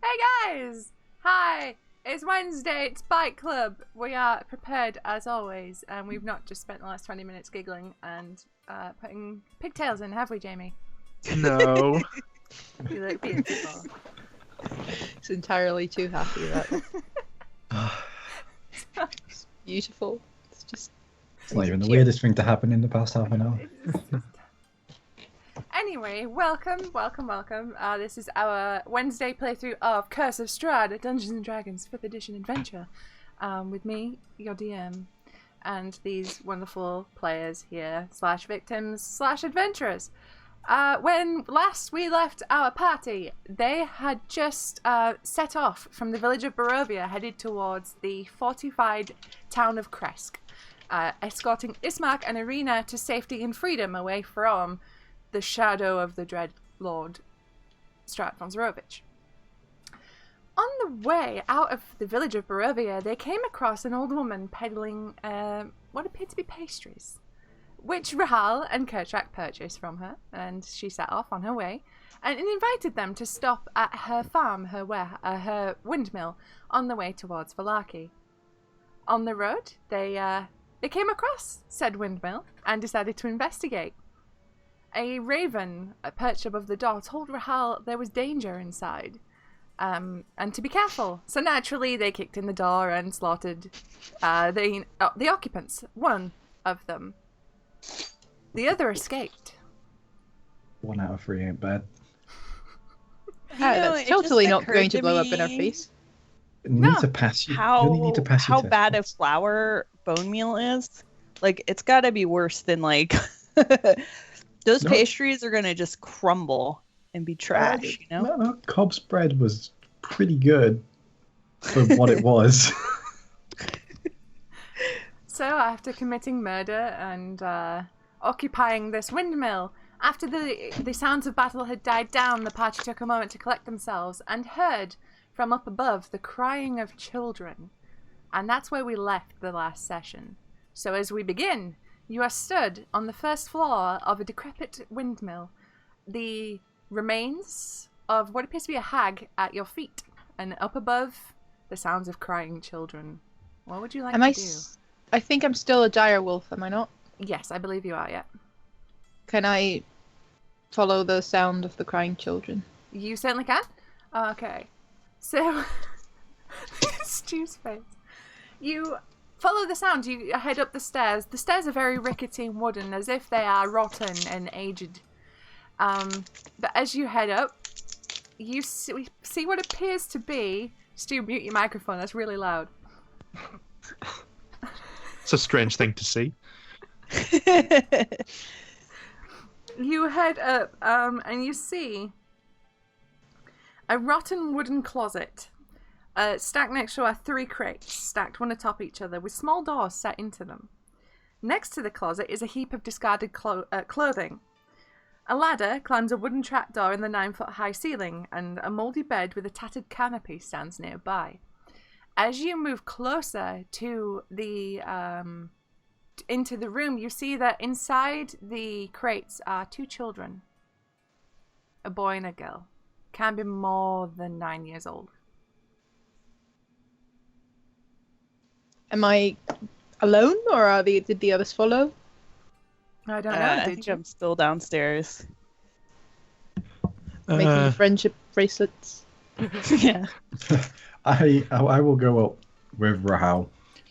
Hey guys! Hi! It's Wednesday, it's Bike Club. We are prepared as always, and we've not just spent the last 20 minutes giggling and putting pigtails in, have we, Jamie? No. You look beautiful. It's entirely too happy about it. It's beautiful. It's just. It's not even the weirdest thing to happen in the past half an hour. Anyway, welcome. This is our Wednesday playthrough of Curse of Strahd, Dungeons and Dragons 5th edition adventure, with me, your DM, and these wonderful players here, /victims/adventurers. When last we left our party, they had just set off from the village of Barovia, headed towards the fortified town of Kresk, escorting Ismark and Irina to safety and freedom away from the shadow of the dread Lord Strahd von Zarovich. On the way out of the village of Barovia, they came across an old woman peddling what appeared to be pastries, which Rahal and Kerchak purchased from her, and she set off on her way, and invited them to stop at her farm, her windmill, on the way towards Valaki. On the road, they came across said windmill and decided to investigate. A raven perched above the door told Rahal there was danger inside, and to be careful. So naturally, they kicked in the door and slaughtered the occupants. One of them. The other escaped. 1 out of 3 ain't bad. That's totally not going to blow up in our face. You need to pass. You only need to pass your How test. bad a flour bone meal is? Like, it's got to be worse than like those No. pastries are gonna just crumble and be trash. You know? No, Cobb's bread was pretty good for what it was. So after committing murder and occupying this windmill, after the sounds of battle had died down, the party took a moment to collect themselves and heard from up above the crying of children. And that's where we left the last session. So as we begin, you are stood on the first floor of a decrepit windmill, the remains of what appears to be a hag at your feet, and up above, the sounds of crying children. What would you like to do? I think I'm still a dire wolf, am I not? Yes, I believe you are, yeah. Can I follow the sound of the crying children? You certainly can. Okay. So, Stu's face. You follow the sound, you head up the stairs. The stairs are very rickety and wooden, as if they are rotten and aged. But as you head up, you see what appears to be... Stu, mute your microphone, that's really loud. It's a strange thing to see. You head up, and you see a rotten wooden closet. Stacked next to are 3 crates, stacked one atop each other, with small doors set into them. Next to the closet is a heap of discarded clothing. A ladder climbs a wooden trapdoor in the 9-foot-high ceiling, and a mouldy bed with a tattered canopy stands nearby. As you move closer to the into the room, you see that inside the crates are 2 children, a boy and a girl. Can be more than 9 years old. Am I alone, or did the others follow? I don't know. I Did think you? I'm still downstairs. Making friendship bracelets. Yeah. I will go up with Rahal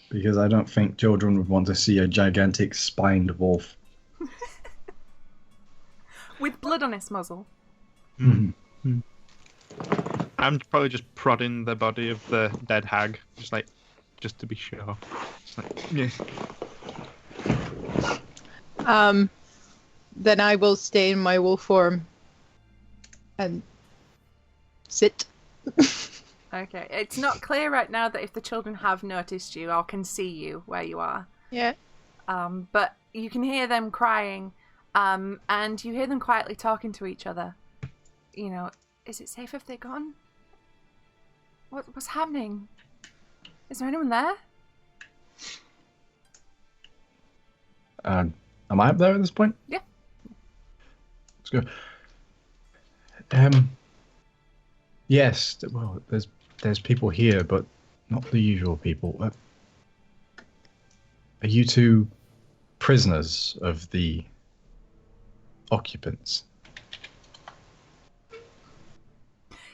because I don't think children would want to see a gigantic spined wolf. With blood on its muzzle. Mhm. I'm probably just prodding the body of the dead hag, just to be sure. Just like, yeah. Then I will stay in my wolf form and sit. Okay. It's not clear right now that if the children have noticed you or can see you where you are. Yeah. But you can hear them crying, and you hear them quietly talking to each other. You know, is it safe if they're gone? What's happening? Is there anyone there? Am I up there at this point? Yeah. Let's go. Yes, well, there's people here, but not the usual people. Are you two prisoners of the occupants?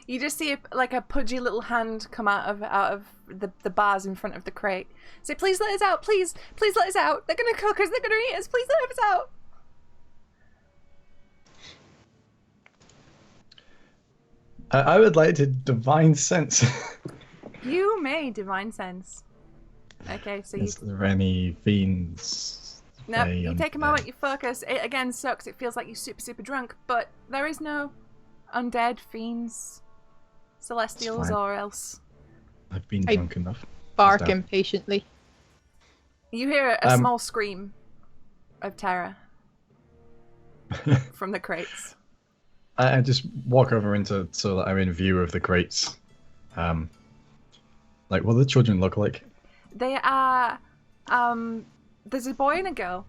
You just see a pudgy little hand come out of the bars in front of the crate. Say, please let us out, please let us out. They're gonna cook us, they're gonna eat us, please let us out. I would like to divine sense. You may divine sense. Okay, so Is there any fiends? no, They you take a undead? moment, you focus. It again sucks. It feels like you're super drunk, but there is no undead fiends, celestials, fine. or else. I've been I- drunk enough. Bark Just, impatiently. You hear a Um, small scream of terror from the crates. I just walk over into so that I'm in view of the crates. Like, what do the children look like? They are. There's a boy and a girl.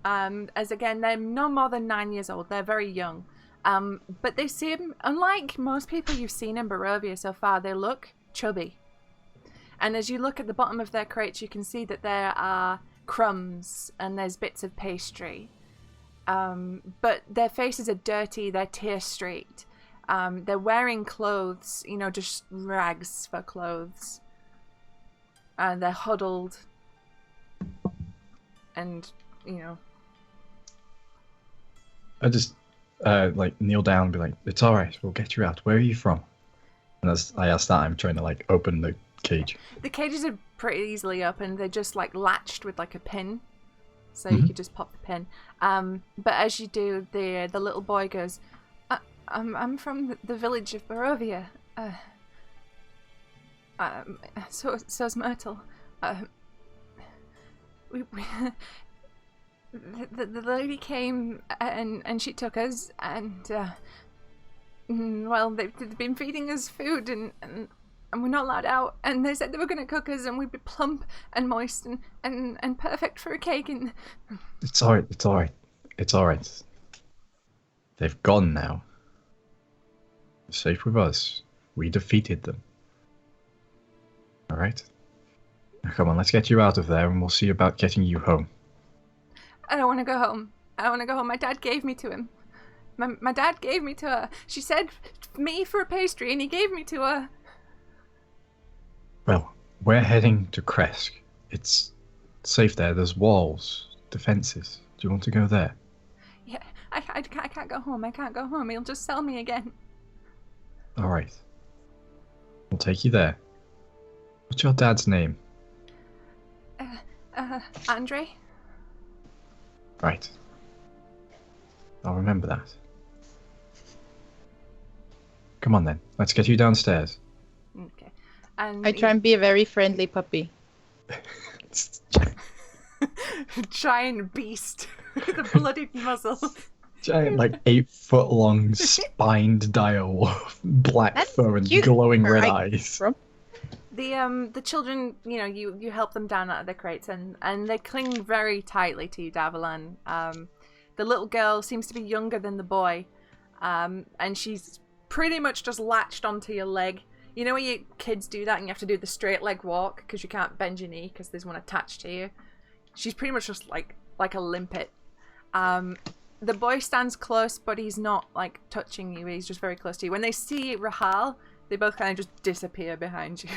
As again, they're no more than 9 years old. They're very young. But they seem, unlike most people you've seen in Barovia so far, they look chubby. And as you look at the bottom of their crates, you can see that there are crumbs and there's bits of pastry. But their faces are dirty. They're tear-streaked. They're wearing clothes, just rags for clothes. And they're huddled. And, I just kneel down and be like, "It's all right. We'll get you out. Where are you from?" And as I ask that, I'm trying to open the cage. the cages are pretty easily opened. They're just latched with a pin. So you could just pop the pin. But as you do, the little boy goes, I'm from the village of Barovia. So's Myrtle. The lady came and she took us and well, they've been feeding us food and we're not allowed out, and they said they were going to cook us and we'd be plump and moist and perfect for a cake. And It's all right. It's all right. It's all right. They've gone now. They're safe with us. We defeated them. All right. Now, come on, let's get you out of there, and we'll see about getting you home. I don't want to go home. I don't want to go home. My dad gave me to him. My dad gave me to her. She said me for a pastry and he gave me to her. Well, we're heading to Kresk. It's safe there. There's walls, defenses. Do you want to go there? Yeah, I can't go home. I can't go home. He'll just sell me again. All right. We'll take you there. What's your dad's name? Andre? Right. I'll remember that. Come on then. Let's get you downstairs. Okay. And I try and be a very friendly puppy. giant beast with a bloodied muzzle. Giant, 8-foot long, spined dire wolf, black That's fur and cute. glowing red Alright. eyes. The children, you help them down out of their crates and they cling very tightly to you, Davalan. The little girl seems to be younger than the boy, and she's pretty much just latched onto your leg. You know when you kids do that and you have to do the straight leg walk because you can't bend your knee because there's one attached to you? She's pretty much just like a limpet. The boy stands close, but he's not touching you. He's just very close to you. When they see Rahal, they both kind of just disappear behind you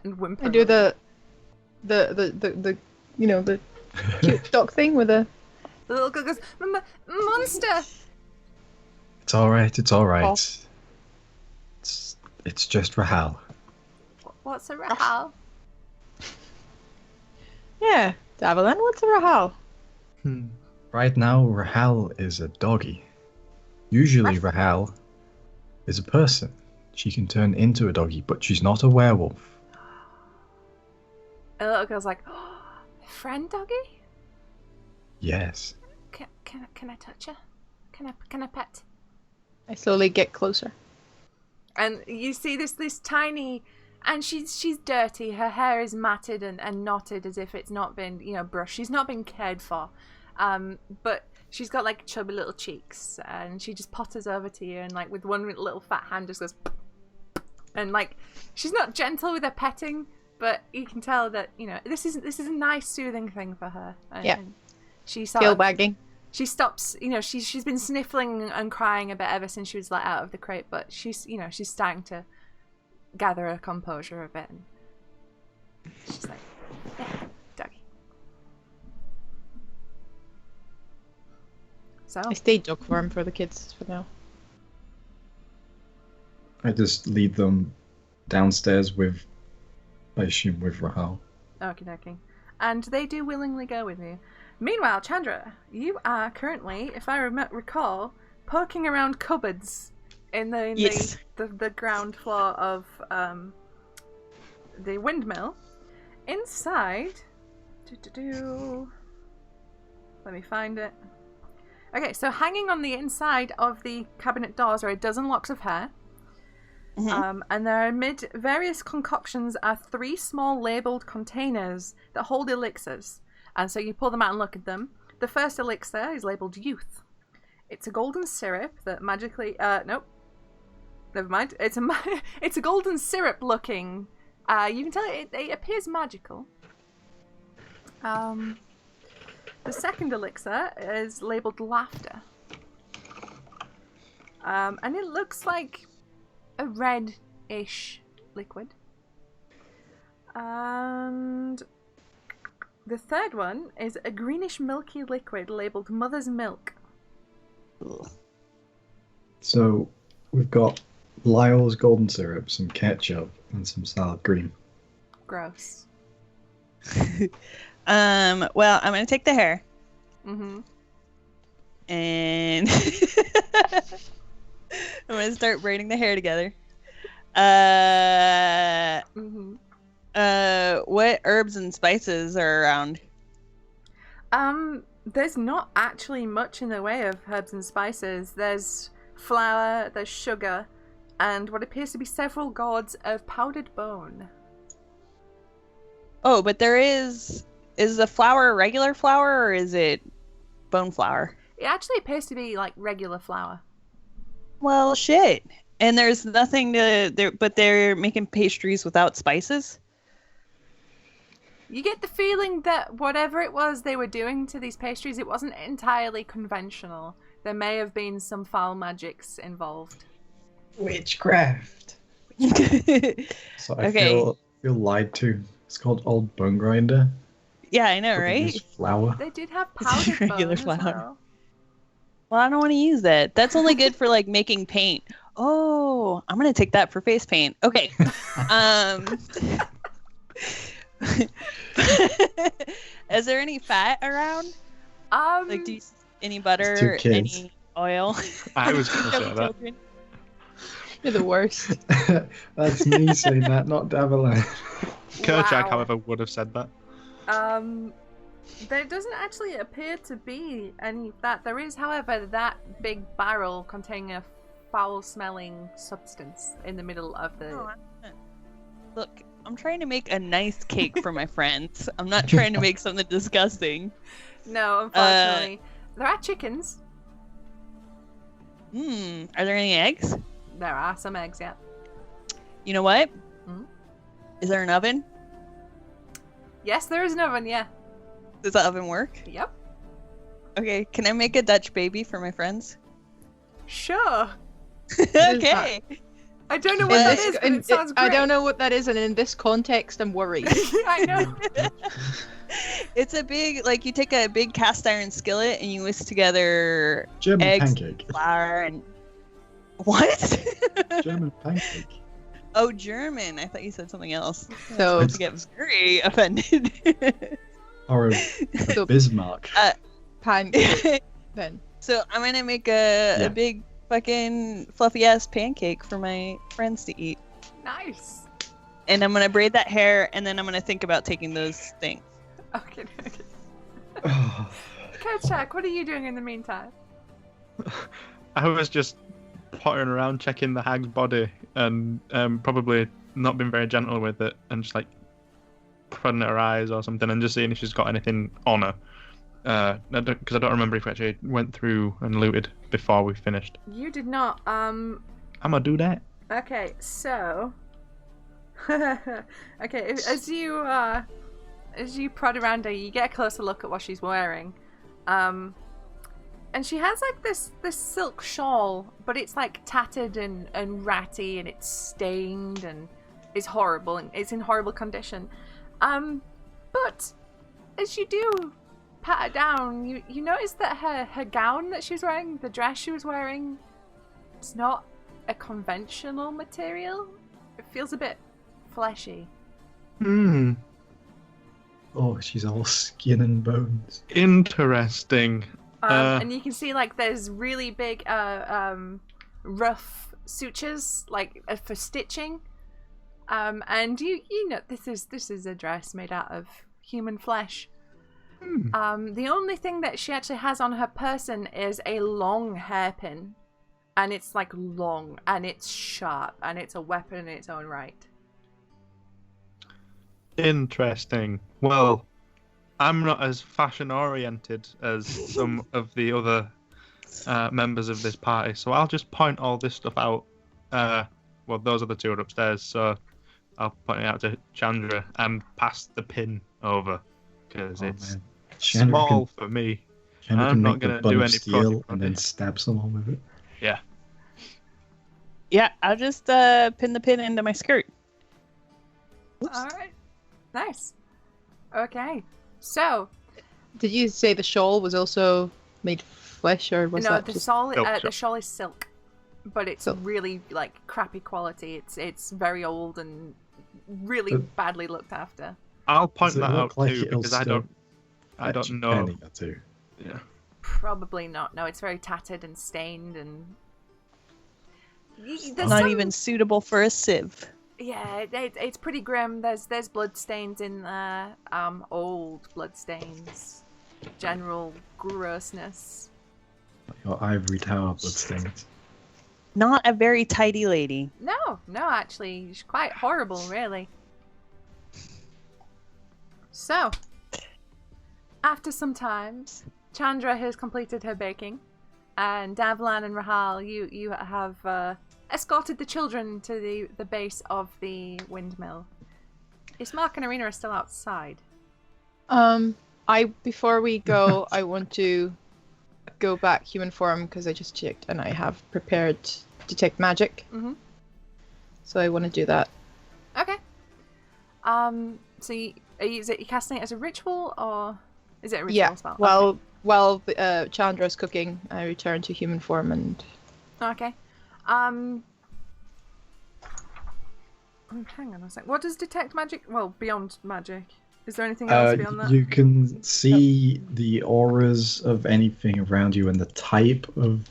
and whimper. I do the cute dog thing with a. The little girl goes, monster! It's alright, it's alright. Oh. It's just Rahal. What's a Rahal? Yeah, Davalan, what's a Rahal? Right now, Rahal is a doggy. Usually, Rahal is a person. She can turn into a doggy, but she's not a werewolf. The little girl's like, oh, friend doggy? Yes. Can I touch her? Can I pet? I slowly get closer. And you see this tiny, and she's dirty. Her hair is matted and knotted as if it's not been brushed. She's not been cared for, but she's got chubby little cheeks, and she just potters over to you and with one little fat hand just goes And like, she's not gentle with her petting, but you can tell that, you know, this is a nice soothing thing for her. And she sort Tail of, wagging. she stops, you know, she's been sniffling and crying a bit ever since she was let out of the crate, but she's, you know, she's starting to gather her composure a bit. And she's like, yeah, doggy. So I stayed dog form for the kids for now. I just lead them downstairs with, I assume, with Rahal. okie dokie. And they do willingly go with you. Meanwhile, Chandra, you are currently, if I recall, poking around cupboards in the ground floor of the windmill. Inside, let me find it. Okay, so hanging on the inside of the cabinet doors are a dozen locks of hair. And there amid various concoctions are 3 small labelled containers that hold elixirs. And so you pull them out and look at them. The first elixir is labelled Youth. It's a golden syrup that magically... nope. Never mind. It's a golden syrup looking... you can tell it appears magical. The second elixir is labelled Laughter. And it looks like a red-ish liquid. And the third one is a greenish milky liquid labelled Mother's Milk. Ugh. So we've got Lyle's golden syrup, some ketchup, and some salad green. Gross. Well, I'm gonna take the hair. Mm-hmm. And I'm gonna start braiding the hair together. What herbs and spices are around? There's not actually much in the way of herbs and spices. There's flour, there's sugar, and what appears to be several gourds of powdered bone. Oh, but there is the flour regular flour or is it bone flour? It actually appears to be like regular flour. Well, shit. And there's nothing but they're making pastries without spices? You get the feeling that whatever it was they were doing to these pastries, it wasn't entirely conventional. There may have been some foul magics involved. Witchcraft. So I Okay. feel lied to. It's called Old Bone Grinder. Yeah, I know, But they right? use flour. They did have It's powdered bone regular as flour. well. Well, I don't want to use that. That's only good for like making paint. Oh, I'm gonna take that for face paint. Okay. Is there any fat around? Like, do you any butter? It's 2 kids. Any oil? I was going to say that. Children? You're the worst. That's me saying that, not Davalin. Kerchak, Wow. however, would have said that. There doesn't actually appear to be any fat. There is, however, that big barrel containing a foul-smelling substance in the middle of the... Oh, look, I'm trying to make a nice cake for my friends. I'm not trying to make something disgusting. No, unfortunately. There are chickens. Are there any eggs? There are some eggs, yeah. You know what? Hmm? Is there an oven? Yes, there is an oven, yeah. Does the oven work? Yep. Okay, can I make a Dutch baby for my friends? Sure. Okay. I don't know what that is, but And it sounds great. I don't know what that is, and in this context, I'm worried. I know. It's a big, like, you take a big cast iron skillet and you whisk together German eggs, pancake. flour, and... What? German pancake. Oh, German. I thought you said something else. So, I get very offended. Or a So- Bismarck. pancake, then. So I'm gonna make a big fucking fluffy ass pancake for my friends to eat. Nice. And I'm gonna braid that hair and then I'm gonna think about taking those things. Okay. Kerchak, what are you doing in the meantime? I was just pottering around checking the hag's body and probably not been very gentle with it and just like prodding at her eyes or something and just seeing if she's got anything on her. Because I don't remember if we actually went through and looted before we finished. You did not. I'm gonna do that. Okay, so Okay, as you prod around her, you get a closer look at what she's wearing. And she has like this silk shawl, but it's like tattered and ratty, and it's stained and it's horrible, and it's in horrible condition. But as you do pat her down, you notice that her gown that she was wearing, the dress she was wearing, it's not a conventional material. It feels a bit fleshy. Hmm. Oh, she's all skin and bones. Interesting. And you can see like there's really big rough sutures like for stitching. And you know this is a dress made out of human flesh. The only thing that she actually has on her person is a long hairpin, and it's like long and it's sharp and it's a weapon in its own right. Interesting. Well, I'm not as fashion oriented as some of the other members of this party, so I'll just point all this stuff out. Well, those are the two upstairs, so I'll point it out to Chandra and pass the pin over because it's small for me. Chandra I'm can not make going the to bun do of any steel and then stab someone with it. Yeah. Yeah, I'll just pin the pin into my skirt. All right, nice. Okay, so Did you say the shawl was also made flesh, or was no, that the just... shawl Silk the shawl is silk, but it's Silk. really like crappy quality. It's very old and really badly looked after. I'll point Does it that look out like too it'll because I still don't fetch a know. penny or two? Yeah. Probably not. No, it's very tattered and stained and. There's Not some- even suitable for a sieve. Yeah, it's pretty grim. There's blood stains in there. Old blood stains. General grossness. Your ivory tower bloodstains. Not a very tidy lady. No, actually, she's quite horrible, really. So, after some time, Chandra has completed her baking, and Davlan and Rahal, you have escorted the children to the base of the windmill. Ismark and Arena are still outside. Before we go, I want to go back human form because I just checked and I have prepared detect magic. Mm-hmm. So I want to do that. Okay. So is it you casting it as a ritual or is it a ritual Yeah. spell? While Chandra's cooking, I return to human form and. Okay. Hang on a sec. What does detect magic? Well, beyond magic. Is there anything else beyond that? You can see the auras of anything around you and the type of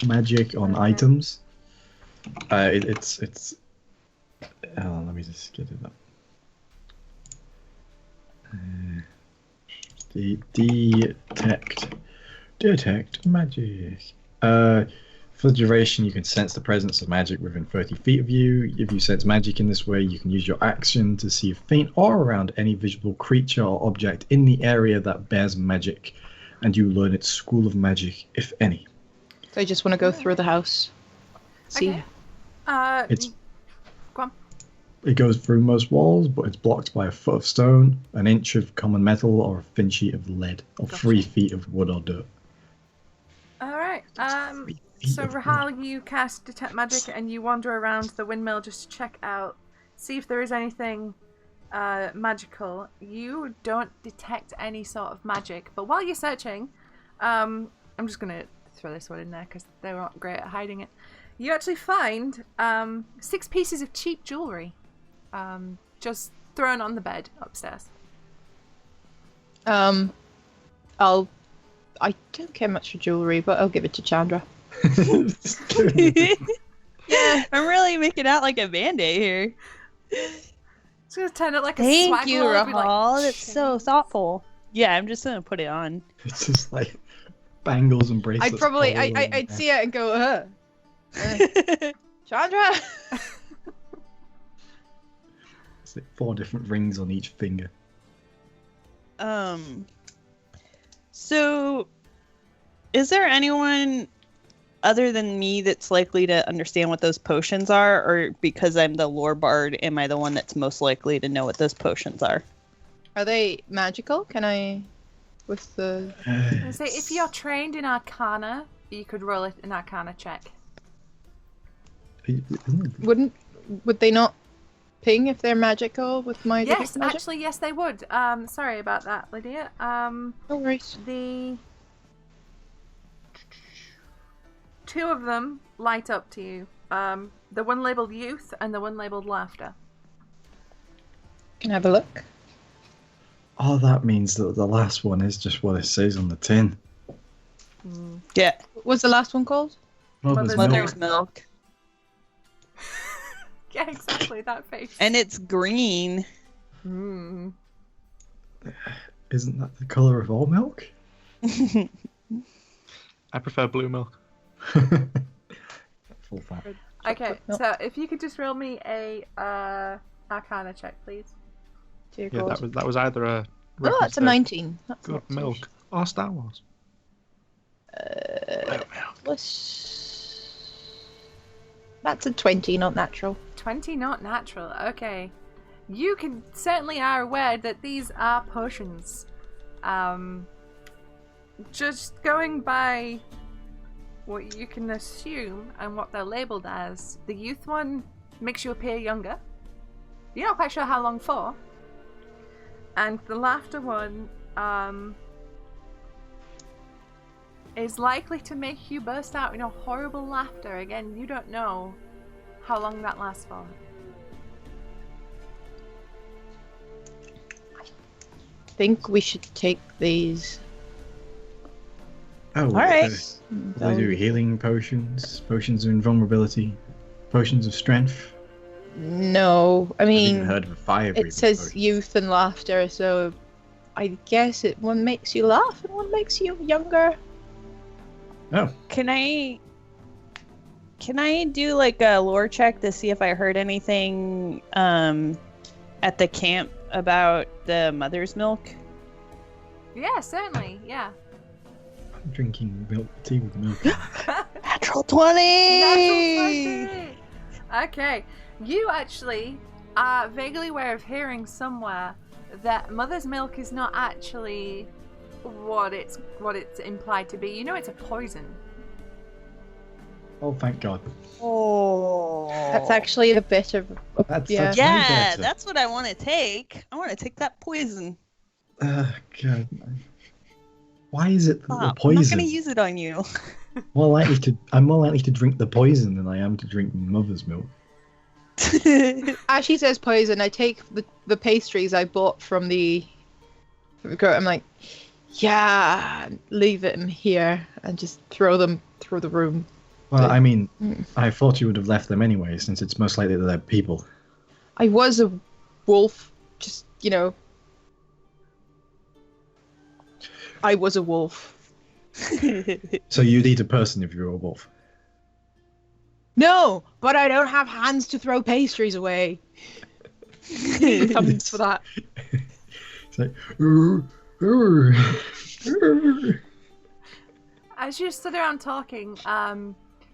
magic on Okay. items. It's. Let me just get it up. Detect magic. For the duration, you can sense the presence of magic within 30 feet of you. If you sense magic in this way, you can use your action to see a faint aura around any visible creature or object in the area that bears magic, and you learn its school of magic, if any. So I just want to go through the house. See. Okay. It's- Go on. It goes through most walls, but it's blocked by a foot of stone, an inch of common metal, or a thin sheet of lead, or Gotcha. 3 feet of wood or dirt. All right. 3 feet So of wood. Rahal, you cast detect magic and you wander around the windmill just to check out, see if there is anything magical. You don't detect any sort of magic, but while you're searching, I'm just gonna throw this one in there because they weren't great at hiding it. You actually find 6 pieces of cheap jewelry, just thrown on the bed upstairs. I don't care much for jewelry, but I'll give it to Chandra. Yeah, I'm really making out like a band-aid here. It's gonna turn it like a Thank swag you, lord with, like, Rahal. That's so chains. thoughtful. Yeah, I'm just gonna put it on. It's just like bangles and bracelets. I'd probably, all over I'd the see it and go, Chandra. It's like 4 different rings on each finger. So, is there anyone other than me that's likely to understand what those potions are, or because I'm the lore bard, am I the one that's most likely to know what those potions are? Are they magical? Can I, with the... I say, if you're trained in Arcana, you could roll an Arcana check. Would they not ping if they're magical with my Yes, detect magic? actually, yes, they would. Sorry about that, Lydia. No worries. The two of them light up to you. The one labeled youth and the one labeled laughter. Can I have a look? Oh, that means that the last one is just what it says on the tin. Yeah. What was the last one called? Mother's Mother's milk. milk. Yeah, exactly, that face. And it's green. Mm. Isn't that the colour of all milk? I prefer blue milk. Full fat. Okay, Milk. so if you could just roll me a Arcana check, please. Dear Yeah, God. that was either a Oh, reference that's a to 19. That's good not too milk or Star Wars. That's a 20, not natural. 20, not natural. Okay. You can certainly are aware that these are potions. Just going by what you can assume and what they're labeled as, the youth one makes you appear younger. You're not quite sure how long for. And the laughter one is likely to make you burst out in a horrible laughter. Again, you don't know how long that lasts for. I think we should take these. Oh, right. They do healing potions, potions of invulnerability, potions of strength. No, I I've mean, even heard of a fire breathing it says potion. youth and laughter, so I guess one makes you laugh and one makes you younger. Oh, Can I do like a lore check to see if I heard anything at the camp about the mother's milk? Yeah, certainly. Yeah. I'm drinking milk tea with milk. Natural 20! Natural 20! Okay. You actually are vaguely aware of hearing somewhere that mother's milk is not actually what it's implied to be. You know it's a poison. Oh, thank God. Oh. That's actually a bit of. That's Yeah. way Yeah, better. that's what I want to take. I want to take that poison. God. Why is it that the Stop. I'm not poison? going to use it on you. I'm more likely to drink the poison than I am to drink mother's milk. As she says poison, I take the pastries I bought from the girl. I'm like, yeah, leave them here and just throw them through the room. Well, I mean, Mm. I thought you would have left them anyway, since it's most likely that they're people. I was a wolf, just, I was a wolf. So you'd eat a person if you were a wolf. No, but I don't have hands to throw pastries away. Comes for that. It's like, "Urgh, urgh, urgh." As you stood around talking,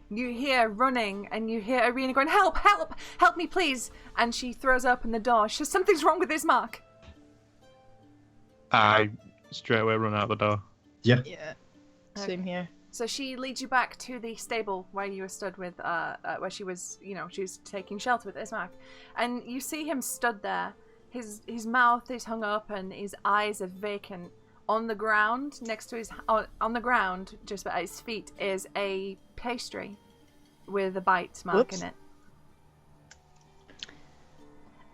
you hear running and you hear Arena going, "Help! Help! Help me, please!" And she throws open the door. She says, "Something's wrong with Ismark." I straight away run out the door. Yeah. Yeah, same here. So she leads you back to the stable where you were stood with, where she was, she was taking shelter with Ismark. And you see him stood there. His mouth is hung up and his eyes are vacant. On the ground, next to on the ground, just at his feet, is a pastry with a bite mark Whoops. in it.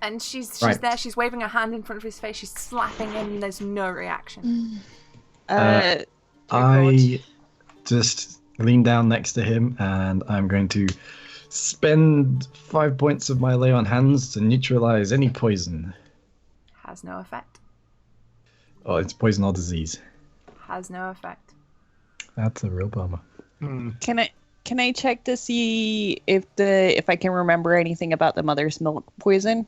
And she's Right. there. She's waving her hand in front of his face. She's slapping him. And there's no reaction. I just lean down next to him and I'm going to spend 5 points of my lay on hands to neutralize any poison. Has no effect. Oh, it's poison or disease. Has no effect. That's a real bummer. Can I check to see if I can remember anything about the mother's milk poison?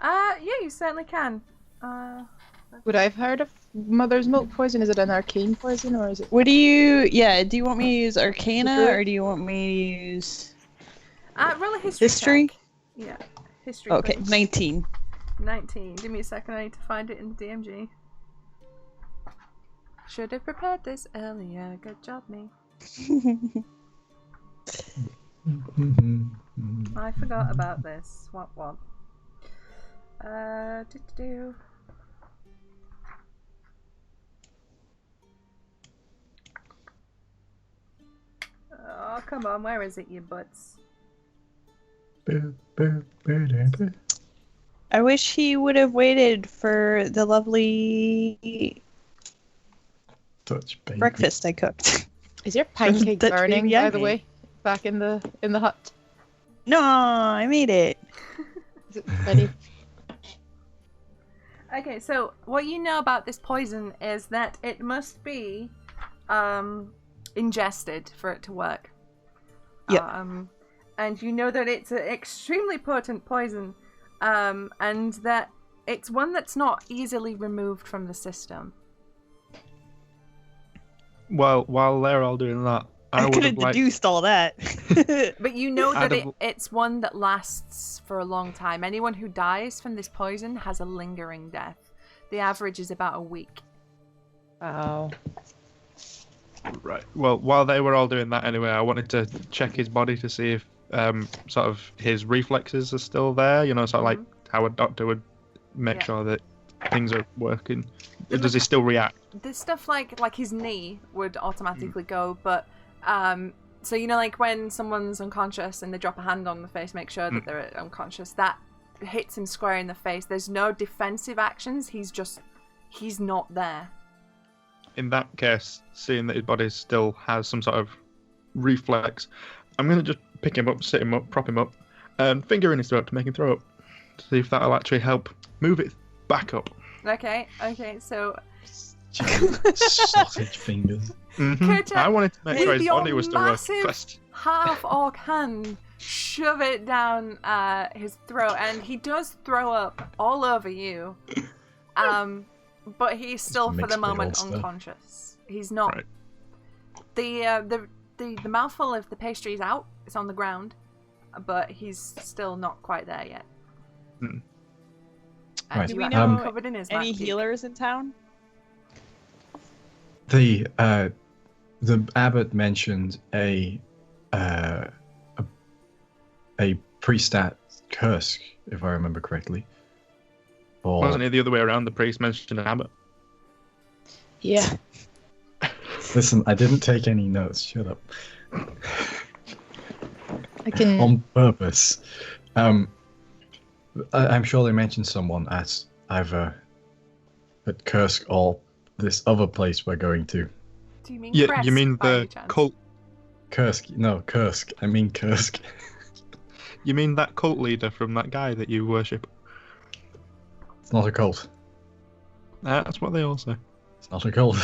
Yeah, you certainly can. Would I have heard of mother's milk poison? Is it an arcane poison or is it? What do you? Yeah. Do you want me to use Arcana Secret? or do you want me to use Roll a history. History? Check. Yeah, history. Okay, please. 19. 19. Give me a second. I need to find it in the DMG. Should have prepared this earlier. Good job, me. I forgot about this. What? Do. Oh, come on. Where is it, you butts? I wish he would have waited for the lovely Touch baby. breakfast I cooked. Is your pancake That's burning, baby by the yummy. way? Back in the hut. No, I made it. Is it ready? Okay, so what you know about this poison is that it must be ingested for it to work. Yep. And you know that it's an extremely potent poison, and that it's one that's not easily removed from the system. Well, while they're all doing that, I I would could have have liked... deduced all that. But you know that I'd have- it's one that lasts for a long time. Anyone who dies from this poison has a lingering death. The average is about a week. Wow. Right. Well, while they were all doing that anyway, I wanted to check his body to see if sort of his reflexes are still there. You know, sort of like how a doctor would make Yeah. sure that things are working. Does he still react? This stuff like his knee would automatically go, but so you know, like when someone's unconscious and they drop a hand on the face, make sure that they're unconscious. That hits him square in the face. There's no defensive actions. He's not there. In that case, seeing that his body still has some sort of reflex, I'm going to just pick him up, sit him up, prop him up, and finger in his throat to make him throw up. See if that'll actually help move it back up. Okay, so Sausage fingers. Kurta, I wanted to make sure with his your body was still working massive first. half-orc hand, shove it down his throat, and he does throw up all over you. But he's still, for the mixed moment, stuff. unconscious. He's not. Right. The mouthful of the pastry is out. It's on the ground, but he's still not quite there yet. Hmm. And Right. you Do we are know covered in his Any magic. healers in town? The abbot mentioned a priest at Kursk, if I remember correctly. Or Wasn't it the other way around? The priest mentioned an abbot. Yeah. listen, I didn't take any notes. Shut up. I can. On purpose. I'm sure they mentioned someone at either at Kursk or this other place we're going to. Do you mean Yeah, Crest, you mean by any the chance? cult? Kursk, no, Kursk. I mean Kursk. You mean that cult leader from that guy that you worship? It's not a cult. That's what they all say. It's not a cult.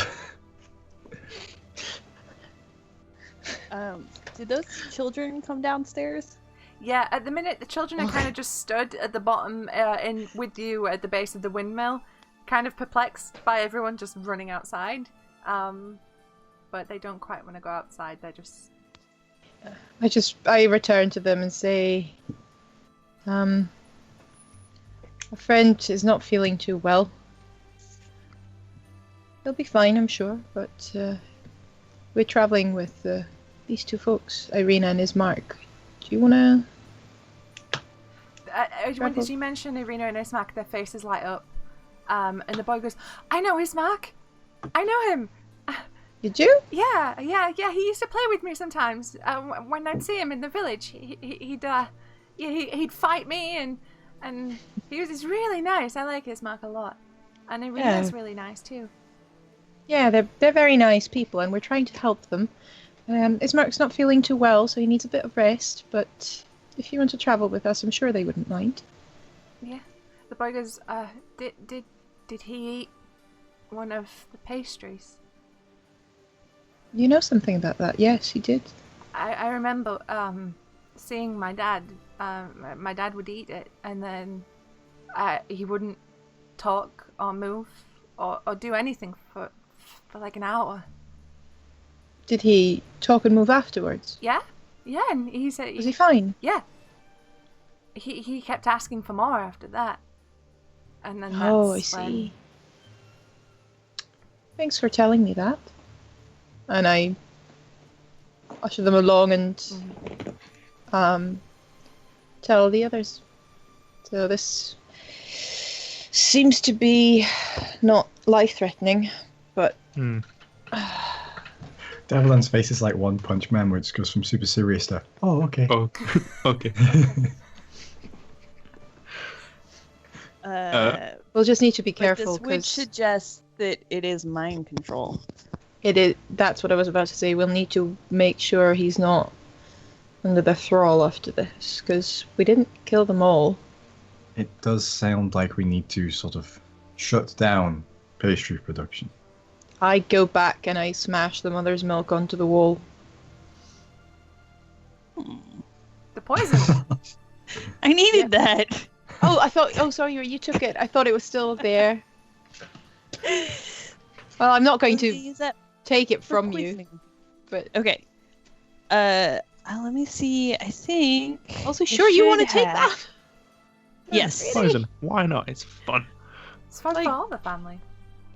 Did those children come downstairs? Yeah, at the minute the children are kind of just stood at the bottom, in with you at the base of the windmill, kind of perplexed by everyone just running outside. But they don't quite want to go outside. They're just. I return to them and say, a friend is not feeling too well. He'll be fine, I'm sure, but we're traveling with these two folks, Irina and Ismark. Do you want to... When did you mention Irina and Ismark, their faces light up. And the boy goes, I know Ismark! I know him! Did you? Yeah, he used to play with me sometimes. When I'd see him in the village, he'd fight me, and he's really nice. I like Ismark a lot. And Irina's really nice too. Yeah, they're very nice people, and we're trying to help them. Ismark's not feeling too well, so he needs a bit of rest, but if you want to travel with us, I'm sure they wouldn't mind. Yeah. The boy goes, did he eat one of the pastries? You know something about that? Yes, he did. I remember seeing my dad. My dad would eat it, and then he wouldn't talk or move or do anything for like an hour. Did he talk and move afterwards? Yeah, and he said, Was he fine? yeah. He kept asking for more after that, and then Oh, I that's see. when... Thanks for telling me that. And I usher them along and tell the others. So this seems to be not life-threatening, but Devlin's face is like One Punch Man, where it just goes from super serious to, oh, okay. Oh, okay. we'll just need to be But careful this would because suggest that it is mind control. it is. That's what I was about to say. We'll need to make sure he's not under the thrall after this, because we didn't kill them all. It does sound like we need to sort of shut down pastry production. I go back and I smash the mother's milk onto the wall. The poison. I needed that. Oh, I thought. Oh, sorry, you took it. I thought it was still there. Well, I'm not going to Use that take it for from you, poisoning. but Okay. Let me see. I think. also, I sure, you want to should take have- that? Yes. Poison. Why not? It's fun. It's fun Like- for all the family.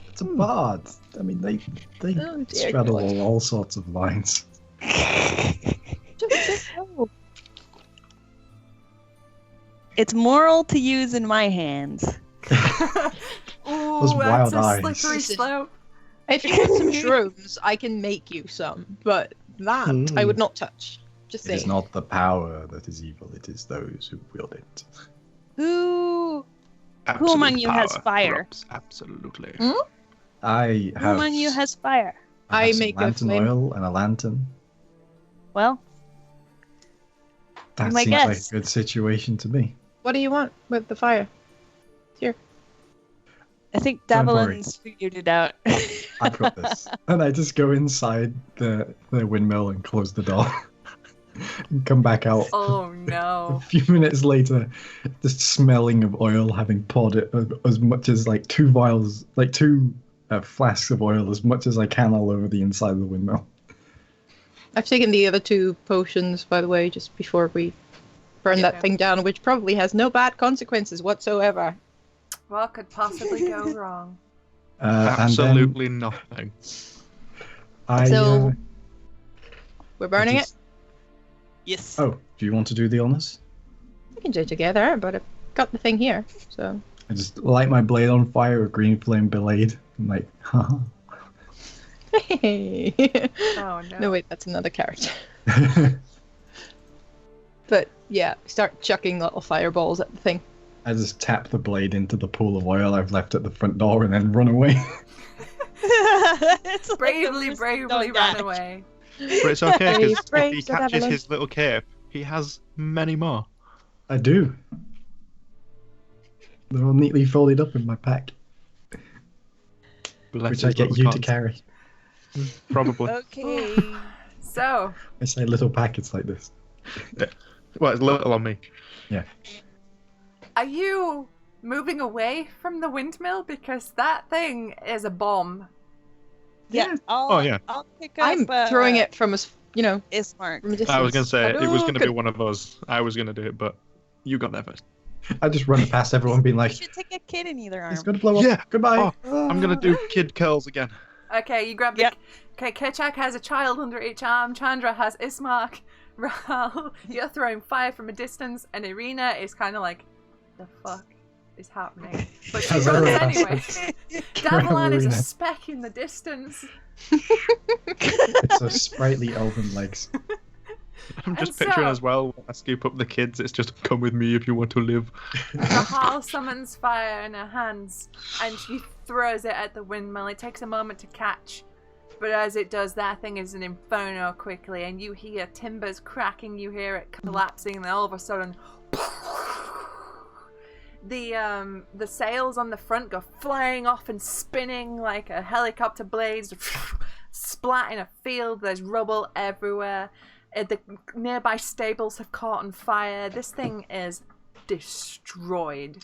It's a bard. I mean, they Oh, dear straddle God. all sorts of lines. It's moral to use in my hands. Ooh, Those that's wild a eyes. slippery Listen. slope. If you want some shrooms, I can make you some, but that I would not touch. Just It is saying. not the power that is evil, it is those who wield it. Who Absolute among you has power fire? corrupts, absolutely. I Who have. among you has fire? I have some make a lantern flame. oil and a lantern. Well, That my seems like guess. a good situation to me. What do you want with the fire? Here. I think Don't worry. Davelin's figured it out. I've got this. And I just go inside the windmill and close the door. And come back out. Oh A no. few minutes later, just smelling of oil, having poured it as much as like two vials, like two flasks of oil, as much as I can all over the inside of the windmill. I've taken the other 2 potions, by the way, just before we burn Yeah. that thing down, which probably has no bad consequences whatsoever. What could possibly go wrong? Absolutely nothing. So- We're burning it? Yes. Oh, do you want to do the honors? We can do it together, but I've got the thing here, so... I just light my blade on fire with green flame blade. I'm like, haha. Oh no. No, wait, that's another character. But yeah, start chucking little fireballs at the thing. I just tap the blade into the pool of oil I've left at the front door and then run away. It's like Bravely, the bravely don't ran die. away. But it's okay, Brave, because if brave, he Sir catches Evelyn. his little cape, he has many more. I do. They're all neatly folded up in my pack, Bless which his I get little you to cons. carry. Probably. Okay. So, I say little packets like this. Well, it's little on me. are you moving away from the windmill? Because that thing is a bomb. Yeah. Oh, yeah. I'll pick up. I'm throwing it from from a Ismark. distance. I was going to say, it was going to be Hadouken! one of us. I was going to do it, but you got there first. I just run past everyone being You like, should take a kid in either arm. it's going to blow up. Yeah. Goodbye. I'm going to do kid curls again. Okay, you grab the... Yep. Okay, Kerchak has a child under each arm, Chandra has Ismark, Rahal, you're throwing fire from a distance, and Irina is kind of like, the fuck is happening? But she As I runs run anyway. past Davilan is a Irina. speck in the distance. It's those sprightly elven legs. I'm just And picturing so- as well, when I scoop up the kids, it's just come with me if you want to live. Rahal summons fire in her hands, and she throws it at the windmill. It takes a moment to catch, but as it does, that thing is an inferno quickly, and you hear timbers cracking, you hear it collapsing, and then all of a sudden, the sails on the front go flying off and spinning like a helicopter blades, splat in a field. There's rubble everywhere. The nearby stables have caught on fire. This thing is destroyed.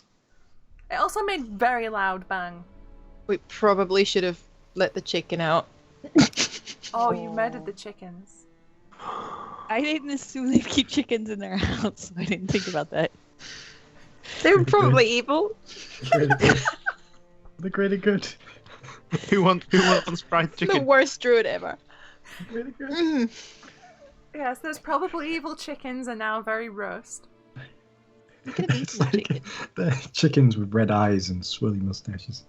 It also made very loud bang. We probably should have let the chicken out. Oh, you murdered the chickens. I didn't assume they'd keep chickens in their house, so I didn't think about that. They were probably evil. The greater good. Who wants fried The chicken? worst druid ever. Really good. Mm. Yes, those probably evil chickens are now very roast. You could have eaten the chicken. They're chickens with red eyes and swirly mustaches.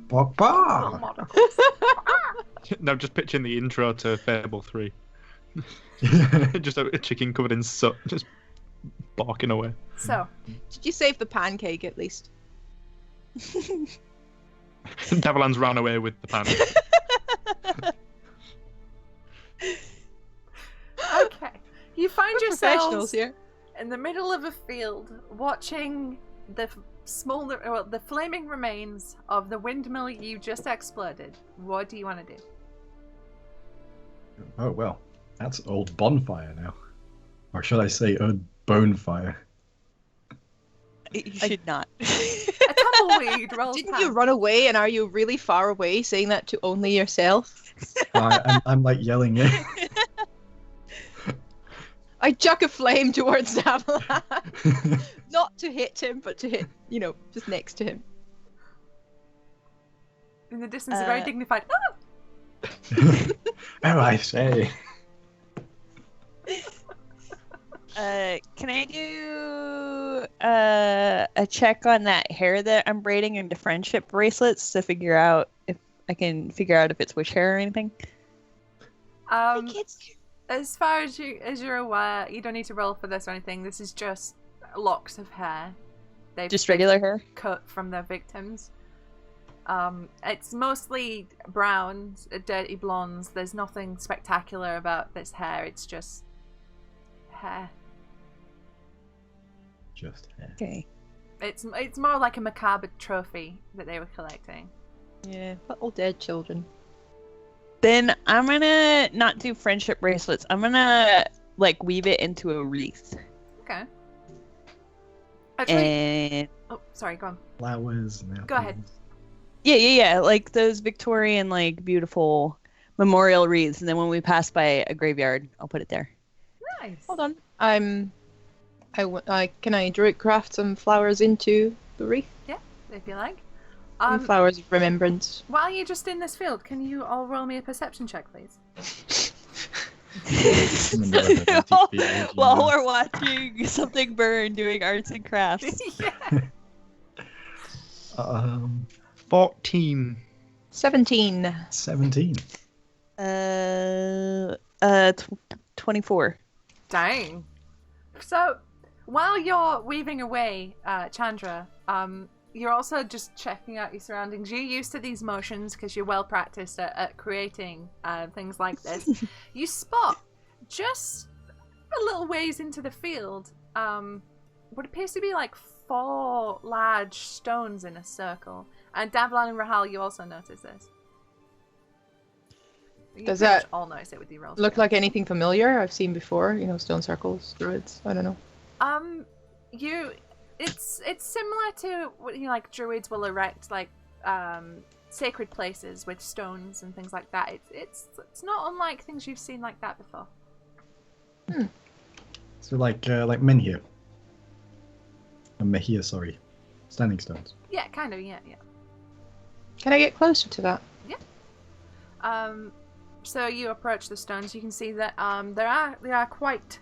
Bok Little bok. monocles. No, just picturing the intro to Fable 3. Just a chicken covered in soot, just barking away. So, Did you save the pancake at least? Davalan's ran away with the pan. okay. You find We're yourselves professionals here. in the middle of a field watching the the flaming remains of the windmill you just exploded. What do you want to do? Oh well, that's old bonfire now, or should I say old bonefire? You should not. A tumbleweed rolls Didn't past. you run away, and are you really far away saying that to only yourself? I'm like yelling it. I chuck a flame towards Davala. Not to hit him, but to hit, just next to him. In the distance, a very dignified. Ah! Oh, I say. Can I do a check on that hair that I'm braiding into friendship bracelets to figure out if I can figure out if it's witch hair or anything? As far as you're aware, you don't need to roll for this or anything. This is just locks of hair. Just regular hair? Cut from their victims. It's mostly browns, dirty blondes. There's nothing spectacular about this hair. It's just hair. Just hair. Okay. It's more like a macabre trophy that they were collecting. Yeah, little dead children. Then I'm gonna not do friendship bracelets. I'm gonna weave it into a wreath. Okay. Actually, And oh, sorry, go on. Flowers. And Go ahead. apples. yeah, like those Victorian beautiful memorial wreaths. And then when we pass by a graveyard, I'll put it there. Nice. Hold on. Can I druid craft some flowers into the wreath? If you like. Some flowers of remembrance. While you're just in this field, can you all roll me a perception check, please? While we're watching something burn, doing arts and crafts. Yeah. 14. 17. 17. 24. Dang. So, while you're weaving away, Chandra, you're also just checking out your surroundings. You're used to these motions because you're well practiced at creating things like this. You spot just a little ways into the field what appears to be 4 large stones in a circle. And Davlan and Rahal, you also notice this. You Does pretty much that all notice it with your rolls? Look like anything familiar I've seen before? Stone circles, druids. I don't know. It's similar to what druids will erect sacred places with stones and things like that. It's not unlike things you've seen like that before. So like menhir. Mehir, sorry. Standing stones. Yeah, kind of. Yeah. Can I get closer to that? So you approach the stones. You can see that they are quite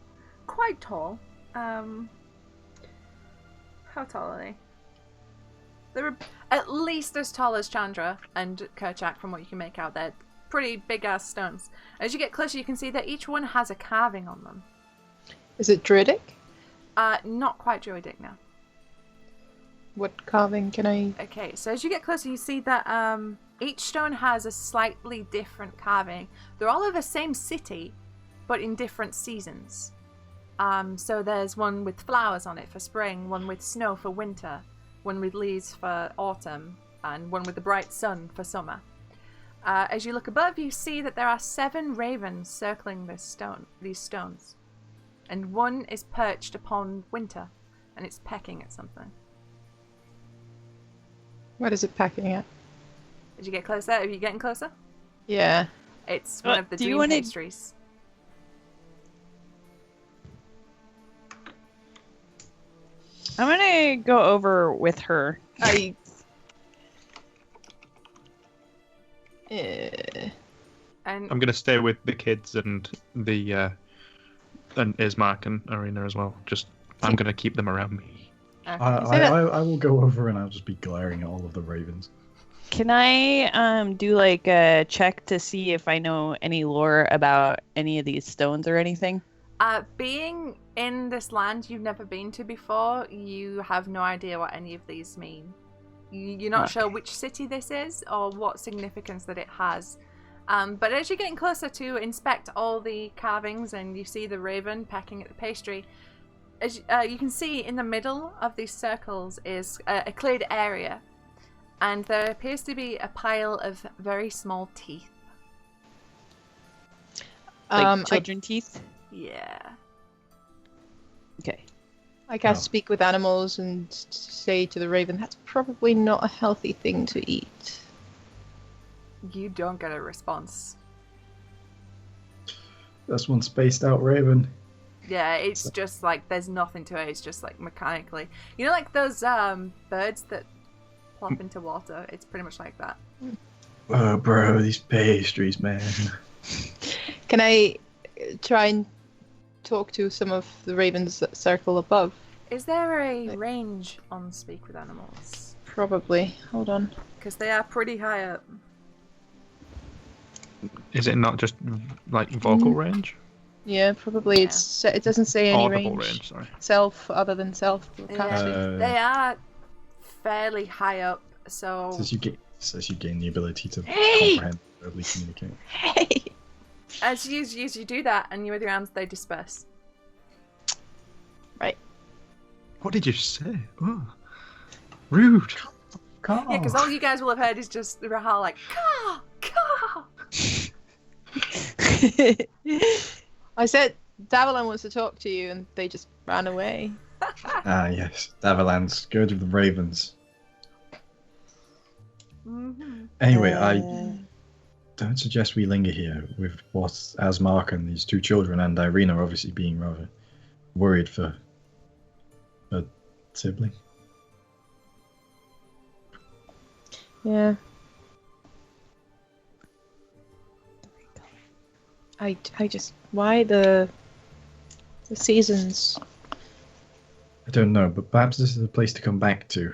tall. How tall are they? They're at least as tall as Chandra and Kerchak from what you can make out. They're pretty big ass stones. As you get closer, you can see that each one has a carving on them. Is it druidic? Not quite druidic now. What carving can I... Okay, so as you get closer, you see that each stone has a slightly different carving. They're all of the same city, but in different seasons. So there's one with flowers on it for spring, one with snow for winter, one with leaves for autumn, and one with the bright sun for summer. As you look above, you see that there are 7 ravens circling these stones. And one is perched upon winter, and it's pecking at something. What is it packing at? Did you get closer? Are you getting closer? Yeah. It's one of the do you dream wanna- pastries. I'm gonna go over with her. I. And I'm gonna stay with the kids and the and Ismark and Arena as well. I'm gonna keep them around me. I will go over and I'll just be glaring at all of the ravens. Can I do like a check to see if I know any lore about any of these stones or anything? being in this land you've never been to before, you have no idea what any of these mean. You're not sure which city this is or what significance that it has. But as you're getting closer to inspect all the carvings and you see the raven pecking at the pastry, as you can see in the middle of these circles is a cleared area, and there appears to be a pile of very small teeth. Like children teeth? Yeah. Okay. I can Oh. speak with animals and say to the raven, that's probably not a healthy thing to eat. You don't get a response. That's one spaced out raven. Yeah, it's just like there's nothing to it. It's just like mechanically, you know, like those birds that plop into water. It's pretty much like that. Oh, bro, these pastries, man. Can I try and talk to some of the ravens that circle above? Is there a range on Speak with Animals? Probably. Hold on. Because they are pretty high up. Is it not just like vocal range? Yeah, probably. Yeah. It doesn't say any Audible range. range, sorry. Self, other than self. Yeah. Can't see. They are fairly high up, so Says you gain the ability to Hey! comprehend, verbally communicate. Hey! as you do that and you with your arms, they disperse. Right. What did you say? Oh, rude. Yeah, because all you guys will have heard is just Rahal like, caw, caw. I said Davalin wants to talk to you, and they just ran away. Ah, yes. Davalan, Scourge of the Ravens. Mm-hmm. Anyway, I don't suggest we linger here with what Asmark and these two children and Irene are obviously being rather worried for a sibling. Yeah. I just why the seasons? I don't know, but perhaps this is a place to come back to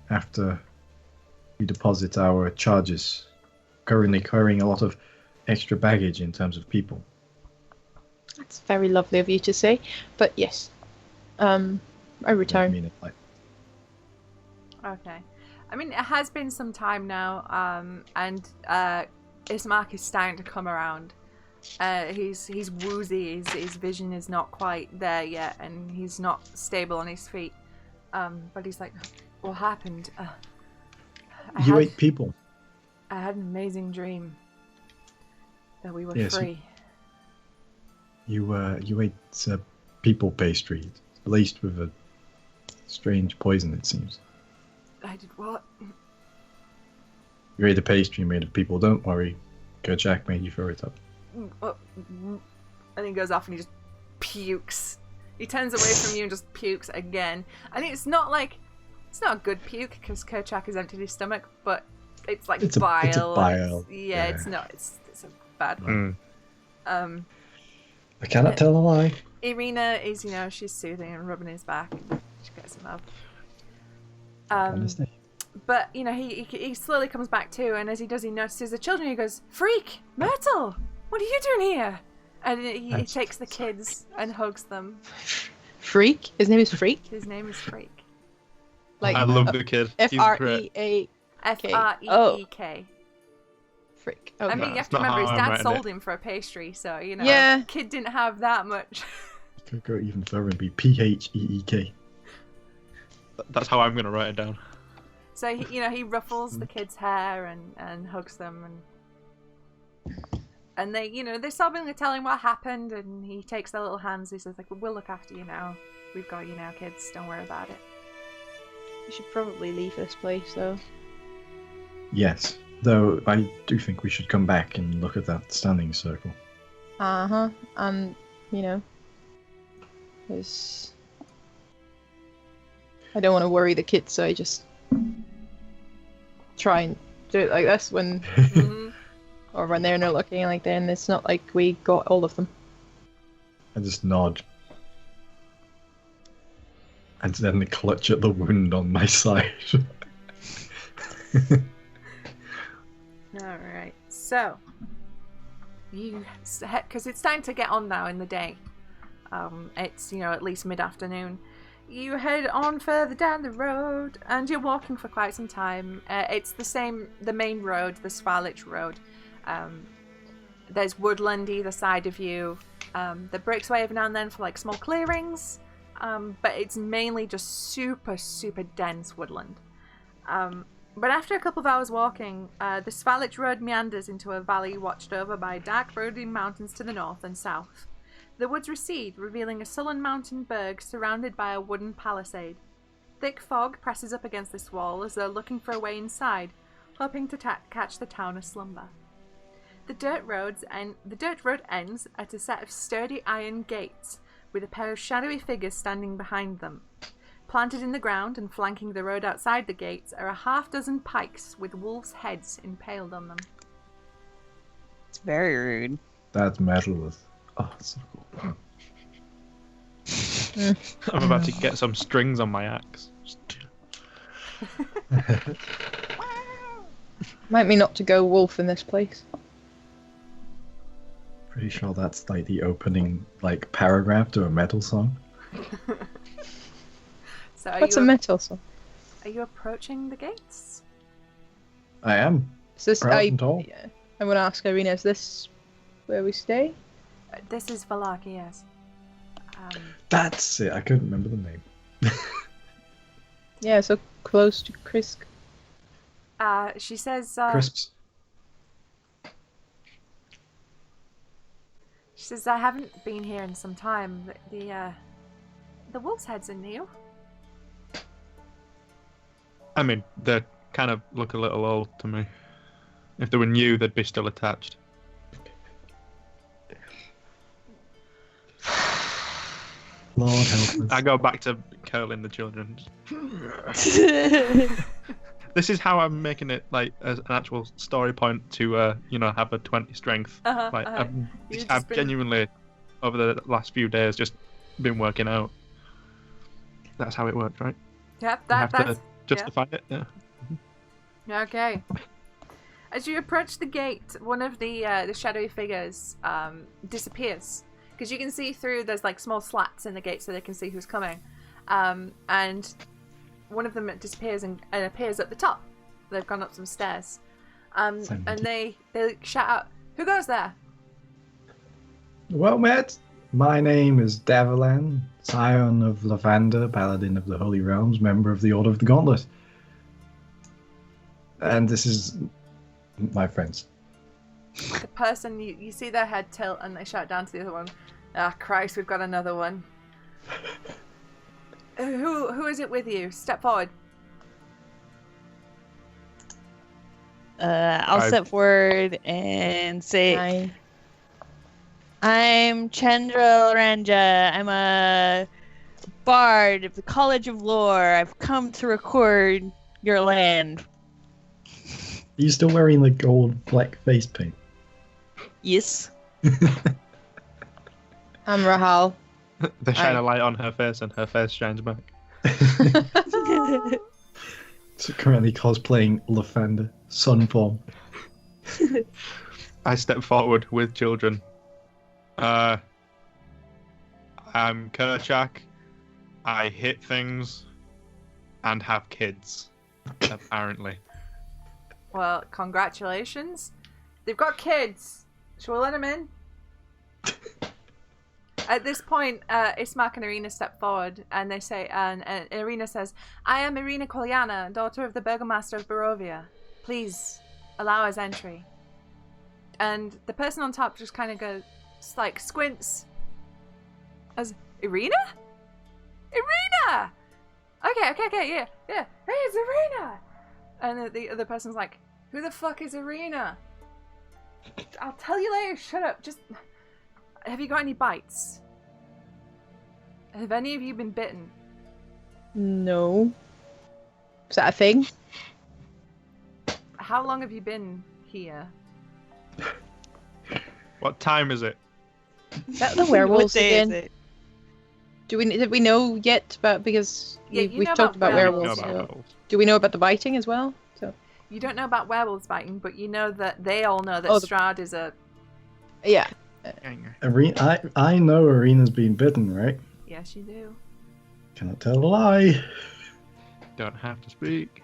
after we deposit our charges. Currently carrying a lot of extra baggage in terms of people. That's very lovely of you to say, but yes, I I don't return. mean it like Okay. I mean, it has been some time now, and Ismark is starting to come around. He's woozy, his vision is not quite there yet, and he's not stable on his feet. But he's like, what happened? you ate people. I had an amazing dream that we were Yes, free. You ate people pastry laced with a strange poison, it seems. I did what? You ate a pastry made of people. Don't worry, Kerchak made you throw it up. And he goes off and he just pukes. He turns away from you and just pukes again. And it's not a good puke because Kerchak has emptied his stomach, but it's like It's a bile. bile. Yeah, it's not. It's a bad one. I cannot tell a lie. Irina is, she's soothing and rubbing his back. She gets him up. Understand. But he slowly comes back too, and as he does, he notices the children. He goes, "Freak, Myrtle, what are you doing here?" And he takes the kids and hugs them. Freak. His name is Freak. His name is Freak. Like I love the kid. He's great. Freeak. Freek. Freak. I Okay. mean, you have That's to not remember how his I'm dad writing sold it. him for a pastry, so Yeah. kid didn't have that much. Could go even further and be Pheek. That's how I'm going to write it down. So he ruffles the kid's hair and hugs them, and they they're sobbing, they're telling what happened, and he takes their little hands. He says like, "We'll look after you now. We've got you now, kids. Don't worry about it." We should probably leave this place, though. Yes, Though I do think we should come back and look at that standing circle. And, you know, there's... I don't want to worry the kids, so I just try and do it like this when... or when they're not looking like that, and it's not like we got all of them. I just nod. And then clutch at the wound on my side. Alright, so because it's time to get on now in the day. It's, you know, at least mid-afternoon. You head on further down the road, and you're walking for quite some time. It's the main road, the Svalich road. There's woodland either side of you. The breaks away every now and then for like small clearings, but it's mainly just super, super dense woodland. But after a couple of hours walking, the Svalich road meanders into a valley watched over by dark brooding mountains to the north and south. The woods recede, revealing a sullen mountain berg surrounded by a wooden palisade. Thick fog presses up against this wall as though looking for a way inside, hoping to catch the town aslumber. The dirt road ends at a set of sturdy iron gates, with a pair of shadowy figures standing behind them. Planted in the ground and flanking the road outside the gates are a half-dozen pikes with wolves' heads impaled on them. It's very rude. That's metal. Oh, it's so cool. I'm about to get some strings on my axe. Might be not to go wolf in this place. Pretty sure that's like the opening paragraph to a metal song. So What's a metal song? Are you approaching the gates? I am. Is this Proud and tall. Yeah. I'm gonna ask Irina, is this where we stay? This is Valaki, yes. That's it. I couldn't remember the name. Yeah, so close to Krisk. She says. Crisps. She says, I haven't been here in some time. The wolf's heads are new. I mean, they kind of look a little old to me. If they were new, they'd be still attached. Lord help us. I go back to curling the children. This is how I'm making it as an actual story point to have a 20 strength. I've genuinely over the last few days just been working out. That's how it works, right? Yep, You have that's to justify it. Yeah. okay. As you approach the gate, one of the shadowy figures disappears, because you can see through. There's small slats in the gate, so they can see who's coming, and one of them disappears and appears at the top. They've gone up some stairs, and they shout out, "Who goes there?" Well met. My name is Davalan, scion of Lavanda, paladin of the Holy Realms, member of the Order of the Gauntlet. And this is my friends. The person, you see their head tilt and they shout down to the other one, "Ah, Christ, we've got another one." Who is it with you? Step forward. I'll step forward and say, Hi. I'm Chandra Ranja. I'm a bard of the College of Lore. I've come to record your land. Are you still wearing the gold black face paint? Yes. I'm Rahal. They shine a light on her face and her face shines back. So currently cosplaying Lavanda, sun form. I step forward with children. I'm Kerchak. I hit things and have kids, apparently. Well, congratulations. They've got kids. Shall we let them in? At this point, Ismark and Irina step forward, and they say, and Irina says, "I am Irina Kolyana, daughter of the Burgomaster of Barovia. Please allow us entry." And the person on top just kind of goes, squints. As Irina? Okay, yeah. Hey, it's Irina. And the other person's like, Who the fuck is Arena? I'll tell you later. Shut up. Just. Have you got any bites? Have any of you been bitten? No. Is that a thing? How long have you been here? What time is it? Is that the werewolves What day is again? it? Did we know yet about, because Yeah, you we've know talked about about werewolves. werewolves. No, about So. werewolves. Do we know about the biting as well? So You don't know about werewolves biting, but you know that they all know that Oh, Strahd is a. yeah. I know Arena's been bitten, right? Yes, you do. Cannot tell a lie. Don't have to speak.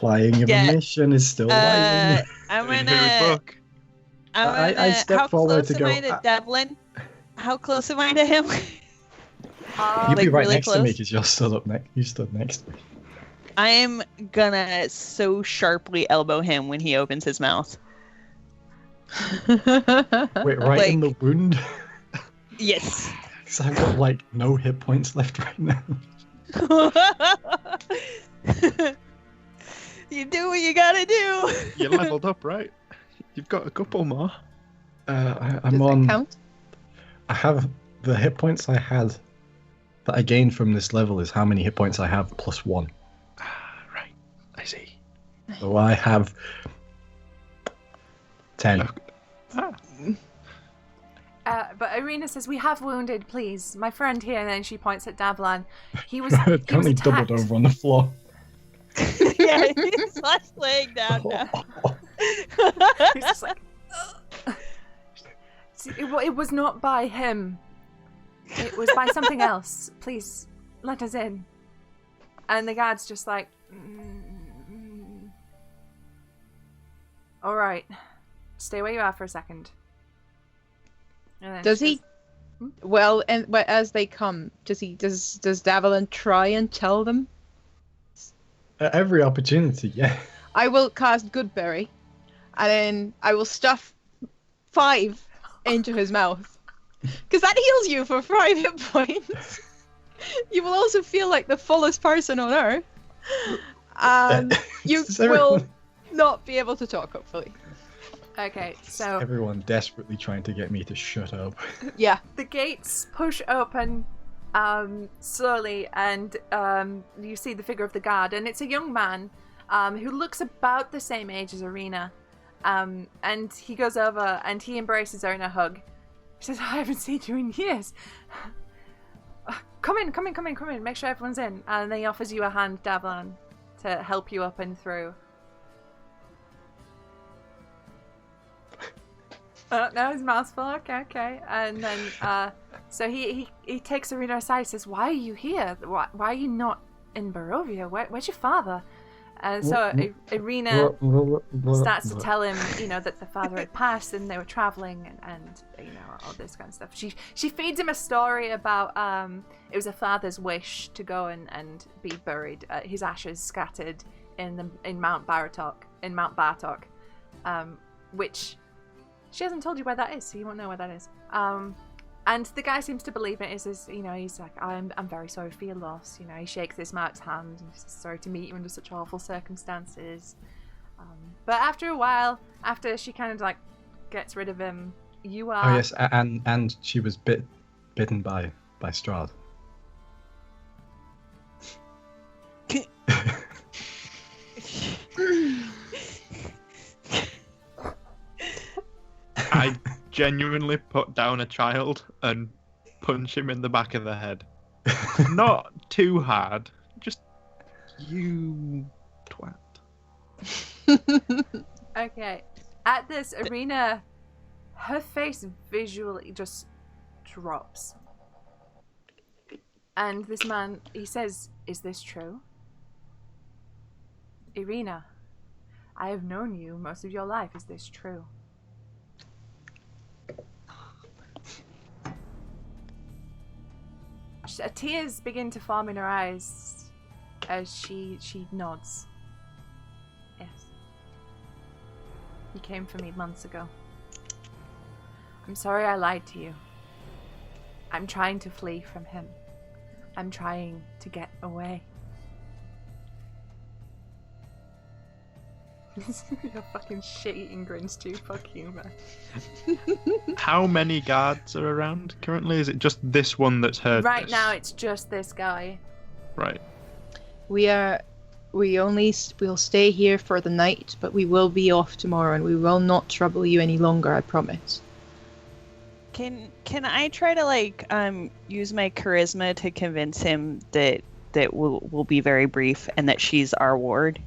Lying of Yeah. a mission is still lying. I'm In whose gonna. book? I step how forward close to am go, I to Devlin? How close am I to him? You'd be like, right really next to me close? because you're stood up next. You stood next to me. I am gonna so sharply elbow him when he opens his mouth. Wait, right in the wound? Yes. Because I've got like no hit points left right now. You do what you gotta do. You leveled up, right? You've got a couple more. I'm Does on. that count? I have the hit points I had that I gained from this level is how many hit points I have plus 1. Right. I see. So I have 10. But Irina says, "We have wounded, please. My friend here," and then she points at Davlan. He was Currently attacked. doubled over on the floor. Yeah, he's just laying down now. He's just like, "Ugh." See, it was not by him. It was by something else. Please, let us in. And the guard's just like, all right, stay where you are for a second. And then Does she he? goes, Well, and as they come, does Davalin try and tell them? At every opportunity, yeah. I will cast Goodberry, and then I will stuff 5 into his mouth, because that heals you for 5 hit points. You will also feel like the fullest person on earth, and you Does will everyone- not be able to talk. Hopefully, Okay, so Everyone desperately trying to get me to shut up. yeah. the gates push open slowly, and you see the figure of the guard, and it's a young man who looks about the same age as Arena, and he goes over and he embraces her in a hug. He says, "I haven't seen you in years. Come in, make sure everyone's in." And then he offers you a hand, Davlan, to help you up and through. No, his mouth's full. Okay. And then, so he takes Arena aside, says, "Why are you here? Why are you not in Barovia? Where's your father?" And so Arena starts to tell him, that the father had passed and they were traveling and all this kind of stuff. She feeds him a story about it was a father's wish to go and be buried, his ashes scattered in Mount Bartok, which she hasn't told you where that is, so you won't know where that is. And the guy seems to believe it. He's like, I'm very sorry for your loss. He shakes this Mark's hand and he's sorry to meet you under such awful circumstances. But after a while, after she kind of like gets rid of him, you are. Oh yes, and she was bitten by Strahd. I genuinely put down a child and punch him in the back of the head. Not too hard, just you twat. Okay. At this, Arena, her face visually just drops. And this man, he says, "Is this true? Irina, I have known you most of your life. Is this true?" Tears begin to form in her eyes as she nods. Yes. He came for me months ago. I'm sorry I lied to you. I'm trying to flee from him. I'm trying to get away. Your fucking shit-eating grins too. Fuck you, man. How many guards are around currently? Is it just this one that's heard Right this? now, it's just this guy. Right. We'll stay here for the night, but we will be off tomorrow, and we will not trouble you any longer, I promise. Can I try to use my charisma to convince him that will be very brief and that she's our ward?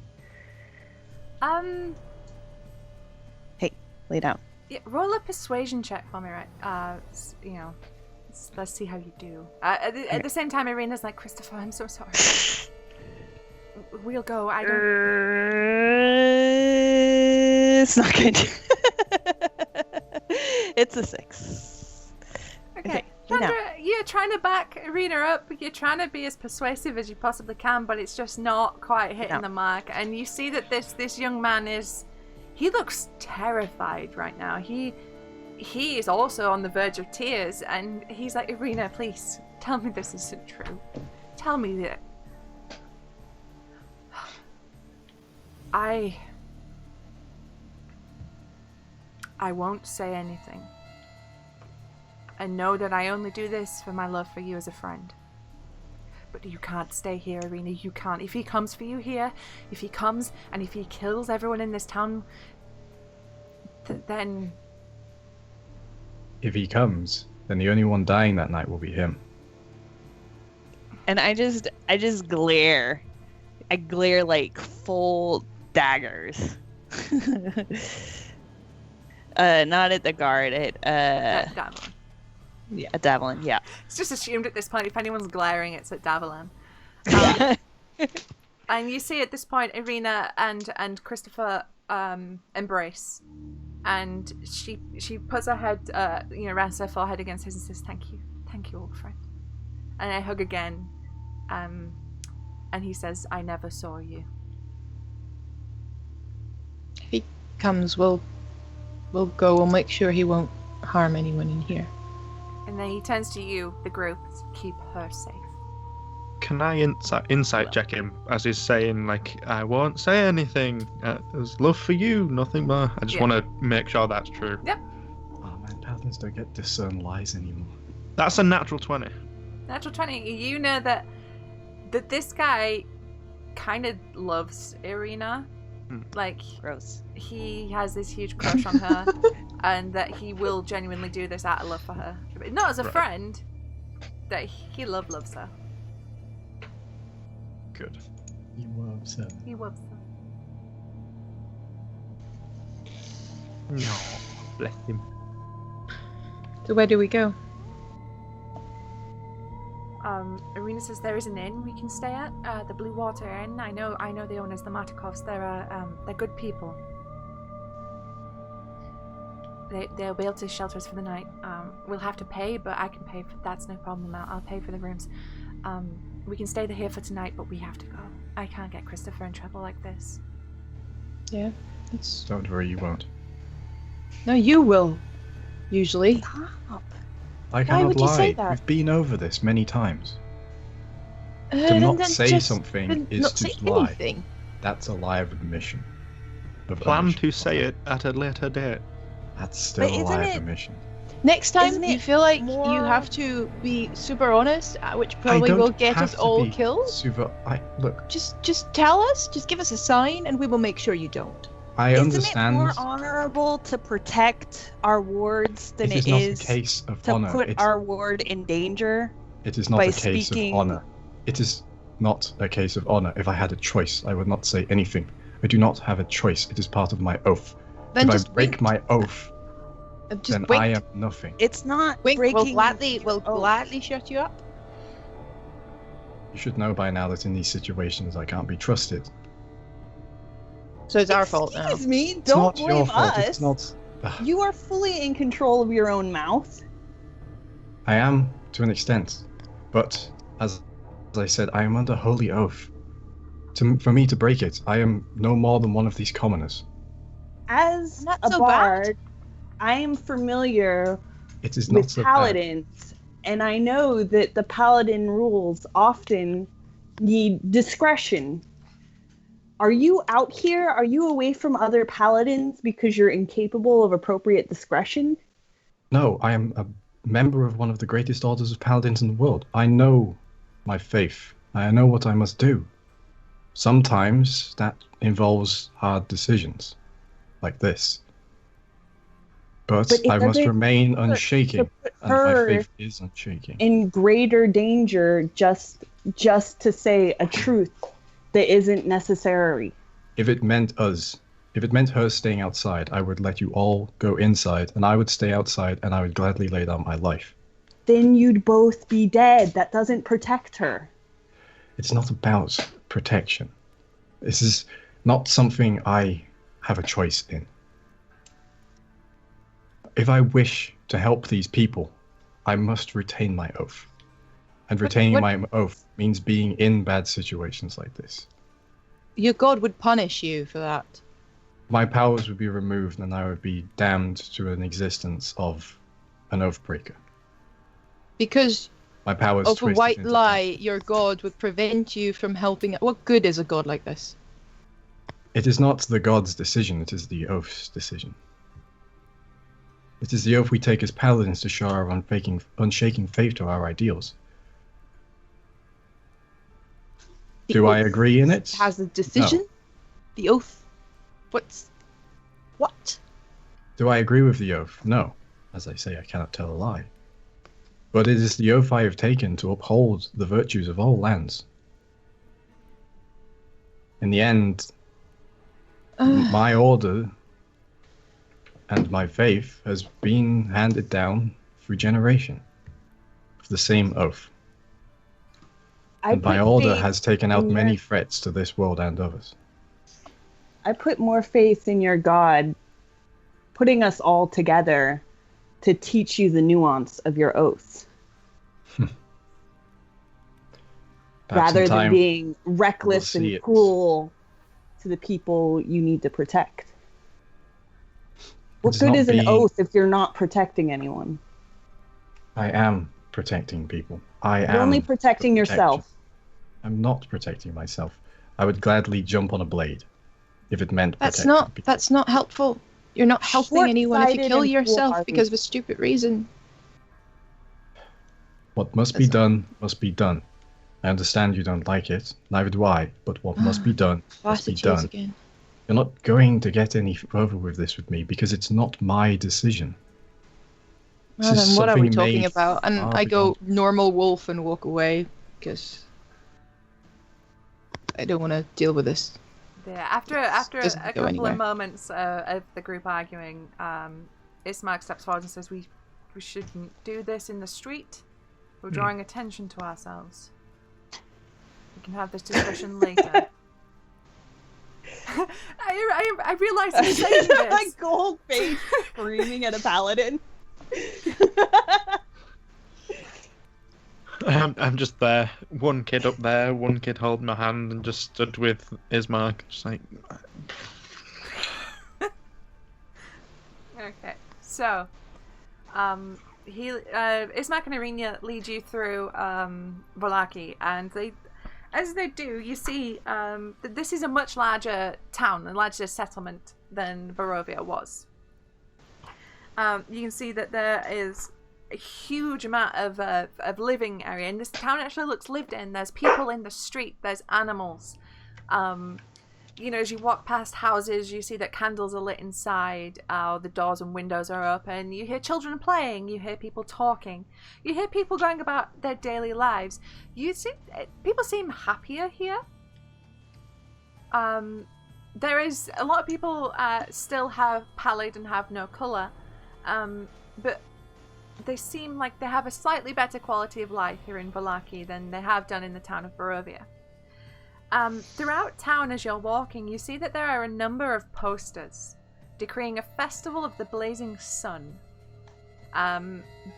Hey, lay down. Yeah, roll a persuasion check for me, right? Let's see how you do. At the same time, Irina's like, Christopher, I'm so sorry. We'll go. I don't. It's not good. It's a 6. Okay. lay down. Chandra, you're trying to back Irina up. You're trying to be as persuasive as you possibly can, but it's just not quite hitting the mark. And you see that this young man he looks terrified right now. He is also on the verge of tears, and he's like, Irina, please tell me this isn't true. Tell me that. I won't say anything. And know that I only do this for my love for you as a friend. But you can't stay here, Irina. You can't. If he comes for you here, if he comes and if he kills everyone in this town, then... If he comes, then the only one dying that night will be him. And I just glare. I glare like full daggers. Not at the guard, at Davalin. Yeah, at Davalin, yeah. It's just assumed at this point if anyone's glaring, it's at Davalin. And you see at this point Irina and Christopher embrace, and she puts her head rests her forehead against his and says, thank you, old friend. And they hug again, and he says, I never saw you. If he comes, we'll go. We'll make sure he won't harm anyone in here. And then he turns to you, the group, keep her safe. Can I insight check him as he's saying, like, I won't say anything. There's love for you, nothing more. I just want to make sure that's true. Yep. Oh man, paladins don't get discern lies anymore. That's a natural 20. Natural 20. You know that this guy kind of loves Irina. Like, Gross. He has this huge crush on her, and that he will genuinely do this out of love for her. Not as a friend, that he loves her. Good. He loves her. He loves her. No, bless him. So where do we go? Irina says there is an inn we can stay at, the Blue Water Inn. I know the owners, the Martikovs. They're good people. They'll be able to shelter us for the night. We'll have to pay, but I can pay for that's no problem. I'll pay for the rooms. We can stay here for tonight, but we have to go. I can't get Christopher in trouble like this. Yeah, Don't worry, you won't. No, you will. Usually. Stop. I cannot would you lie. say that? We've been over this many times. To Then not say something then is not to say lie. anything. That's a lie of admission. Plan to say it at a later date. That's still But a lie isn't of admission. Next time, Isn't you it feel like more- you have to be super honest, which I probably don't will get have us to all be killed. Look, Just tell us. Just give us a sign, and we will make sure you don't. I Isn't understand. it more honorable to protect our wards than It is not a case of to honor. put our ward in danger? It is not by a case speaking- of honor. It is not a case of honor. If I had a choice, I would not say anything. I do not have a choice. It is part of my oath. Then if just I break wink. my oath, Just then wink. I am nothing. It's not Wink. breaking. We'll your oath. gladly shut you up. You should know by now that in these situations I can't be trusted. So it's our fault now. Excuse me, It's don't not blame your fault. us. It's not. You are fully in control of your own mouth. I am to an extent, but as I said, I am under holy oath. For me to break it, I am no more than one of these commoners. As Not a so bad. bard, I am familiar It is not with so bad. paladins, and I know that the paladin rules often need discretion. Are you out here? Are you away from other paladins because you're incapable of appropriate discretion? No, I am a member of one of the greatest orders of paladins in the world. I know my faith. I know what I must do. Sometimes that involves hard decisions, like this. But I must remain unshaking, and my faith is unshaking. In greater danger just to say a truth that isn't necessary. If it meant her staying outside, I would let you all go inside, and I would stay outside, and I would gladly lay down my life. Then you'd both be dead. That doesn't protect her. It's not about protection. This is not something I have a choice in. If I wish to help these people, I must retain my oath. And retaining my oath means being in bad situations like this. Your god would punish you for that. My powers would be removed and I would be damned to an existence of an oath breaker. Because my powers of a white lie, your god would prevent you from helping. What good is a god like this? It is not the god's decision, it is the oath's decision. It is the oath we take as paladins to show our unshaking faith to our ideals. Do I agree in it? Has a decision? No. The oath? What? Do I agree with the oath? No. As I say, I cannot tell a lie. But it is the oath I have taken to uphold the virtues of all lands. In the end, my order and my faith has been handed down through generation of the same oath. And my order has taken out many threats to this world and others. I put more faith in your God putting us all together to teach you the nuance of your oaths. Rather than being reckless and cruel to the people you need to protect. What good is an oath if you're not protecting anyone? I am protecting people. You're only protecting yourself. I'm not protecting myself. I would gladly jump on a blade if it meant protecting people. That's not helpful. You're not helping anyone if you kill yourself because of a stupid reason. What must be done must be done. I understand you don't like it, neither do I, but what must be done must be done. Again. You're not going to get any further with this with me because it's not my decision. Well, then what are we talking about? And I go normal wolf and walk away because I don't want to deal with this. Yeah, after a couple of moments of the group arguing, Ismark steps forward and says, we shouldn't do this in the street. We're drawing attention to ourselves. We can have this discussion later. I realize I'm saying this. Like gold face screaming at a paladin. I'm just there. One kid up there, one kid holding my hand and just stood with Ismark, just like... Okay, so... Ismark and Irina lead you through Volaki, and as they do, you see that this is a much larger town, a larger settlement than Barovia was. You can see that there is a huge amount of living area, and this town actually looks lived in. There's people in the street, there's animals. You know, as you walk past houses, you see that candles are lit inside, the doors and windows are open, you hear children playing, you hear people talking, you hear people going about their daily lives. You see, people seem happier here. There is a lot of people still have pallid and have no colour, but they seem like they have a slightly better quality of life here in Volaki than they have done in the town of Barovia. Throughout town, as you're walking, you see that there are a number of posters decreeing a festival of the blazing sun.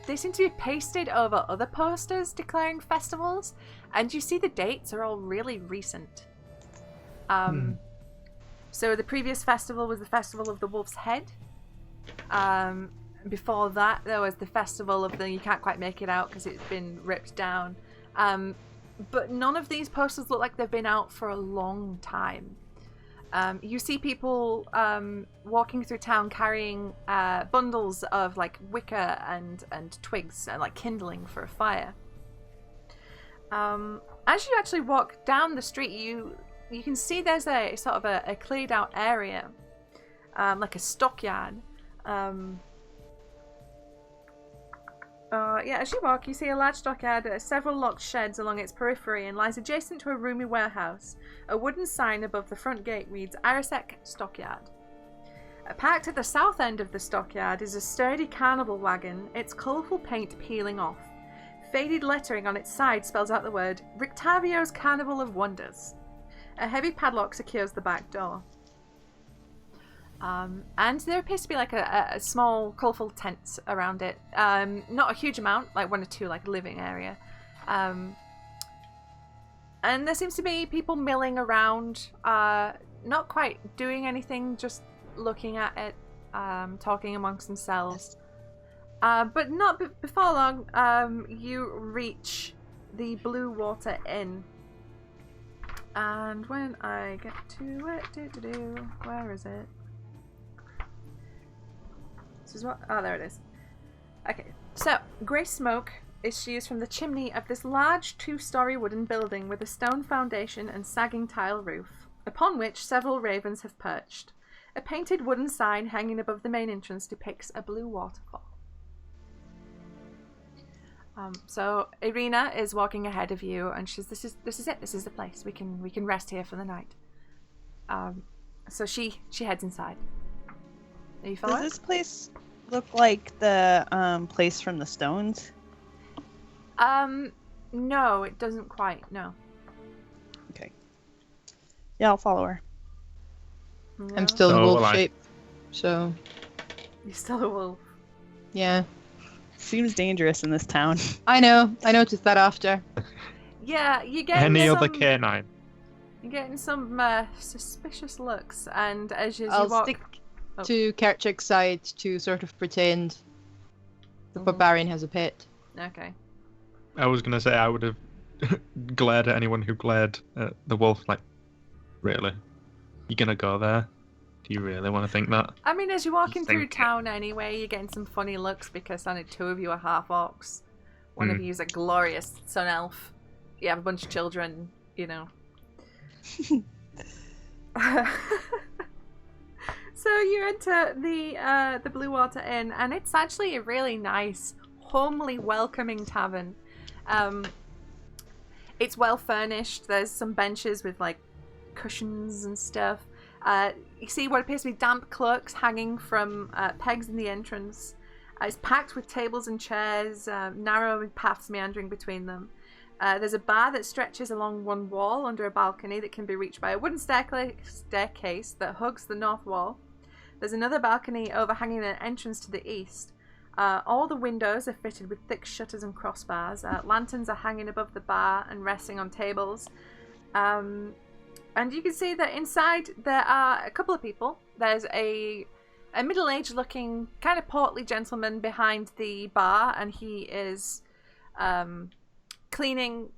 They seem to be pasted over other posters declaring festivals, and you see the dates are all really recent. So the previous festival was the Festival of the Wolf's Head. Before that, there was the Festival of the... You can't quite make it out because it's been ripped down. But none of these posters look like they've been out for a long time. You see people walking through town carrying bundles of like wicker and twigs and like kindling for a fire. As you actually walk down the street, you can see there's a sort of a cleared out area, like a stockyard. As you walk, you see a large stockyard, several locked sheds along its periphery, and lies adjacent to a roomy warehouse. A wooden sign above the front gate reads Arisek Stockyard. Parked at the south end of the stockyard is a sturdy carnival wagon, its colourful paint peeling off. Faded lettering on its side spells out the word Rictavio's Carnival of Wonders. A heavy padlock secures the back door. And there appears to be like a small, colourful tent around it. Not a huge amount, like 1 or 2, like living area. And there seems to be people milling around, not quite doing anything, just looking at it, talking amongst themselves. But not before long, you reach the Blue Water Inn. And when I get to it, where is it? This is what? Oh, there it is. Okay, so grey smoke issues from the chimney of this large 2-story wooden building with a stone foundation and sagging tile roof, upon which several ravens have perched. A painted wooden sign hanging above the main entrance depicts a blue waterfall. So Irina is walking ahead of you, and she's this is it. This is the place. We can rest here for the night. So she heads inside. Are you following? Does this place look like the place from the Stones? No, it doesn't quite. No. Okay. Yeah, I'll follow her. No. I'm still in So will wolf I. shape, so You're still a wolf. yeah. Seems dangerous in this town. I know. I noticed that after. Yeah, you get Any some, other canine? You're getting some suspicious looks, and as you I'll walk, stick Oh. to Kerchik's side to sort of pretend the Mhm. barbarian has a pet. okay. I was gonna say I would have glared at anyone who glared at the wolf. Like, really? You gonna go there? Do you really want to think that? I mean, as you're walking through Think- town anyway, you're getting some funny looks because only 2 of you are half orcs. One of you is a glorious sun elf. You have a bunch of children, you know. So you enter the Blue Water Inn, and it's actually a really nice, homely, welcoming tavern. It's well furnished. There's some benches with like cushions and stuff. You see what appears to be damp cloaks hanging from pegs in the entrance. It's packed with tables and chairs, narrow paths meandering between them. There's a bar that stretches along one wall under a balcony that can be reached by a wooden staircase that hugs the north wall. There's another balcony overhanging an entrance to the east. All the windows are fitted with thick shutters and crossbars. Lanterns are hanging above the bar and resting on tables. And you can see that inside there are a couple of people. There's a middle-aged looking, kind of portly gentleman behind the bar, and he is cleaning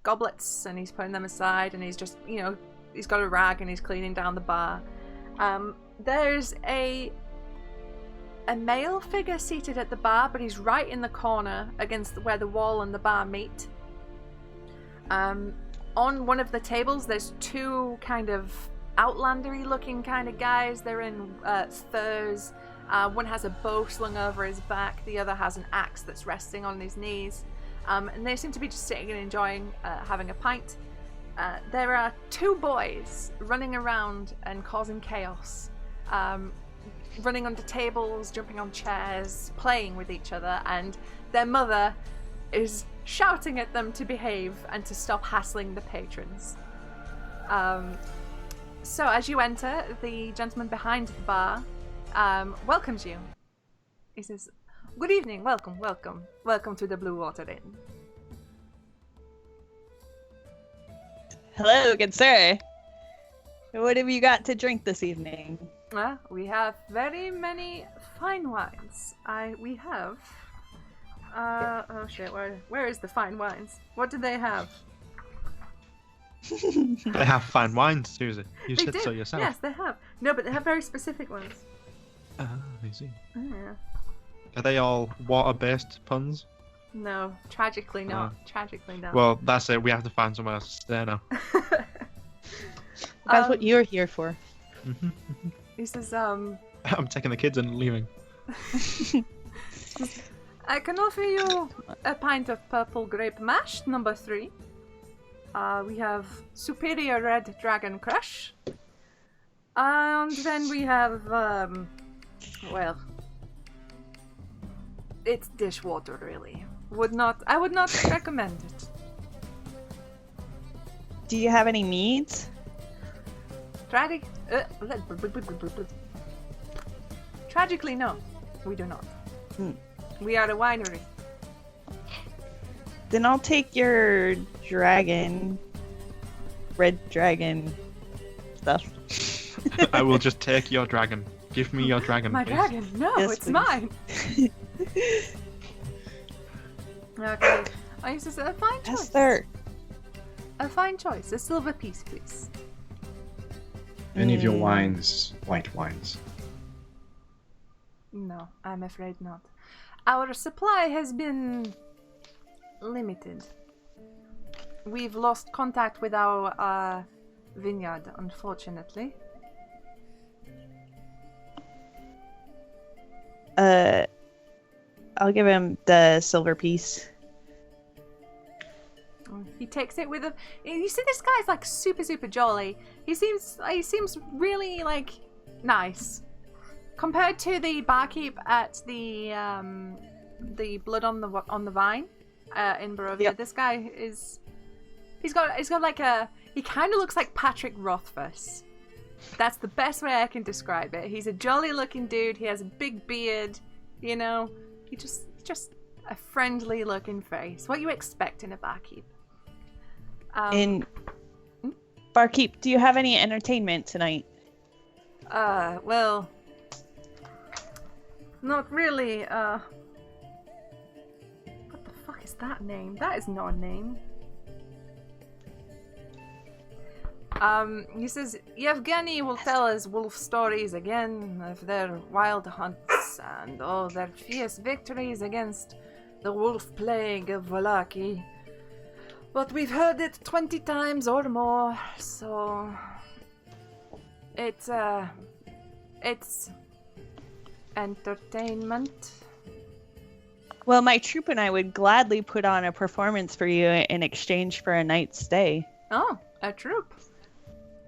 goblets, and he's putting them aside, and he's just, you know, he's got a rag and he's cleaning down the bar. There's a male figure seated at the bar, but he's right in the corner against where the wall and the bar meet. On one of the tables, there's 2 kind of outlandery looking kind of guys. They're in furs. One has a bow slung over his back. The other has an axe that's resting on his knees. And they seem to be just sitting and enjoying having a pint. There are 2 boys running around and causing chaos. Running under tables, jumping on chairs, playing with each other, and their mother is shouting at them to behave and to stop hassling the patrons. So as you enter, the gentleman behind the bar welcomes you. He says, "Good evening, welcome to the Blue Water Inn." Hello, good sir. What have you got to drink this evening? We have very many fine wines. We have... oh shit, where is the fine wines? What do they have? They have fine wines, Susie. You They said do. so yourself. Yes, they have. No, but they have very specific ones. Ah, I see. Oh, yeah. Are they all water-based puns? No, tragically not. Tragically not. Well, that's it. We have to find somewhere else to stay now. That's what you're here for. He says, I'm taking the kids and leaving. I can offer you a pint of purple grape mash, number 3. We have superior red dragon crush. And then we have, well, it's dishwater, really. I would not recommend it. Do you have any meads? Tragically, no, we do not. Hmm. We are a winery. Then I'll take your red dragon stuff. I will just take your dragon. Give me your dragon, My please. dragon? No, Yes, it's please. mine. Okay. Oh, he says, a fine choice. Yes, sir. A fine choice. A silver piece, please. Any of your wines, white wines? No, I'm afraid not. Our supply has been limited. We've lost contact with our vineyard, unfortunately. I'll give him the silver piece. He takes it with him. You see, this guy's like super, super jolly. He seems really like nice compared to the barkeep at the Blood on the Vine in Barovia. Yep. This guy is he's got like he kind of looks like Patrick Rothfuss. That's the best way I can describe it. He's a jolly looking dude. He has a big beard. You know, he just a friendly looking face. What you expect in a barkeep. Barkeep, do you have any entertainment tonight? Well, not really. What the fuck is that name? That is not a name. He says, Yevgeny will tell us wolf stories again of their wild hunts and all their fierce victories against the wolf plague of Vallaki. But we've heard it 20 times or more, so it's entertainment. Well, my troop and I would gladly put on a performance for you in exchange for a night's stay. Oh, a troop.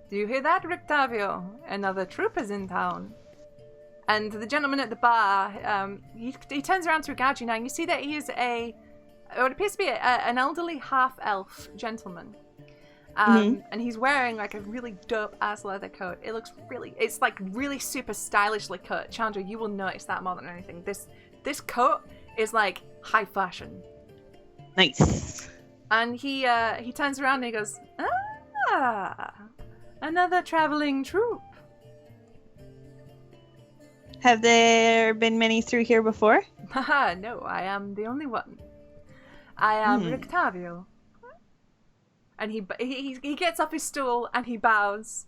Do you hear that, Rictavio? Another troop is in town. And the gentleman at the bar, he turns around to regard you now, and you see that he is what appears to be an elderly half-elf gentleman. And he's wearing like a really dope-ass leather coat. It's like really super stylishly cut. Chandra, you will notice that more than anything. This coat is like high fashion. Nice. And he turns around and he goes, ah, another traveling troupe. Have there been many through here before? Haha, no, I am the only one. I am Rictavio. And he gets off his stool and he bows.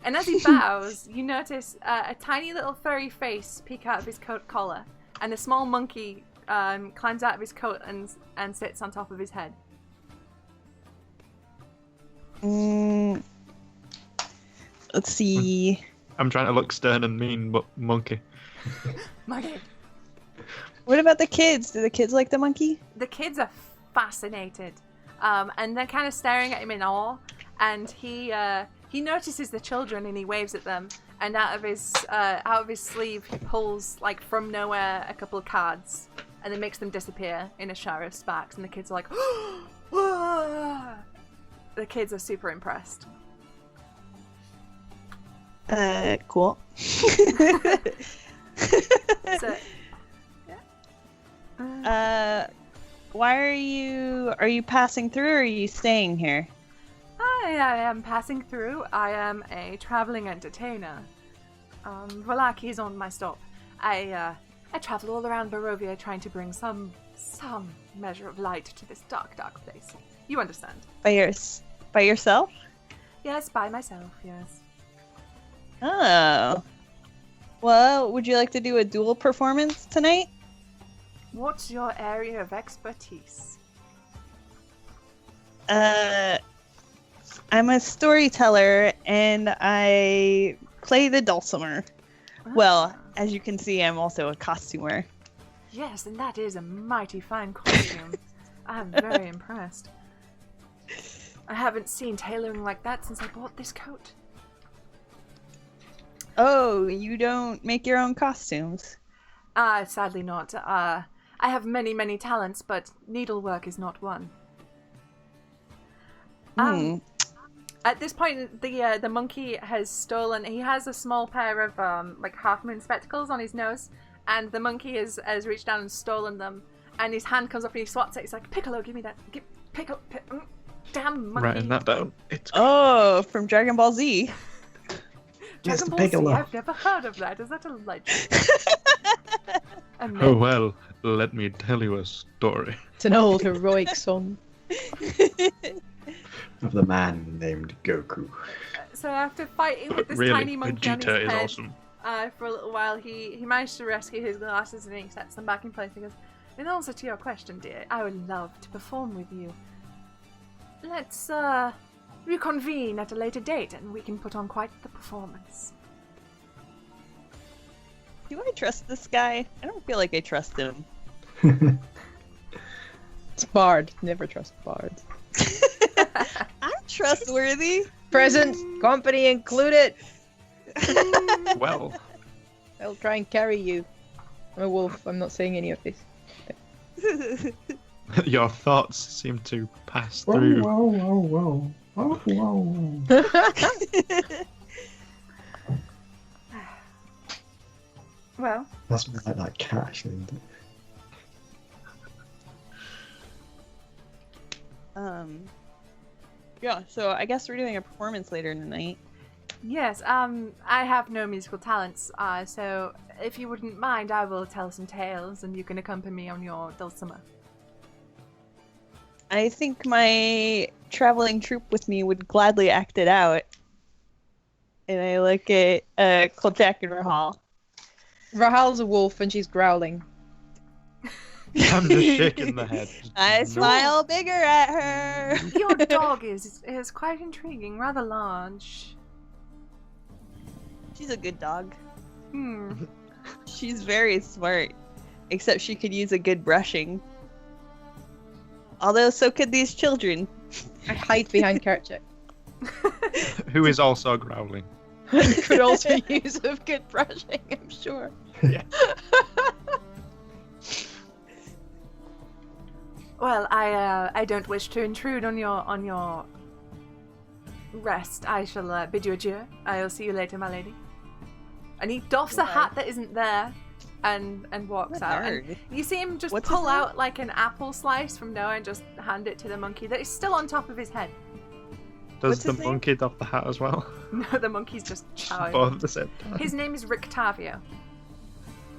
And as he bows, you notice a tiny little furry face peek out of his coat collar, and a small monkey climbs out of his coat and sits on top of his head. Let's see. I'm trying to look stern and mean, but monkey. Monkey. What about the kids? Do the kids like the monkey? The kids are fascinated, and they're kind of staring at him in awe. And he notices the children and he waves at them. And out of his sleeve, he pulls like from nowhere a couple of cards, and then makes them disappear in a shower of sparks. And the kids are like, "Ah!" The kids are super impressed. Cool. So, why are you passing through or are you staying here? I am passing through. I am a traveling entertainer. Vallaki is on my stop. I travel all around Barovia trying to bring some measure of light to this dark, dark place. You understand? By By yourself? Yes, by myself, yes. Oh. Well, would you like to do a dual performance tonight? What's your area of expertise? I'm a storyteller and I play the dulcimer. Well, as you can see, I'm also a costumer. Yes, and that is a mighty fine costume. I'm very impressed. I haven't seen tailoring like that since I bought this coat. Oh, you don't make your own costumes? Sadly not. I have many, many talents, but needlework is not one. At this point, the monkey has stolen. He has a small pair of like half moon spectacles on his nose, and the monkey has reached down and stolen them. And his hand comes up and he swats it. He's like, "Piccolo, give me that! Piccolo! Damn monkey!" Writing that down. It's Oh, from Dragon Ball Z. Dragon Ball Z, I've never heard of that. Is that a legend? Oh well, let me tell you a story. It's an old heroic song. Of the man named Goku. So after fighting with this Really, tiny monkey on his Vegeta is head, awesome. for a little while, he managed to rescue his glasses and he sets them back in place. He goes, "In answer to your question, dear, I would love to perform with you. Let's reconvene at a later date and we can put on quite the performance." Do I trust this guy? I don't feel like I trust him. It's Bard. Never trust bards. I'm trustworthy. Presents, company included. Well, I'll try and carry you. I'm a wolf. I'm not saying any of this. your thoughts seem to pass Whoa, through. whoa, whoa, whoa. Whoa, whoa, whoa. Well, That's more like that cat, actually, isn't it? Yeah, so I guess we're doing a performance later tonight. yes, I have no musical talents, so if you wouldn't mind, I will tell some tales and you can accompany me on your dulcimer. I think my traveling troupe with me would gladly act it out. And I look at Kolchak and Rahal. Rahal's a wolf and she's growling. I'm just shaking the head. I No. smile bigger at her. Your dog is quite intriguing, rather large. She's a good dog. Hmm. She's very smart. Except she could use a good brushing. Although so could these children. I hide behind Kerchak. Who is also growling. Could also use a good brushing, I'm sure. Yeah. Well, I don't wish to intrude on your rest. I shall bid you adieu. I'll see you later, my lady. And he doffs a hat that isn't there, and walks What out. And nerd. you see him just What's pull his name? out like an apple slice from nowhere and just hand it to the monkey that is still on top of his head. Does What's the his name? monkey doff the hat as well? No, the monkey's just chowing. Both at the same time. His name is Rictavio,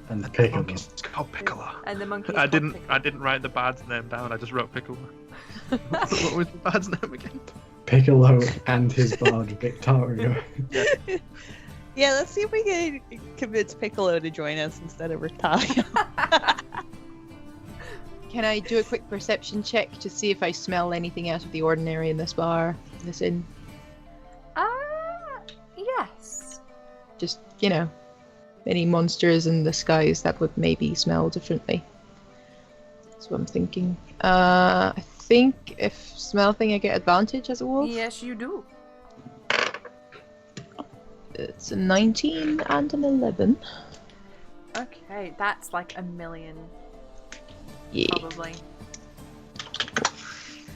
And The Piccolo. monkey's called Piccolo. and the monkey. I didn't write the bard's name down. I just wrote Piccolo. What was the bard's name again? Piccolo and his bard Victorio. Yeah, let's see if we can convince Piccolo to join us instead of Rictavio. Can I do a quick perception check to see if I smell anything out of the ordinary in this bar, in this inn? Yes. Just, you know, any monsters in the skies that would maybe smell differently. That's what I'm thinking. I think if smell thing I get advantage as a wolf. Yes, you do. It's a 19 and an 11. Okay, that's like a million, Yeah. probably.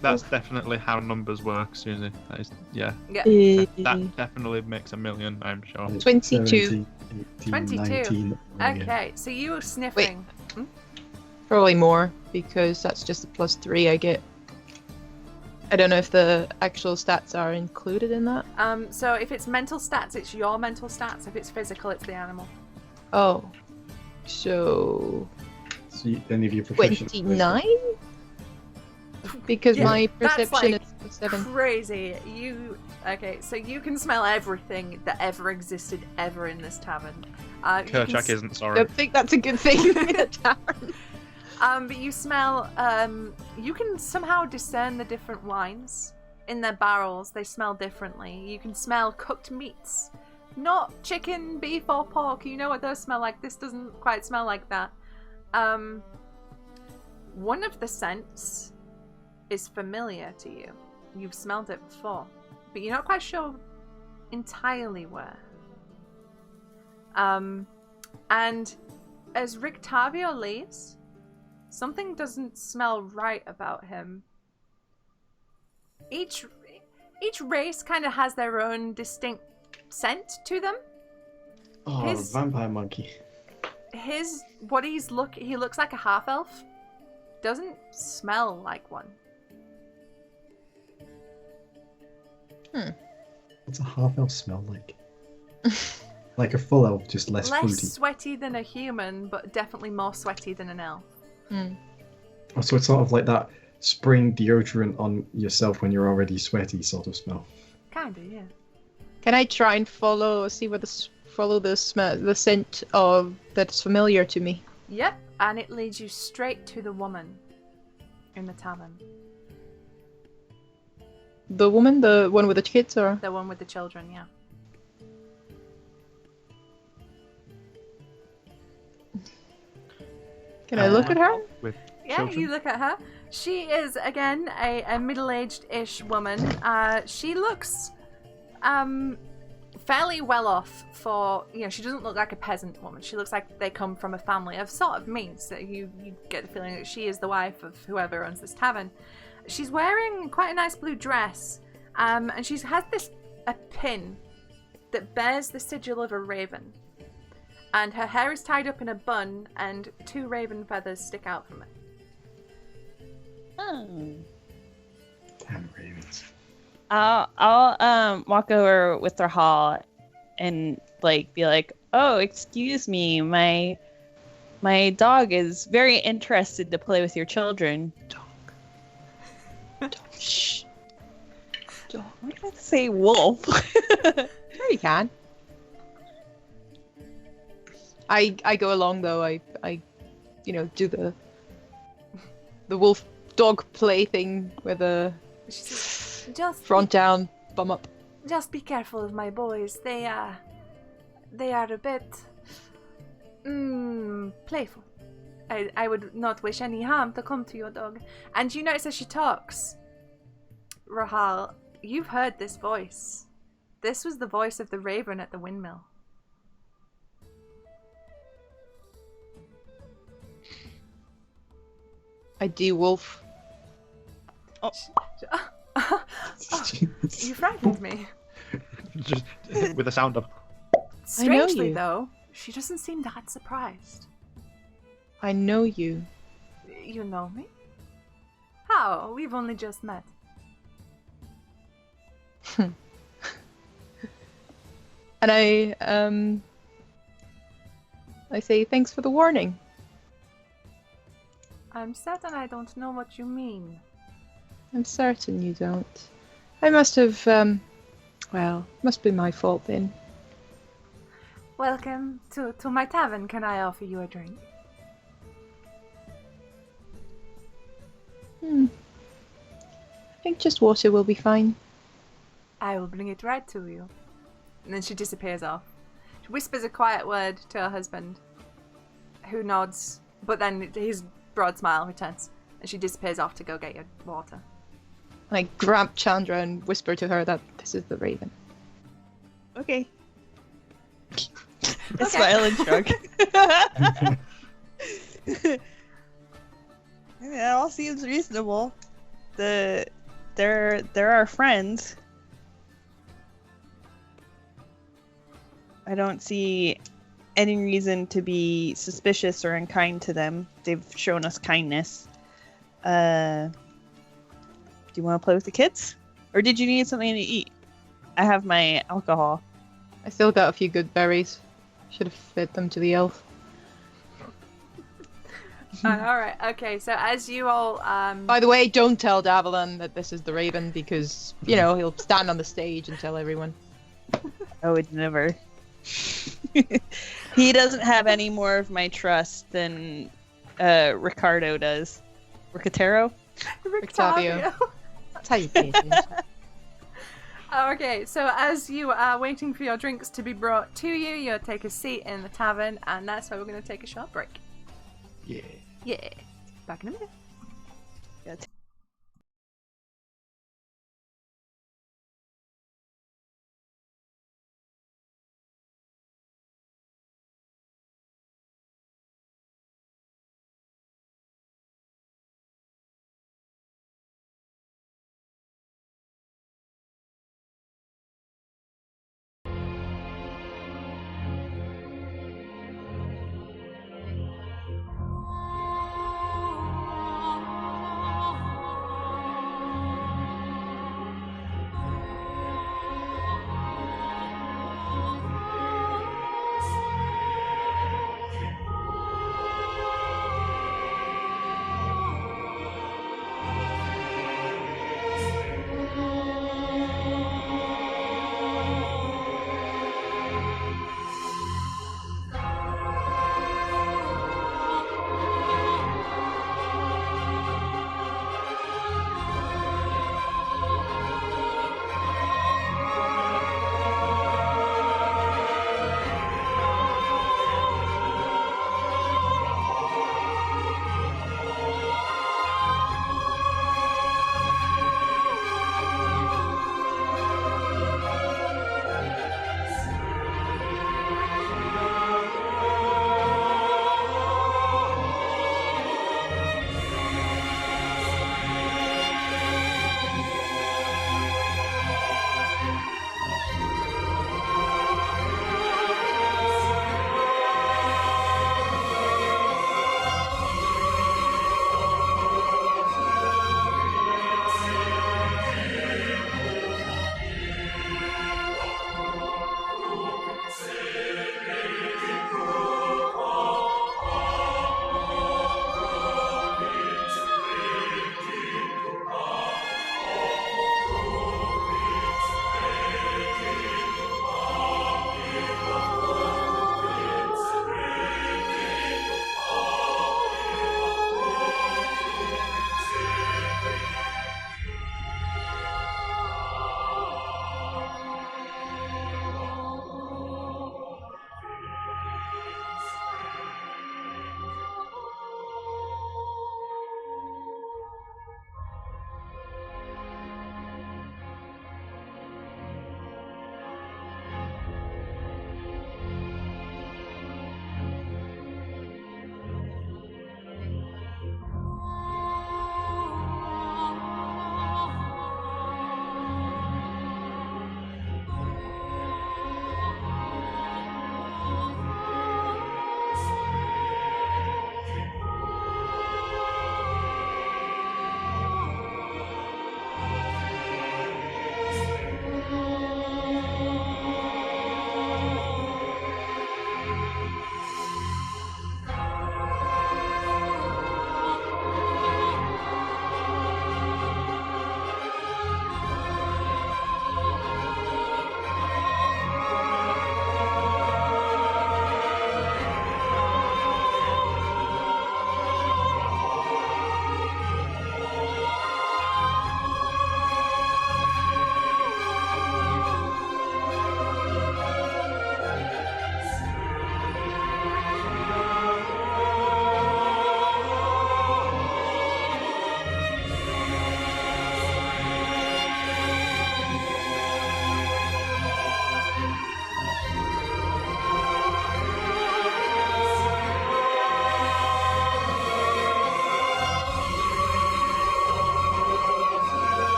That's definitely how numbers work, Susie. That is, yeah. Yeah. That definitely makes a million, I'm sure. 22. 22. 19, oh, yeah. Okay, so you were sniffing. Probably more, because that's just the +3 I get. I don't know if the actual stats are included in that. So if it's mental stats, it's your mental stats. If it's physical, it's the animal. Oh. So... So any of your proficiency? 29? Because Yeah, my that's perception like is 7. Crazy. Okay, so you can smell everything that ever existed ever in this tavern. Kerchak isn't I sorry. don't think that's a good thing in a tavern. But you smell, you can somehow discern the different wines in their barrels. They smell differently. You can smell cooked meats. Not chicken, beef, or pork. You know what those smell like. This doesn't quite smell like that. One of the scents is familiar to you. You've smelled it before, but you're not quite sure entirely where. And as Rictavio leaves, something doesn't smell right about him. Each race kind of has their own distinct scent to them. Oh, His- vampire monkey. He looks like a half elf. Doesn't smell like one. What's a half elf smell like? Like a full elf, just less Less fruity. sweaty than a human, but definitely more sweaty than an elf. Oh, so it's sort of like that spraying deodorant on yourself when you're already sweaty sort of smell. Kinda, yeah. Can I try and follow the scent of that's familiar to me? Yep, and it leads you straight to the woman in the tavern. The woman, the one with the kids, or The one with the children, yeah. can I look at her? With Yeah, children? you look at her. She is, again, a middle-aged-ish woman. She looks fairly well off for, she doesn't look like a peasant woman. She looks like they come from a family of sort of means. So you get the feeling that she is the wife of whoever owns this tavern. She's wearing quite a nice blue dress, and she has a pin that bears the sigil of a raven. And her hair is tied up in a bun, and 2 raven feathers stick out from it. Oh. Damn ravens. I'll walk over with Rahal and be like, oh, excuse me, my dog is very interested to play with your children. Shh. Why did I say wolf? Sure, you can. I go along though. I do the wolf dog play thing with a She says, just front down, bum up. Just be careful of my boys. They are a bit playful. I would not wish any harm to come to your dog. And you notice as she talks, Rahal, you've heard this voice. This was the voice of the raven at the windmill. I do wolf. You frightened me. Just with a sound of. I know Strangely, you. though, she doesn't seem that surprised. I know you. You know me? How? We've only just met. And I say thanks for the warning. I'm certain I don't know what you mean. I'm certain you don't. I must have, must be my fault then. Welcome to my tavern. Can I offer you a drink? I think just water will be fine. I will bring it right to you. And then she disappears off. She whispers a quiet word to her husband, who nods, but then his broad smile returns, and she disappears off to go get your water. And I grab Chandra and whisper to her that this is the raven. Okay. A smile and shrug. That all seems reasonable. They're our friends. I don't see any reason to be suspicious or unkind to them. They've shown us kindness. Do you want to play with the kids? Or did you need something to eat? I have my alcohol. I still got a few good berries. Should have fed them to the elf. All right. Okay. So as you all By the way, don't tell Davalon that this is the Raven because, you know, he'll stand on the stage and tell everyone. I would never. He doesn't have any more of my trust than Ricardo does. Ricatero? Octavio. That's how you pay attention. Okay, so as you are waiting for your drinks to be brought to you, you'll take a seat in the tavern, and that's where we're going to take a short break. Yeah. Yeah. Back in a minute.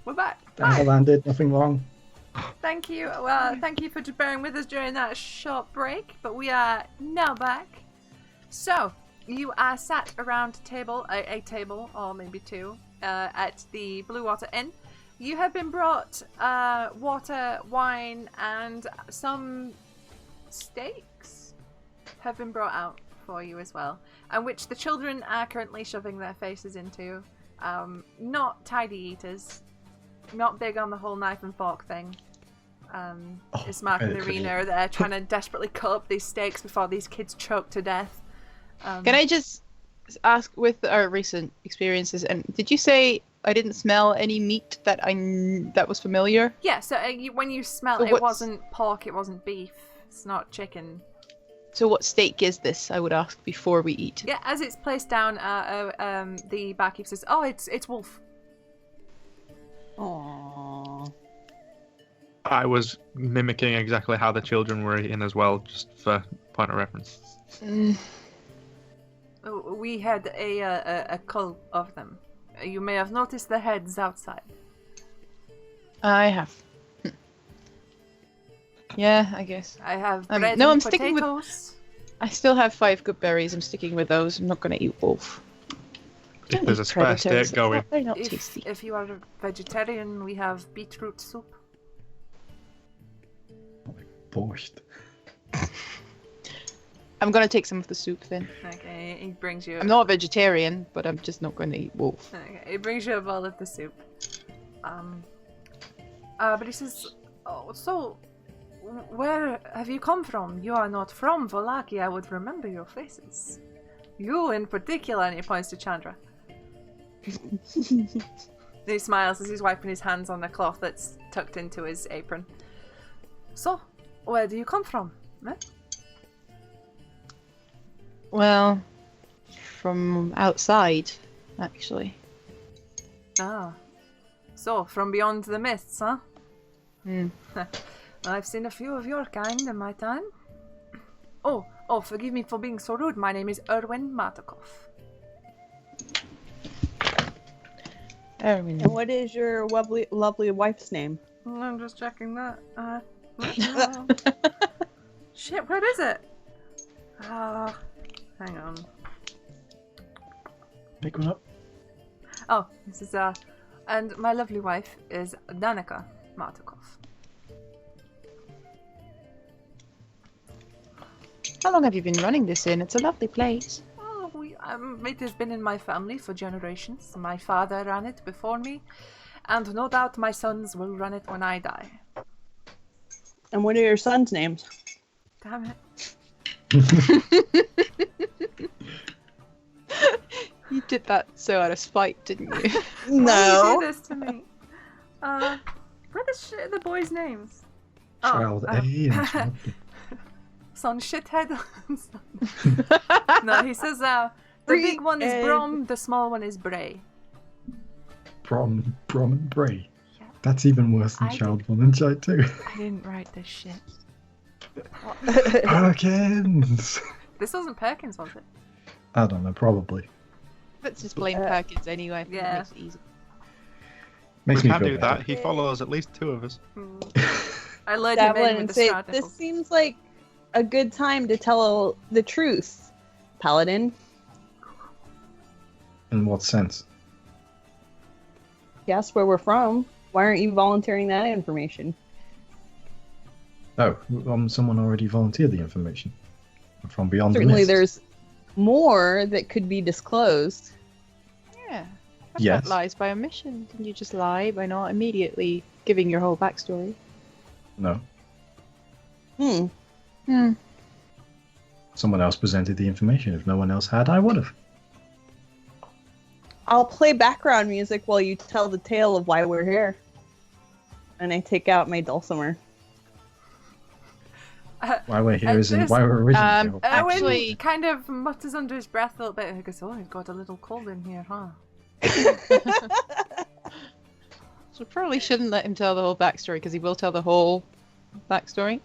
We're back. Never Hi. landed, nothing wrong. Thank you. Well, thank you for bearing with us during that short break, but we are now back. So, you are sat around a table, or maybe two, at the Blue Water Inn. You have been brought water, wine, and some steaks have been brought out for you as well, and which the children are currently shoving their faces into. Not tidy eaters, not big on the whole knife and fork thing. It's Mark and Irina they're trying to desperately cut up these steaks before these kids choke to death. Can I just ask, with our recent experiences, and did you say I didn't smell any meat that was familiar? Yeah, so when you smell it, wasn't pork, it wasn't beef, it's not chicken. So what steak is this, I would ask, before we eat? Yeah, as it's placed down, the barkeep says, "Oh, it's wolf." Aww. I was mimicking exactly how the children were eating as well, just for point of reference. We had a cull of them. You may have noticed the heads outside. I have. Yeah, I guess. I have bread no, and I'm sticking with- potatoes. I still have 5 good berries. I'm sticking with those. I'm not going to eat wolf. If there's a spare steak going. They're not tasty. If you are a vegetarian, we have beetroot soup. Borscht. I'm going to take some of the soup then. Okay, he brings you. I'm not a vegetarian, but I'm just not going to eat wolf. Okay, he brings you a bowl of the soup. But he says, "Oh, so where have you come from? You are not from Volaki. I would remember your faces. You in particular," and he points to Chandra. He smiles as he's wiping his hands on the cloth that's tucked into his apron. "So, where do you come from? Eh? Well, from outside, actually. Ah. So, from beyond the mists, huh? Hmm. I've seen a few of your kind in my time. Oh, forgive me for being so rude. My name is Erwin Matakov." Erwin. And what is your lovely wife's name? I'm just checking that. Shit, where is it? Hang on. Pick one up. Oh, this is and my lovely wife is Danica Matakov. How long have you been running this inn? It's a lovely place. Oh, it has been in my family for generations. My father ran it before me, and no doubt my sons will run it when I die. And what are your sons' names? Damn it. You did that so out of spite, didn't you? Why do you do this to me? What is the boys' names? Child A and Child B. Son shithead. No, he says the big one is Brom, the small one is Bray. Brom and Bray. Yeah. That's even worse than I Child 1 and Child 2. I didn't write this shit. Perkins! This wasn't Perkins, was it? I don't know, probably. Let's just blame Perkins anyway. Yeah. It makes it easy. Makes We me can feel do better. that. He follows at least 2 of us. I lured him in Davlin with and the say, Strahd "This nipples. seems like a good time to tell the truth, Paladin." In what sense? Guess where we're from. Why aren't you volunteering that information? Oh, someone already volunteered the information. From beyond the Certainly mist. there's more that could be disclosed. Yeah. That's Yes. not lies by omission. Didn't you just lie by not immediately giving your whole backstory? No. Hmm. Someone else presented the information. If no one else had, I would have. I'll play background music while you tell the tale of why we're here. And I take out my dulcimer. Why we're here and isn't this- why we're originally here. Owen Actually- kind of mutters under his breath a little bit. He goes, "Oh, it's got a little cold in here, huh?" So probably shouldn't let him tell the whole backstory, because he will tell the whole backstory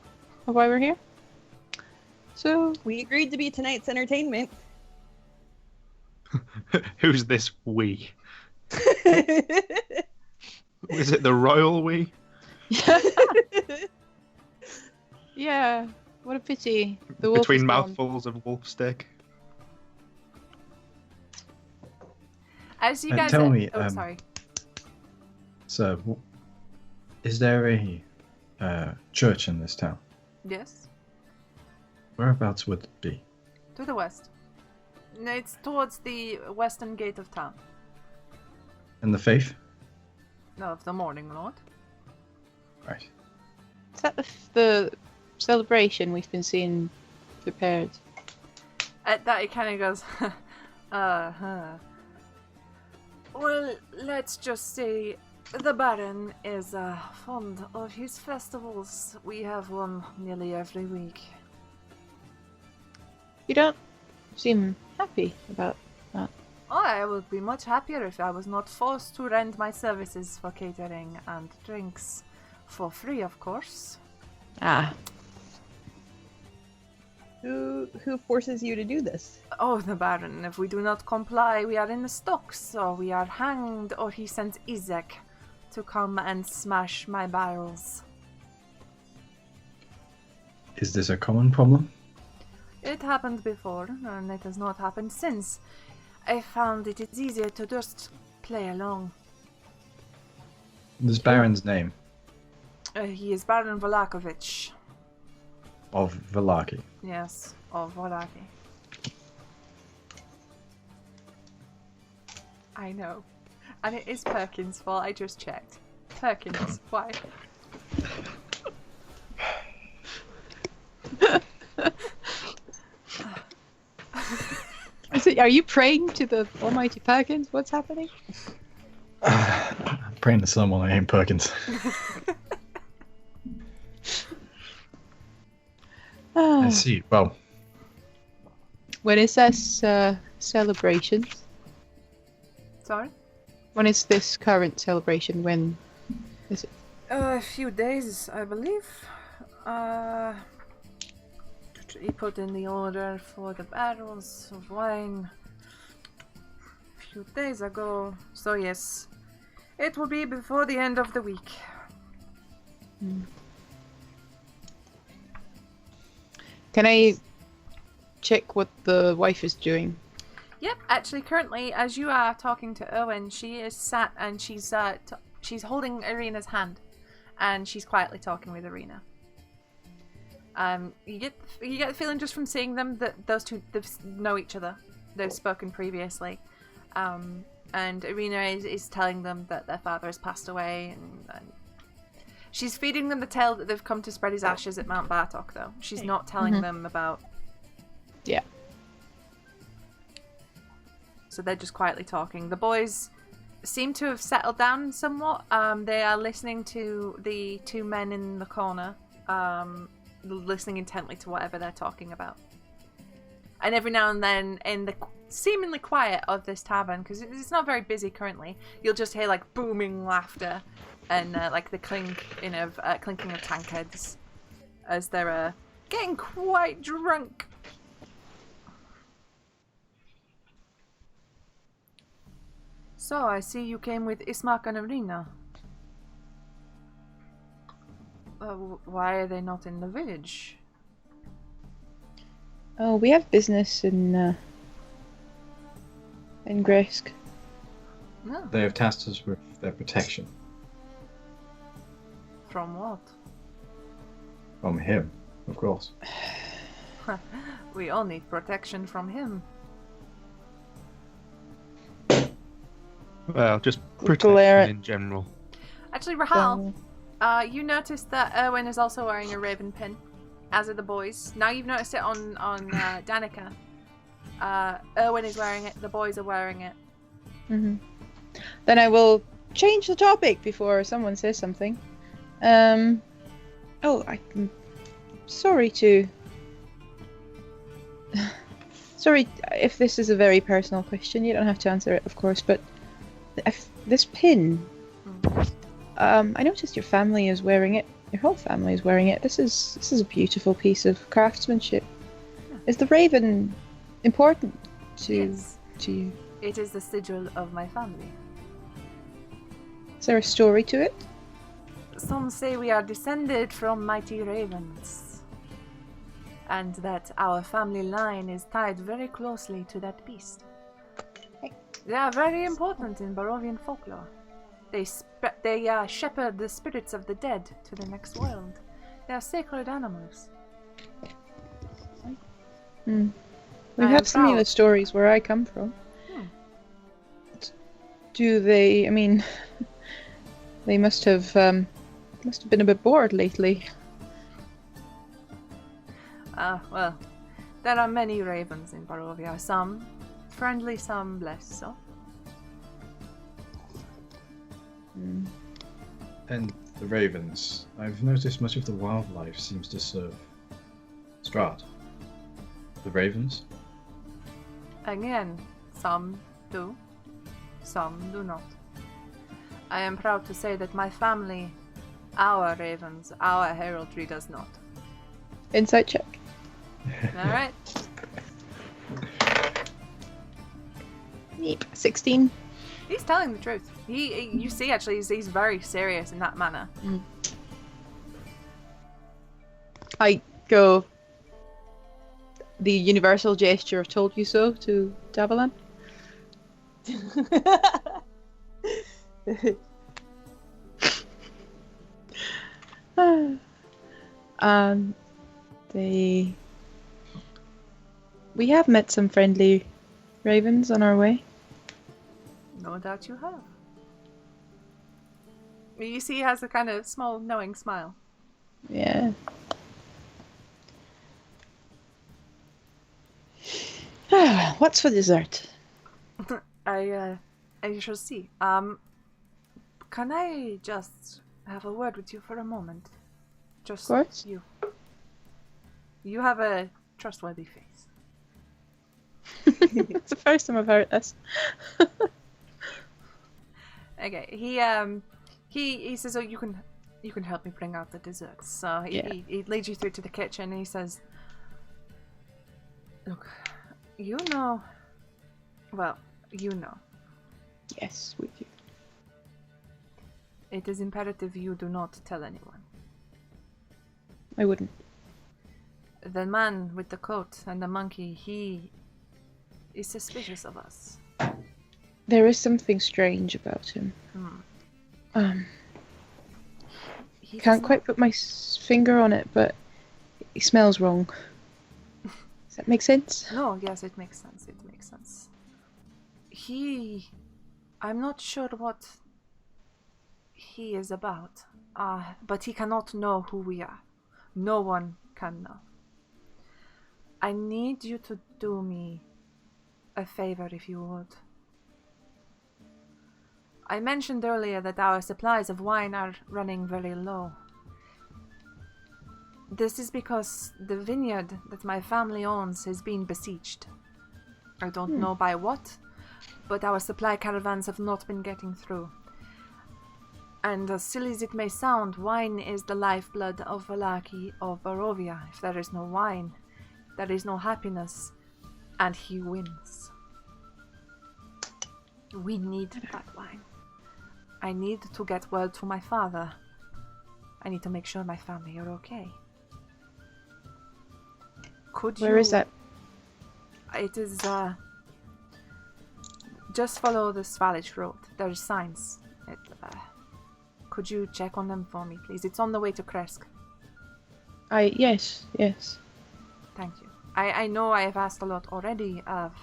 of why we're here. So We agreed to be tonight's entertainment. Who's this we? Is it the royal we? Yeah, what a pity. The wolf Between is gone. mouthfuls of wolf steak. As you And guys tell are... me, oh, sorry. So, is there a church in this town? Yes, Whereabouts would it be? to the west. No, it's towards the western gate of town. In the faith? Of the morning, Lord. Right. Is that the celebration we've been seeing prepared? At that, he kind of goes, uh-huh. Well, let's just say the Baron is fond of his festivals. We have one nearly every week. You don't seem happy about that. Oh, I would be much happier if I was not forced to rent my services for catering and drinks. For free, of course. Ah. Who forces you to do this? Oh, the Baron. If we do not comply, we are in the stocks, or we are hanged, or he sends Izek to come and smash my barrels. Is this a common problem? It happened before, and it has not happened since. I found it is easier to just play along. This Baron's name He is Baron Volakovich. of Velaki. Yes, of Volaki. I know. And it is Perkins' fault, I just checked. Perkins, why? Are you praying to the almighty Perkins? What's happening? I'm praying to someone named Perkins. I see. Well, When is this celebration? Sorry? When is this current celebration? When is it? A few days, I believe. He put in the order for the barrels of wine a few days ago. So yes, it will be before the end of the week. Can I check what the wife is doing? Yep, actually, currently, as you are talking to Owen, she is sat and she's holding Irina's hand, and she's quietly talking with Irina. You get the feeling just from seeing them that those two know each other. They've spoken previously, and Irina is telling them that their father has passed away, and she's feeding them the tale that they've come to spread his ashes at Mount Bartok. Though she's not telling them about. Yeah. So they're just quietly talking. The boys seem to have settled down somewhat. They are listening to the two men in the corner, listening intently to whatever they're talking about. And every now and then, in the seemingly quiet of this tavern, because it's not very busy currently, you'll just hear like booming laughter and like the clinking of tankards as they're getting quite drunk. So, I see you came with Ismak and Irina. Why are they not in the village? Oh, we have business in Gresk. No. They have tasked us with their protection From what? from him, of course. We all need protection from him. Well, just Glare protection at- in general. Actually, Rahal, you noticed that Erwin is also wearing a raven pin, as are the boys. Now you've noticed it on Danica. Erwin is wearing it, the boys are wearing it. Mm-hmm. Then I will change the topic before someone says something. I'm sorry to... Sorry if this is a very personal question. You don't have to answer it, of course, but this pin... I noticed your family is wearing it. Your whole family is wearing it. This is a beautiful piece of craftsmanship. Yeah. Is the raven important to Yes. you? It is the sigil of my family. Is there a story to it? Some say we are descended from mighty ravens, and that our family line is tied very closely to that beast. They are very important in Barovian folklore. They shepherd the spirits of the dead to the next world. They are sacred animals. We I am have similar proud. stories where I come from. Do they? I mean, they must have been a bit bored lately. Well, there are many ravens in Barovia. Some friendly, some less so. And the ravens. I've noticed much of the wildlife seems to serve Strahd. The ravens? Again, some do, some do not. I am proud to say that my family, our ravens, our heraldry does not. Insight check. Alright? Neat. 16. He's telling the truth. You see, actually, he's very serious in that manner. I go the universal gesture of told you so to Davalin. And we have met some friendly ravens on our way. No doubt you have. You see, he has a kind of small, knowing smile. Yeah. What's for dessert? I shall see. Can I just have a word with you for a moment? Just Of course. you. You have a trustworthy face. It's the first time I've heard this. Okay, he says, "Oh, you can help me bring out the desserts." So he leads you through to the kitchen, and he says, "Look, you know. Yes, we do. It is imperative you do not tell anyone. I wouldn't. The man with the coat and the monkey, he is suspicious of us. There is something strange about him. He Can't does quite put my finger on it, but he smells wrong. Does that make sense? No, yes, it makes sense. It makes sense. I'm not sure what he is about, but he cannot know who we are. No one can know. I need you to do me a favor, if you would. I mentioned earlier that our supplies of wine are running very low. This is because the vineyard that my family owns has been besieged. I don't know by what, but our supply caravans have not been getting through. And as silly as it may sound, wine is the lifeblood of Valaki, of Barovia. If there is no wine, there is no happiness, and he wins. We need that wine. I need to get word to my father. I need to make sure my family are okay. Where is that? It is, just follow the Svalich road. There's signs. Could you check on them for me, please? It's on the way to Kresk. Yes. Thank you. I know I have asked a lot already of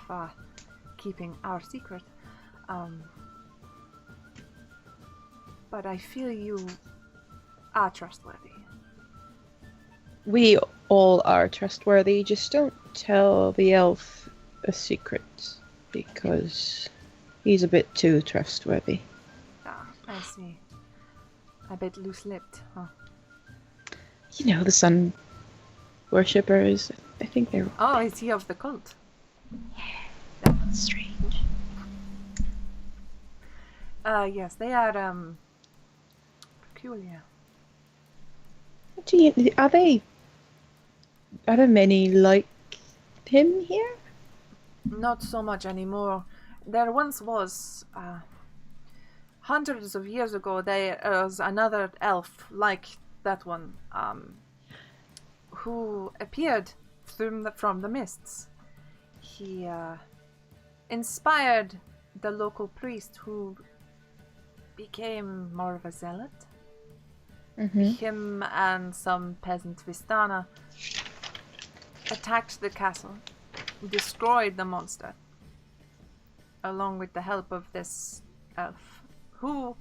keeping our secret. But I feel you are trustworthy. We all are trustworthy. Just don't tell the elf a secret, because he's a bit too trustworthy. I see. A bit loose-lipped, huh? You know, the sun worshippers. I think they're... Oh, is he of the cult? That's strange. Yes, they are, peculiar. Are there many like him here? Not so much anymore. There once was, hundreds of years ago, there was another elf like that one, who appeared from the mists. He inspired the local priest, who became more of a zealot. Him and some peasant Vistana attacked the castle, destroyed the monster, along with the help of this elf, who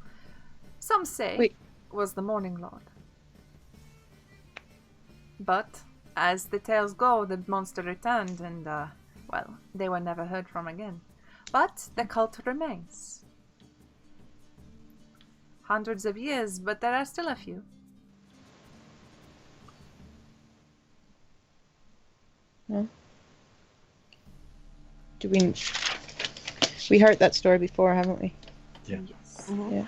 some say was the Morning Lord. But as the tales go, the monster returned and, well, they were never heard from again. But the cult remains. Hundreds of years, but there are still a few. No. We heard that story before, haven't we? Yeah. Yes. Yeah.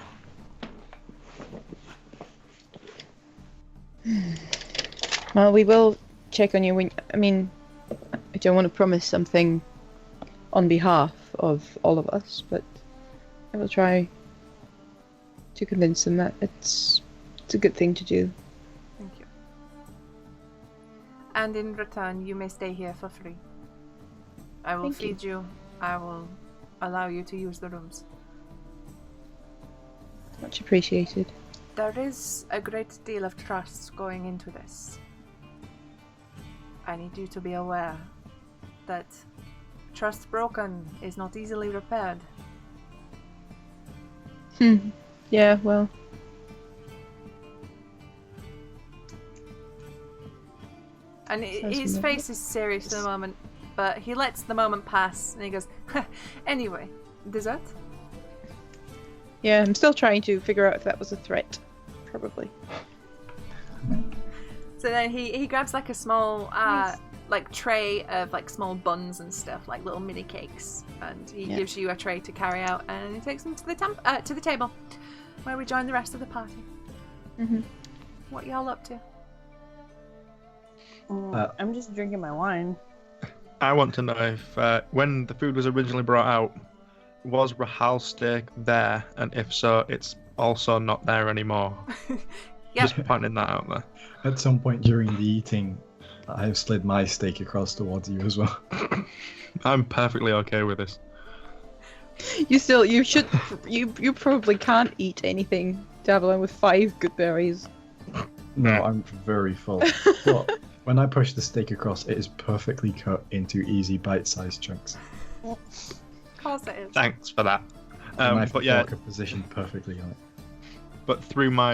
Well, we will check on you when. I mean, I don't want to promise something on behalf of all of us, but I will try to convince them that it's a good thing to do. Thank you. And in return, you may stay here for free. I will feed you. I will allow you to use the rooms. Much appreciated. There is a great deal of trust going into this. I need you to be aware that trust broken is not easily repaired. Yeah, well. And his face is serious at the moment, but he lets the moment pass and he goes, anyway, dessert? Yeah, I'm still trying to figure out if that was a threat. Probably. So then he grabs like a small like tray of like small buns and stuff, like little mini cakes, and he gives you a tray to carry out, and he takes them to the table where we join the rest of the party. What y'all up to? I'm just drinking my wine. I want to know if when the food was originally brought out, was Rahal's steak there, and if so, it's also not there anymore. Just pointing that out there. At some point during the eating, I have slid my steak across towards you as well. I'm perfectly okay with this. You probably can't eat anything, Davelin, with 5 good berries. No, I'm very full. But when I push the steak across, it is perfectly cut into easy bite-sized chunks. Of course it is. Thanks for that. But yeah, are positioned perfectly on it. But through my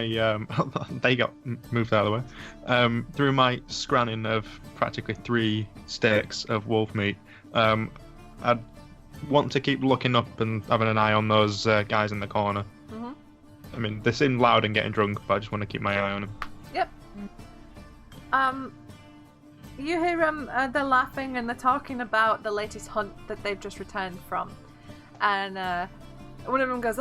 they got moved out of the way. Through my scranning of practically 3 steaks of wolf meat, I'd want to keep looking up and having an eye on those guys in the corner. I mean, they seem loud and getting drunk, but I just want to keep my eye on them. Yep. You hear they're laughing and they're talking about the latest hunt that they've just returned from, and one of them goes,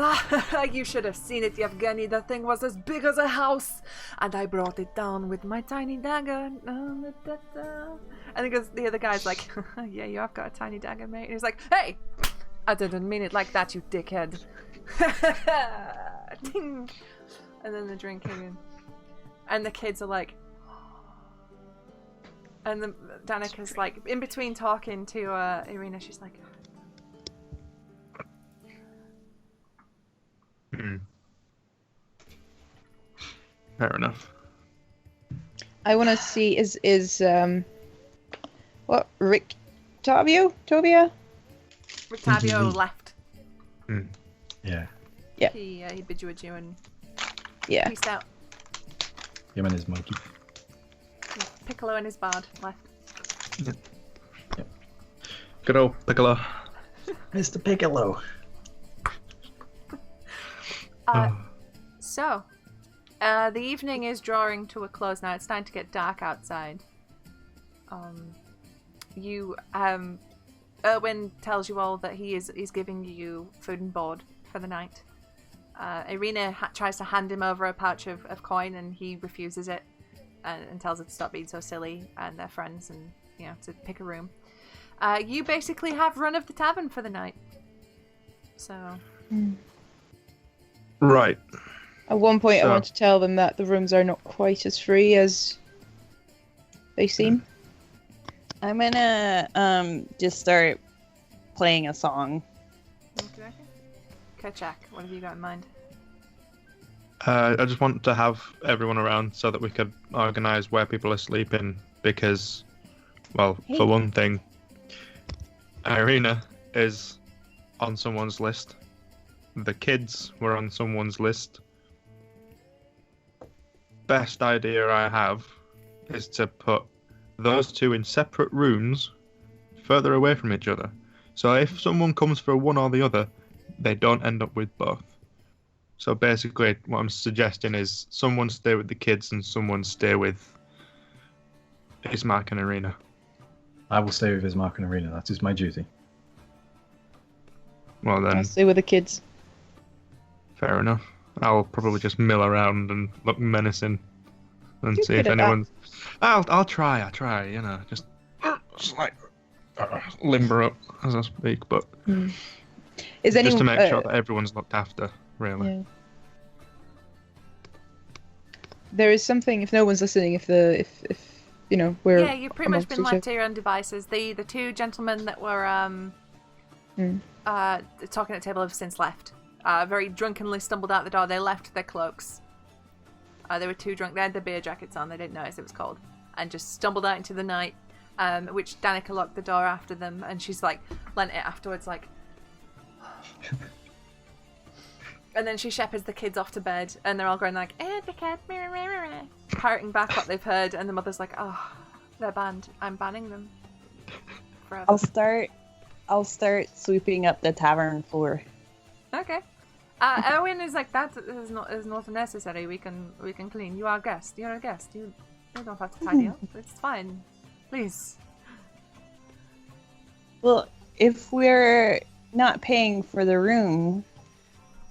you should have seen it, Yevgeny. That thing was as big as a house, and I brought it down with my tiny dagger. And he goes, the other guy's like, yeah, you have got a tiny dagger, mate. And he's like, hey, I didn't mean it like that, you dickhead. Ding. And then they're drinking, and the kids are like, and then Danica's like, in between talking to Irina, she's like, Fair enough. I want to see is what Rictavio? Tobia? Rictavio left. Yeah. Yeah. He bid you adieu and peace out. Him and his monkey. Piccolo and his bard left. Yep. Good old Piccolo. Mr. Piccolo. So, the evening is drawing to a close now. It's starting to get dark outside. Erwin tells you all that he's giving you food and board for the night. Irina tries to hand him over a pouch of coin, and he refuses it and tells her to stop being so silly and their friends, and to pick a room. You basically have run of the tavern for the night. So. Right. At one point, I So- want to tell them that the rooms are not quite as free as they seem. I'm gonna just start playing a song. Okay. Kerchak, what have you got in mind? I just want to have everyone around so that we could organise where people are sleeping because, well, Hey. for one thing, Irina is on someone's list. The kids were on someone's list. Best idea I have is to put those two in separate rooms further away from each other. So if someone comes for one or the other, they don't end up with both. So basically, what I'm suggesting is someone stay with the kids and someone stay with Ismark and Irina. I will stay with Ismark and Arena. That is my duty. Well then, I'll stay with the kids. fair enough. I'll probably just mill around and look menacing and You're see if good at that. anyone's. I'll try. You know, just like limber up as I speak, but Is just anyone to make sure that everyone's looked after, really. Yeah. There is something. If no one's listening, if you know we're Yeah, you've pretty much amongst been each left other. to your own devices. The two gentlemen that were talking at the table have since left. Very drunkenly stumbled out the door. They left their cloaks. They were too drunk. They had their beer jackets on. They didn't notice it was cold, and just stumbled out into the night. Which Danica locked the door after them, and she's like lent it afterwards, like. And then she shepherds the kids off to bed, and they're all going like, the cat, parroting back what they've heard, and the mother's like, oh, they're banned. I'm banning them. Forever. I'll start sweeping up the tavern floor. Okay. Owen is like, that is not necessary. We can clean. You are a guest. You're a guest. You don't have to tidy up. It's fine. Please. Well, if we're not paying for the room,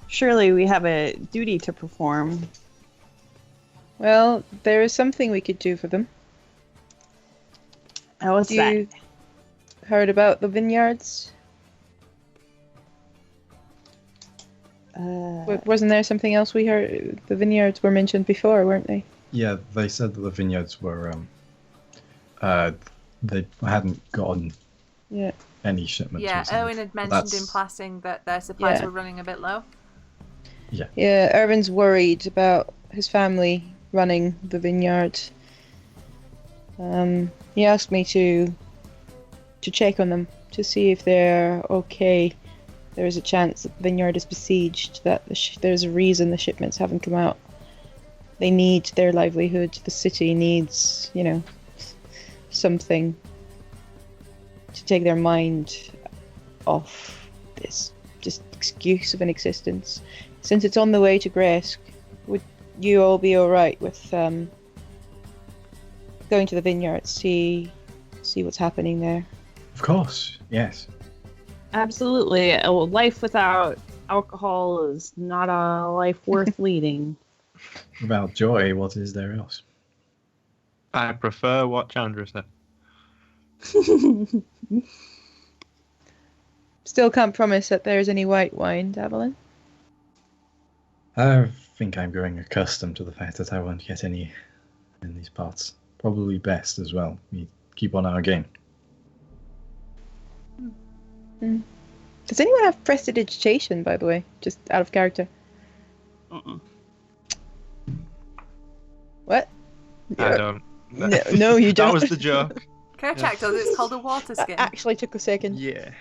surely we have a duty to perform. Well, there is something we could do for them. What's You that? heard about the vineyards? Wasn't there something else we heard? The vineyards were mentioned before, weren't they? Yeah, they said that the vineyards were they hadn't gotten Yeah. any shipments. Yeah, recently. Owen had mentioned That's- in passing that their supplies Yeah. were running a bit low. Yeah, Irvin's worried about his family running the vineyard. He asked me to check on them to see if they're okay. There is a chance that the vineyard is besieged. That there's a reason the shipments haven't come out. They need their livelihood. The city needs, something to take their mind off this just excuse of an existence. Since it's on the way to Gresk, would you all be alright with going to the vineyard, see what's happening there? Of course, yes. Absolutely. A life without alcohol is not a life worth leading. Without joy, what is there else? I prefer what Chandra said. Still can't promise that there's any white wine, Davelin. I think I'm growing accustomed to the fact that I won't get any in these parts. Probably best as well. We keep on our game. Does anyone have prestidigitation, by the way? Just out of character. Mm-mm. What? I don't. No, you don't. That was the joke. Kerchak does. It's called a water That skin. actually took a second. Yeah.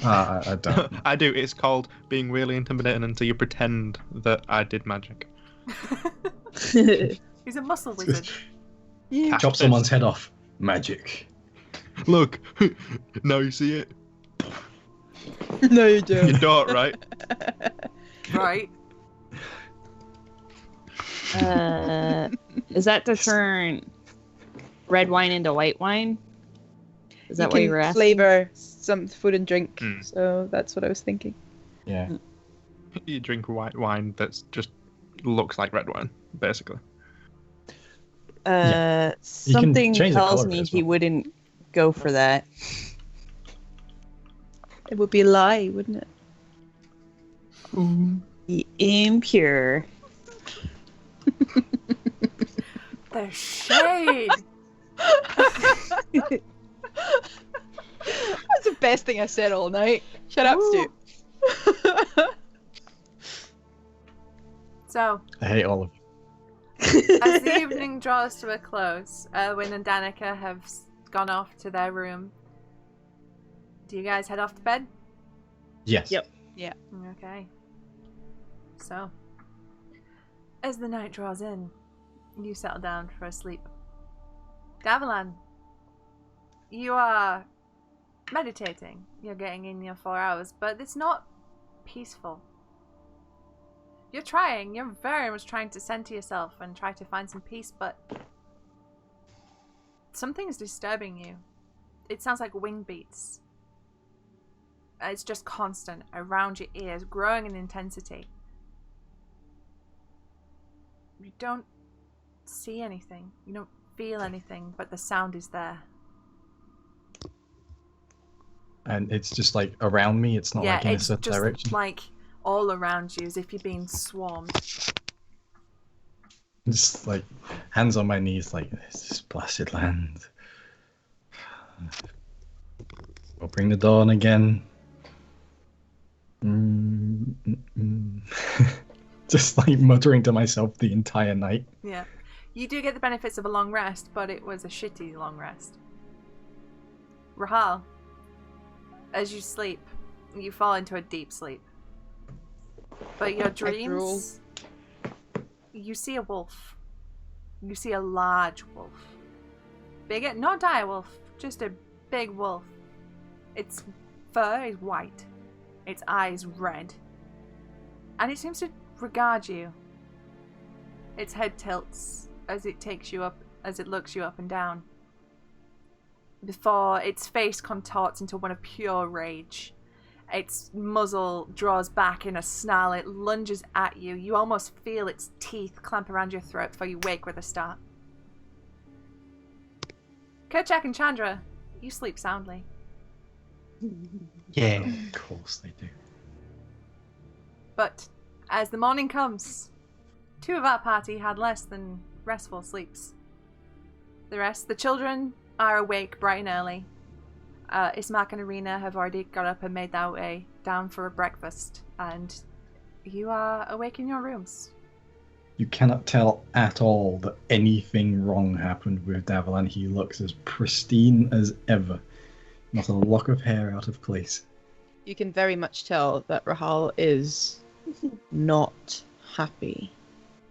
I don't. I do. It's called being really intimidating until you pretend that I did magic. He's a muscle wizard. Yeah. Chop someone's head off. Magic. Look, now you see it. No, you You don't. don't, right? Right. Is that to turn red wine into white wine? Is that You what can you were asking? flavor some food and drink, Mm. so that's what I was thinking. Yeah. You drink white wine that's just looks like red wine, basically. You can Something change the tells colour of it me as he well. wouldn't go for that. It would be a lie, wouldn't it? The impure. The shade. That's the best thing I said all night. Shut up, Woo. Stu. So, I hate all of you. as the evening draws to a close, Erwin and Danica have gone off to their room. Do you guys head off to bed? Yes. Yep. Okay. So, as the night draws in, you settle down for a sleep. Davalan, you are meditating. You're getting in your 4 hours, but it's not peaceful. You're very much trying to center yourself and try to find some peace, but something's disturbing you. It sounds like wing beats. It's just constant around your ears, growing in intensity. You don't see anything. You don't feel anything, but the sound is there. And it's just like around me. It's not like in a it's certain just direction. like all around you, as if you're being swarmed. Just like hands on my knees, like this blessed land. We'll bring the dawn again. Just like muttering to myself the entire night. Yeah. You do get the benefits of a long rest, but it was a shitty long rest. Rahal, as you sleep, you fall into a deep sleep. But your dreams, you see a wolf. You see a large wolf. Big, not dire wolf, just a big wolf. Its fur is white. Its eyes red. And it seems to regard you. Its head tilts as it takes you up, as it looks you up and down. Before its face contorts into one of pure rage. Its muzzle draws back in a snarl. It lunges at you. You almost feel its teeth clamp around your throat before you wake with a start. Kerchak and Chandra, you sleep soundly. Yeah. Of course they do. But as the morning comes, 2 of our party had less than restful sleeps. The rest, the children, are awake bright and early. Ismark and Arena have already got up and made their way down for a breakfast, and you are awake in your rooms. You cannot tell at all that anything wrong happened with Davalan. He looks as pristine as ever. Not a lock of hair out of place. You can very much tell that Rahal is not happy.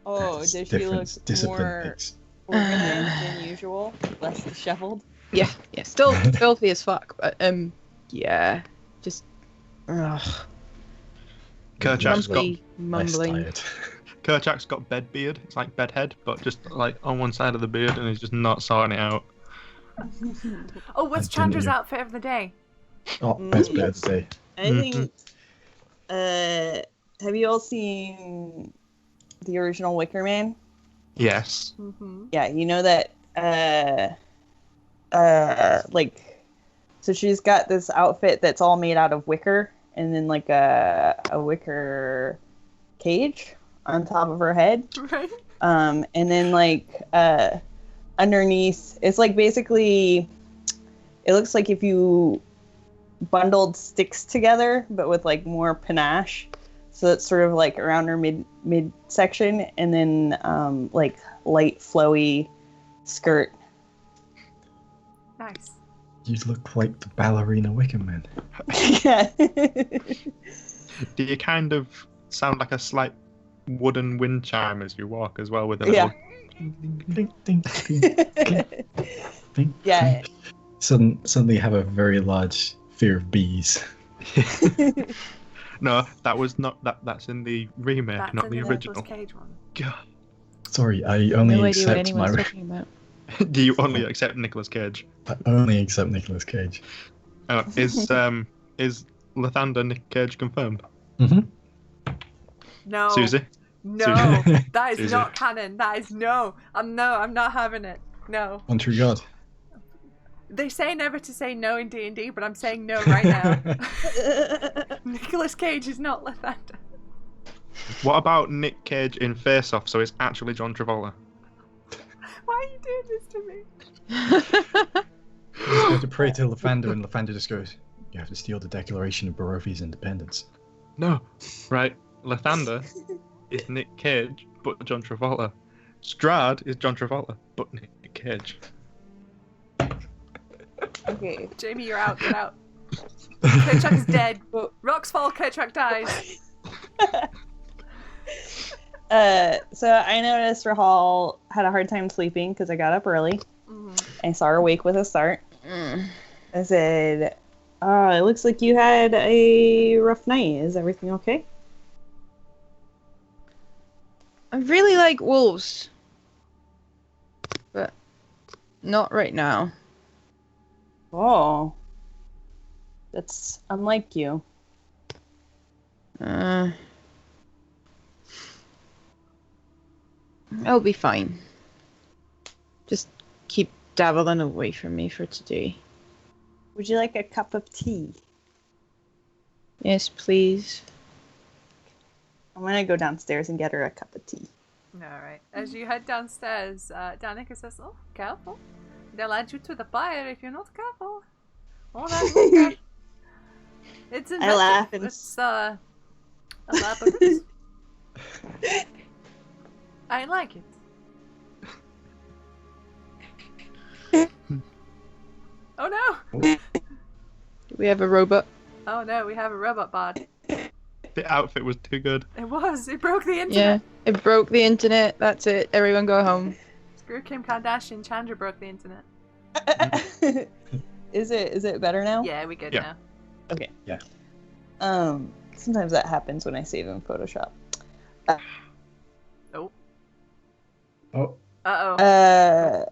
Oh, That's does she look difference. Discipline more makes. organized than usual? Less disheveled? Yeah, still filthy as fuck, but yeah, just Kerchak's got mumbling. Less tired. Kerchak's got bed beard. It's like bed head, but just like on one side of the beard, and he's just not sorting it out. Oh, what's I didn't Chandra's even- outfit of the day? Oh, best bit of the day. I think. Have you all seen the original Wicker Man? Yes. Mm-hmm. Yeah, you know that. Like, so she's got this outfit that's all made out of wicker, and then like a wicker cage on top of her head. Right. And then like underneath, it's like basically, it looks like if you bundled sticks together, but with like more panache. So it's sort of like around her mid section, and then like light flowy skirt. Nice. You look like the ballerina Wicker Man. Yeah. Do you kind of sound like a slight wooden wind chime as you walk as well with a Yeah. Ding, ding, ding, ding, ding. Yeah. Suddenly have a very large fear of bees. No, that was not that's in the remake, That's not in the the original. Nicolas Cage one. God. Sorry, I only No idea what accept anyone's my. talking about. Do you only accept Nicolas Cage? I only accept Nicolas Cage. Is Lathander Nick Cage confirmed? Mm-hmm. No. Susie? No. Susie. That is Susie. not canon. That is no. I'm not having it. No. On true God. They say never to say no in D&D, but I'm saying no right now. Nicolas Cage is not Lathander. What about Nick Cage in Face Off? So it's actually John Travolta. Why are you doing this to me? You just go to pray to Lathander, and Lathander just goes, "You have to steal the Declaration of Barovi's independence." No. Right. Lathander is Nick Cage, but John Travolta. Strahd is John Travolta, but Nick Cage. Okay. Jamie, you're out. Get out. Kerchak is dead. Rocks fall. Kerchak dies. So I noticed Rahal had a hard time sleeping because I got up early. I saw her awake with a start. I said, it looks like you had a rough night. Is everything okay? I really like wolves. But not right now. Oh. That's unlike you. I'll be fine. Just keep Davalin away from me for today. Would you like a cup of tea? Yes, please. I'm gonna go downstairs and get her a cup of tea. Alright. As you head downstairs, Danica says, "Oh, careful. They'll add you to the fire if you're not careful. Oh, that's okay. It's inventive. I laugh and... It's, elaborate. I like it. Oh no! Do we have a robot? Oh no, we have a robot bot. The outfit was too good. It was. It broke the internet. Yeah, it broke the internet. That's it. Everyone go home. Screw Kim Kardashian. Chandra broke the internet. Is it better now? Yeah, we good Yeah. now. Okay. Yeah. Sometimes that happens when I save in Photoshop. Oh. Oh. Uh-oh.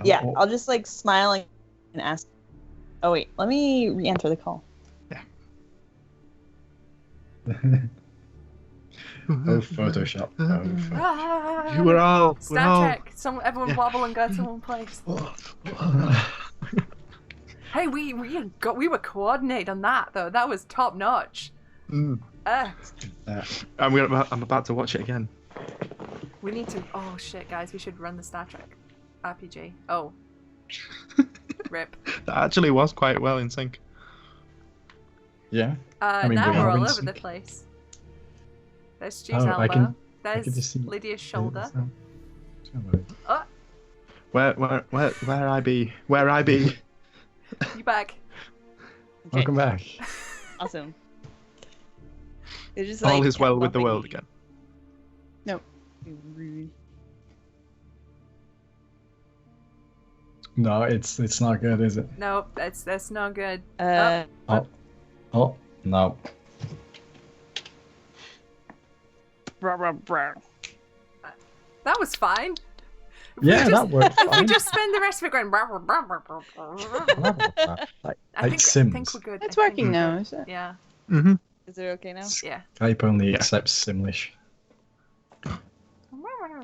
Yeah, Oh. I'll just like smile and ask. Oh wait, let me re-enter the call. Oh, Photoshop. Oh, Photoshop. Ah, You were all. Star Trek. Everyone Yeah. wobble and go to one place. Hey, we were coordinated on that though. That was top notch. Mm. I'm about to watch it again. We need to. Oh shit, guys, we should run the Star Trek RPG. Oh. Rip. That actually was quite well in sync. Yeah. I mean, now we we're are all in over sync. the place. There's Stu's Oh, elbow. I can There's just see- Lydia's shoulder. Where I be? Where I be? You back? Welcome back. Awesome. It's just All like is well kept with the bumping world me. again. Rude. No, it's not good, is it? No, that's not good. Oh, no. That was fine. If Yeah, we just, that worked If we fine. just spend the rest of it going. Like Sims. I think we're good. It's I think working we're now, good. is it? Yeah. Mm-hmm. Is it okay now? Yeah. Skype only Yeah. accepts Simlish.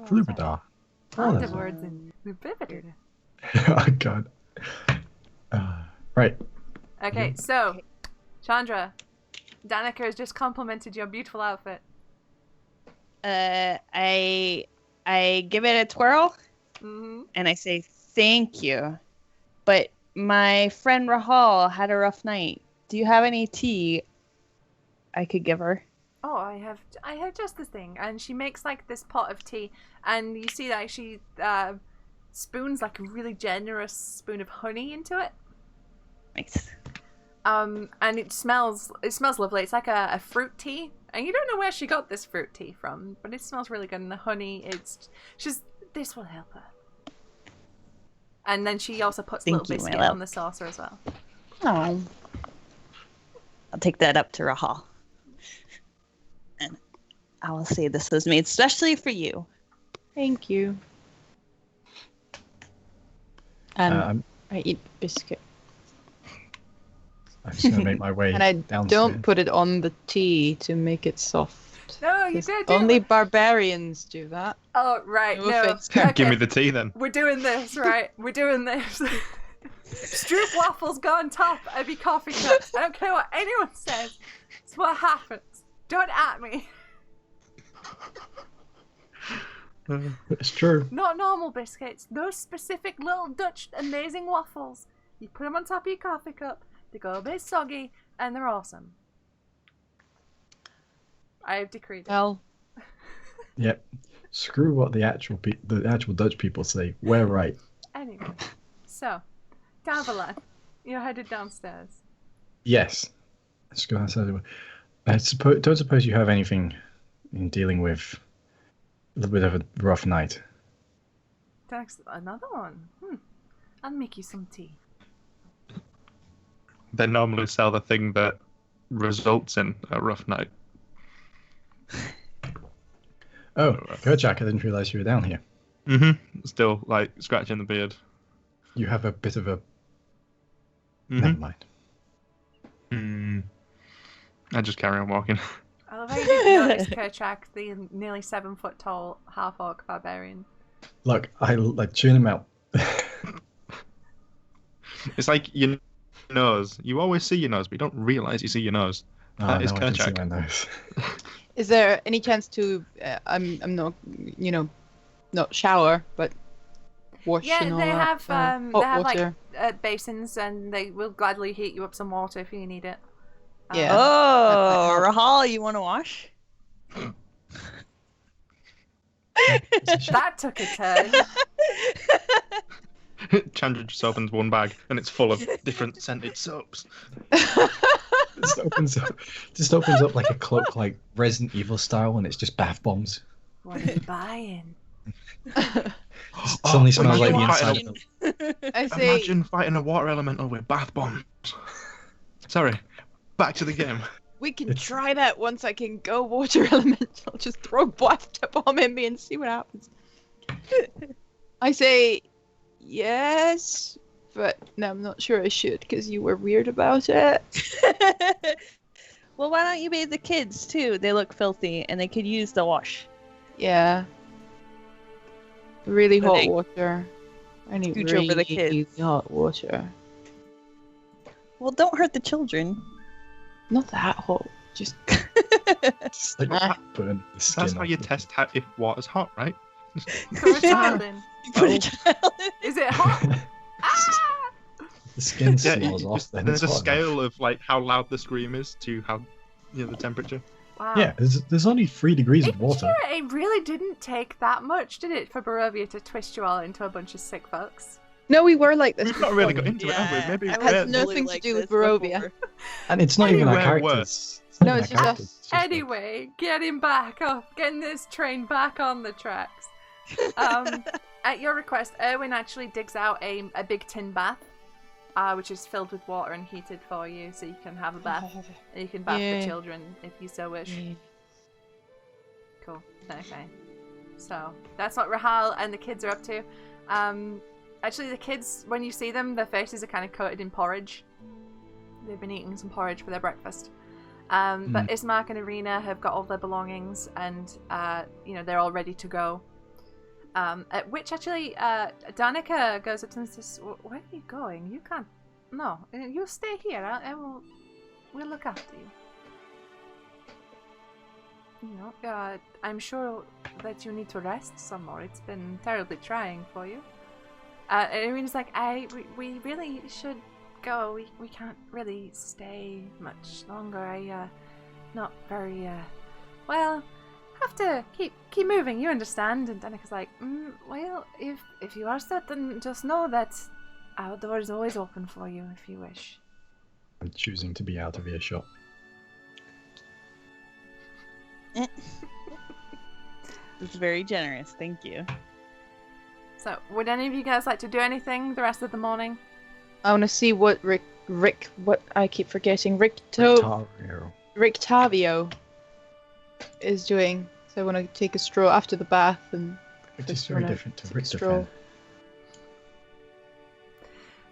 Flubadar. All Oh, the words in Vivider. Oh god. Right. Okay, so Chandra, Danica has just complimented your beautiful outfit. I give it a twirl Mm-hmm. and I say thank you, but my friend Rahal had a rough night. Do you have any tea I could give her? Oh, I have just this thing, and she makes like this pot of tea, and you see that she spoons like a really generous spoon of honey into it. Nice. And it smells lovely. It's like a fruit tea, and you don't know where she got this fruit tea from, but it smells really good. And the honey, this will help her. And then she also puts a Thank little you, my biscuit love. on the saucer as well. Oh. I'll take that up to Rahal. And I will say this was made especially for you. Thank you. I eat biscuit. I'm just gonna make my way And I downstairs. don't put it on the tea to make it soft. No, you 'Cause did. Do only it. barbarians do that. Oh right, No no. offense, Give me the tea then. We're doing this, right? We're doing this. Stroop waffles go on top of your coffee cups. I don't care what anyone says. It's what happens. Don't at me. It's true. Not normal biscuits. Those specific little Dutch amazing waffles. You put them on top of your coffee cup. They go a bit soggy, and they're awesome. I have decreed it. Well, Yep. Screw what the actual Dutch people say. We're right. Anyway, so, Davala, you're headed downstairs. Yes. Let's go outside. Don't suppose you have anything in dealing with a little bit of a rough night. That's another one. I'll make you some tea. They normally sell the thing that results in a rough night. Oh, Kerchak, I didn't realize you were down here. Still, like, scratching the beard. You have a bit of a... Never mind. I just carry on walking. I love how you didn't notice Kerchak, the nearly 7 foot tall half orc barbarian. Look, I tune him out. It's like your nose. You always see your nose, but you don't realize you see your nose. That is I can see Kerchak. my nose. is there any chance to? I'm not, not shower, but wash Yeah, and all they that. have hot they have water. like basins, and they will gladly heat you up some water if you need it. Yeah. Oh, Rahal, you want to wash? That took a turn. Chandra just opens one bag, and it's full of different scented soaps. Just opens up like a cloak, like Resident Evil style, and it's just bath bombs. What are you buying? Suddenly smells like imagine the inside. I say, Imagine fighting a water elemental with bath bombs. Sorry, back to the game. we can try that once I can go water elemental. Just throw bathtub bomb in me and see what happens. I say, yes, but no, I'm not sure I should because you were weird about it. Well, why don't you bathe the kids too? They look filthy and they could use the wash. Yeah. Really But hot they water. I need scooch really over the kids. hot water. Well, don't hurt the children. Not that hot. Just Just like burn the skin That's how off you it. test if water's hot, right? Throw a child in. You put a child in. Is it hot? Ah! The skin Yeah, slows off. Then there's a it's hot enough. scale of like how loud the scream is to how, the temperature. Wow. Yeah, there's only 3 degrees of water. It really didn't take that much, did it, for Barovia to twist you all into a bunch of sick fucks? no, we were like this. We've not really before. got into it, have we? Maybe It we're- has nothing to do with Barovia. And it's not even our Anywhere characters. No, not it's even just our us. characters, it's just like- Anyway, getting back off, getting this train back on the tracks. At your request, Erwin actually digs out a big tin bath, which is filled with water and heated for you, so you can have a bath. And you can bath Yeah. the children if you so wish. Cool. Okay. So that's what Rahal and the kids are up to. Actually, the kids, when you see them, their faces are kind of coated in porridge. They've been eating some porridge for their breakfast. But Ismark and Irina have got all their belongings, and they're all ready to go. At which actually, Danica goes up to them and says, "Where are you going? You can't. No, you stay here. We'll look after you." I'm sure that you need to rest some more. It's been terribly trying for you. And Irina's like, we really should go. We can't really stay much longer. Not very, well, have to keep moving, you understand? And Danica's like, well, if you are certain, just know that our door is always open for you if you wish. I'm choosing to be out of earshot. It's very generous, thank you. So, would any of you guys like to do anything the rest of the morning? I want to see what Rick, what I keep forgetting, Rictario. Rictavio is doing. So I want to take a stroll after the bath and Which is just very wanna different to take a stroll.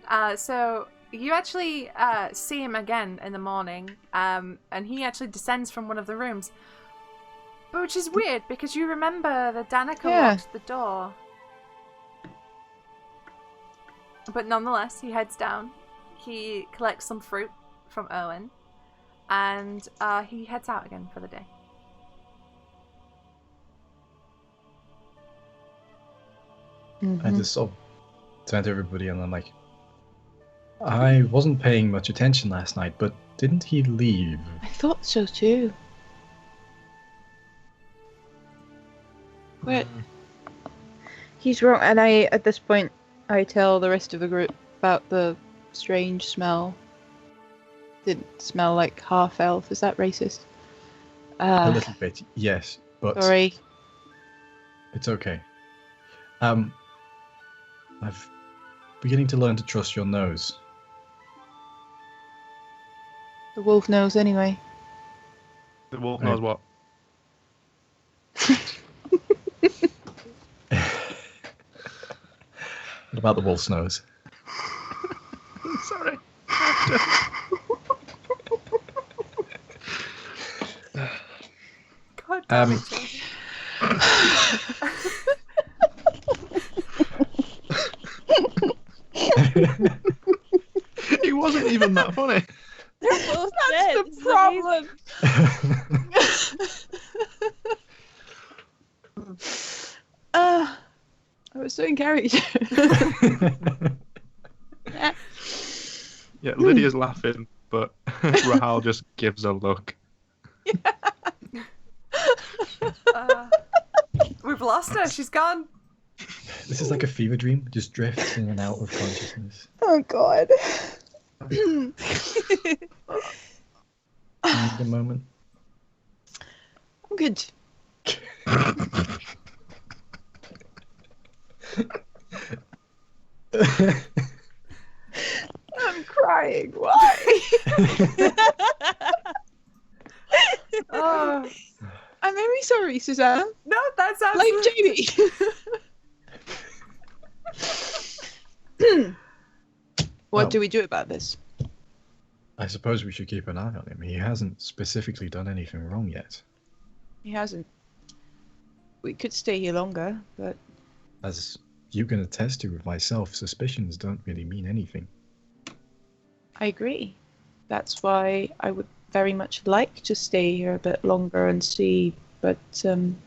Richtefan. So you actually see him again in the morning, and he actually descends from one of the rooms. But which is weird, because you remember that Danica locked the door. But nonetheless, he heads down. He collects some fruit from Owen, and he heads out again for the day. I just sort of turn to everybody and I'm like, I wasn't paying much attention last night, but didn't he leave? I thought so too. What? He's wrong, and at this point, I tell the rest of the group about the strange smell. Didn't smell like half elf. Is that racist? A little bit, yes, but Sorry. it's okay. I'm beginning to learn to trust your nose. The wolf knows anyway. The wolf knows what. What about the wolf's nose? Sorry. God damn it, Jodie. He wasn't even that funny. They're both That's dead. the This is problem. I was so encouraged. Yeah, Lydia's laughing, but Rahal just gives a look. We've lost her. She's gone. This is like a fever dream, just drifts in and out of consciousness. Oh god. Need a moment. I'm good. I'm crying. Why? Oh, I'm very sorry, Suzanne. no, that's Blame absolutely... Jamie. What Well. do we do about this? I suppose we should keep an eye on him. He hasn't specifically done anything wrong yet. He hasn't. We could stay here longer, but As you can attest to with myself, suspicions don't really mean anything. I agree. That's why I would very much like to stay here a bit longer and see, but somehow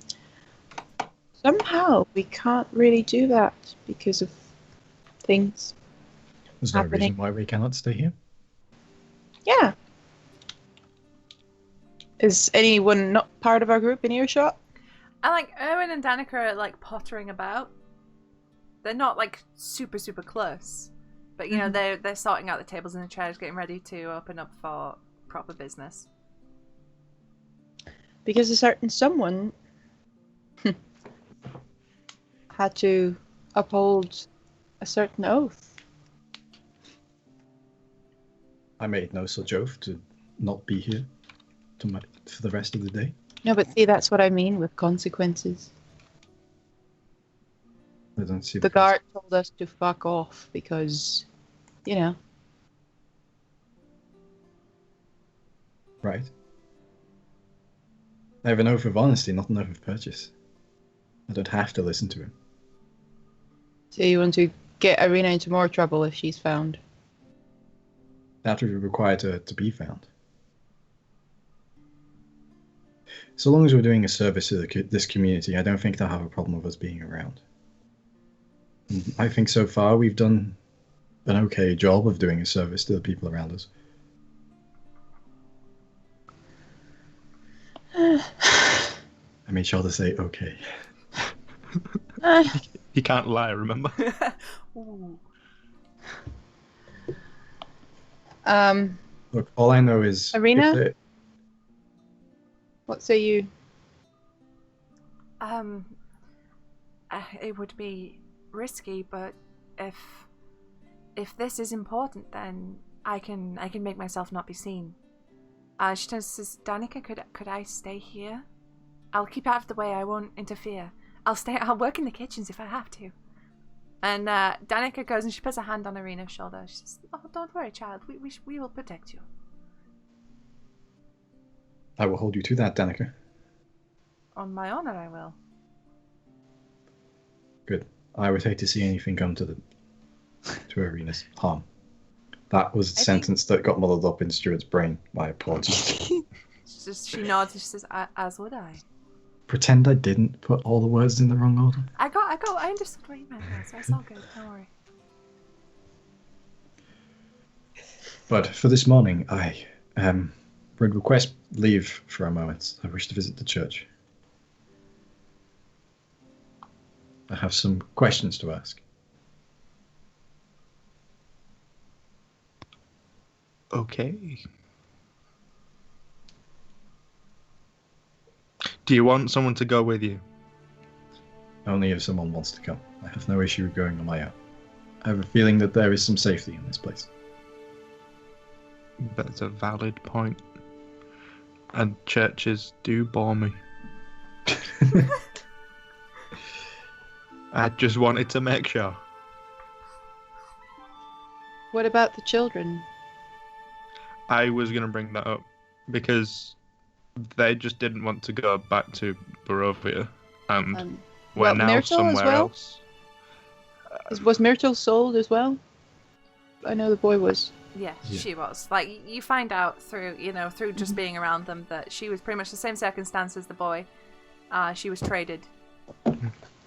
we can't really do that because of things. There's no Happening. reason why we cannot stay here. Yeah. Is anyone not part of our group in earshot? I like Erwin and Danica are like pottering about. They're not like super close, but you know they're sorting out the tables and the chairs, getting ready to open up for proper business. Because a certain someone had to uphold a certain oath. I made no such oath to not be here for the rest of the day. No, but see, that's what I mean with consequences. I don't see The guard told us to fuck off because, you know. Right. I have an oath of honesty, not an oath of purchase. I don't have to listen to him. So you want to get Irina into more trouble if she's found. That would be required to be found. So long as we're doing a service to this community, I don't think they'll have a problem with us being around. And I think so far we've done an okay job of doing a service to the people around us. I made sure to say okay. He can't lie, remember? Ooh. Look, all I know is... Irina? if they- What say you? It would be risky, but if this is important, then I can make myself not be seen. She turns and says, Danica, could I stay here? I'll keep out of the way. I won't interfere. I'll work in the kitchens if I have to. And Danica goes and she puts a hand on Irina's shoulder. She says, "Oh, don't worry, child. We will protect you." I will hold you to that, Danica. On my honor, I will. Good. I would hate to see anything come to Irina's harm. That was a sentence that got muddled up in Stuart's brain. My apologies. She nods and she says, "As would I." pretend I didn't put all the words in the wrong order. I understood what you meant, though, so it's all good. Don't worry. But for this morning, I would request leave for a moment. I wish to visit the church. I have some questions to ask. Okay. Do you want someone to go with you? Only if someone wants to come. I have no issue with going on my own. I have a feeling that there is some safety in this place. That's a valid point. And churches do bore me. I just wanted to make sure. What about the children? I was going to bring that up because they just didn't want to go back to Barovia, and we're well, now Myrtle as somewhere well? else. Was Myrtle sold as well? I know the boy was. Yeah, Yeah. she was. Like, you find out through just being around them that she was pretty much the same circumstance as the boy. She was traded.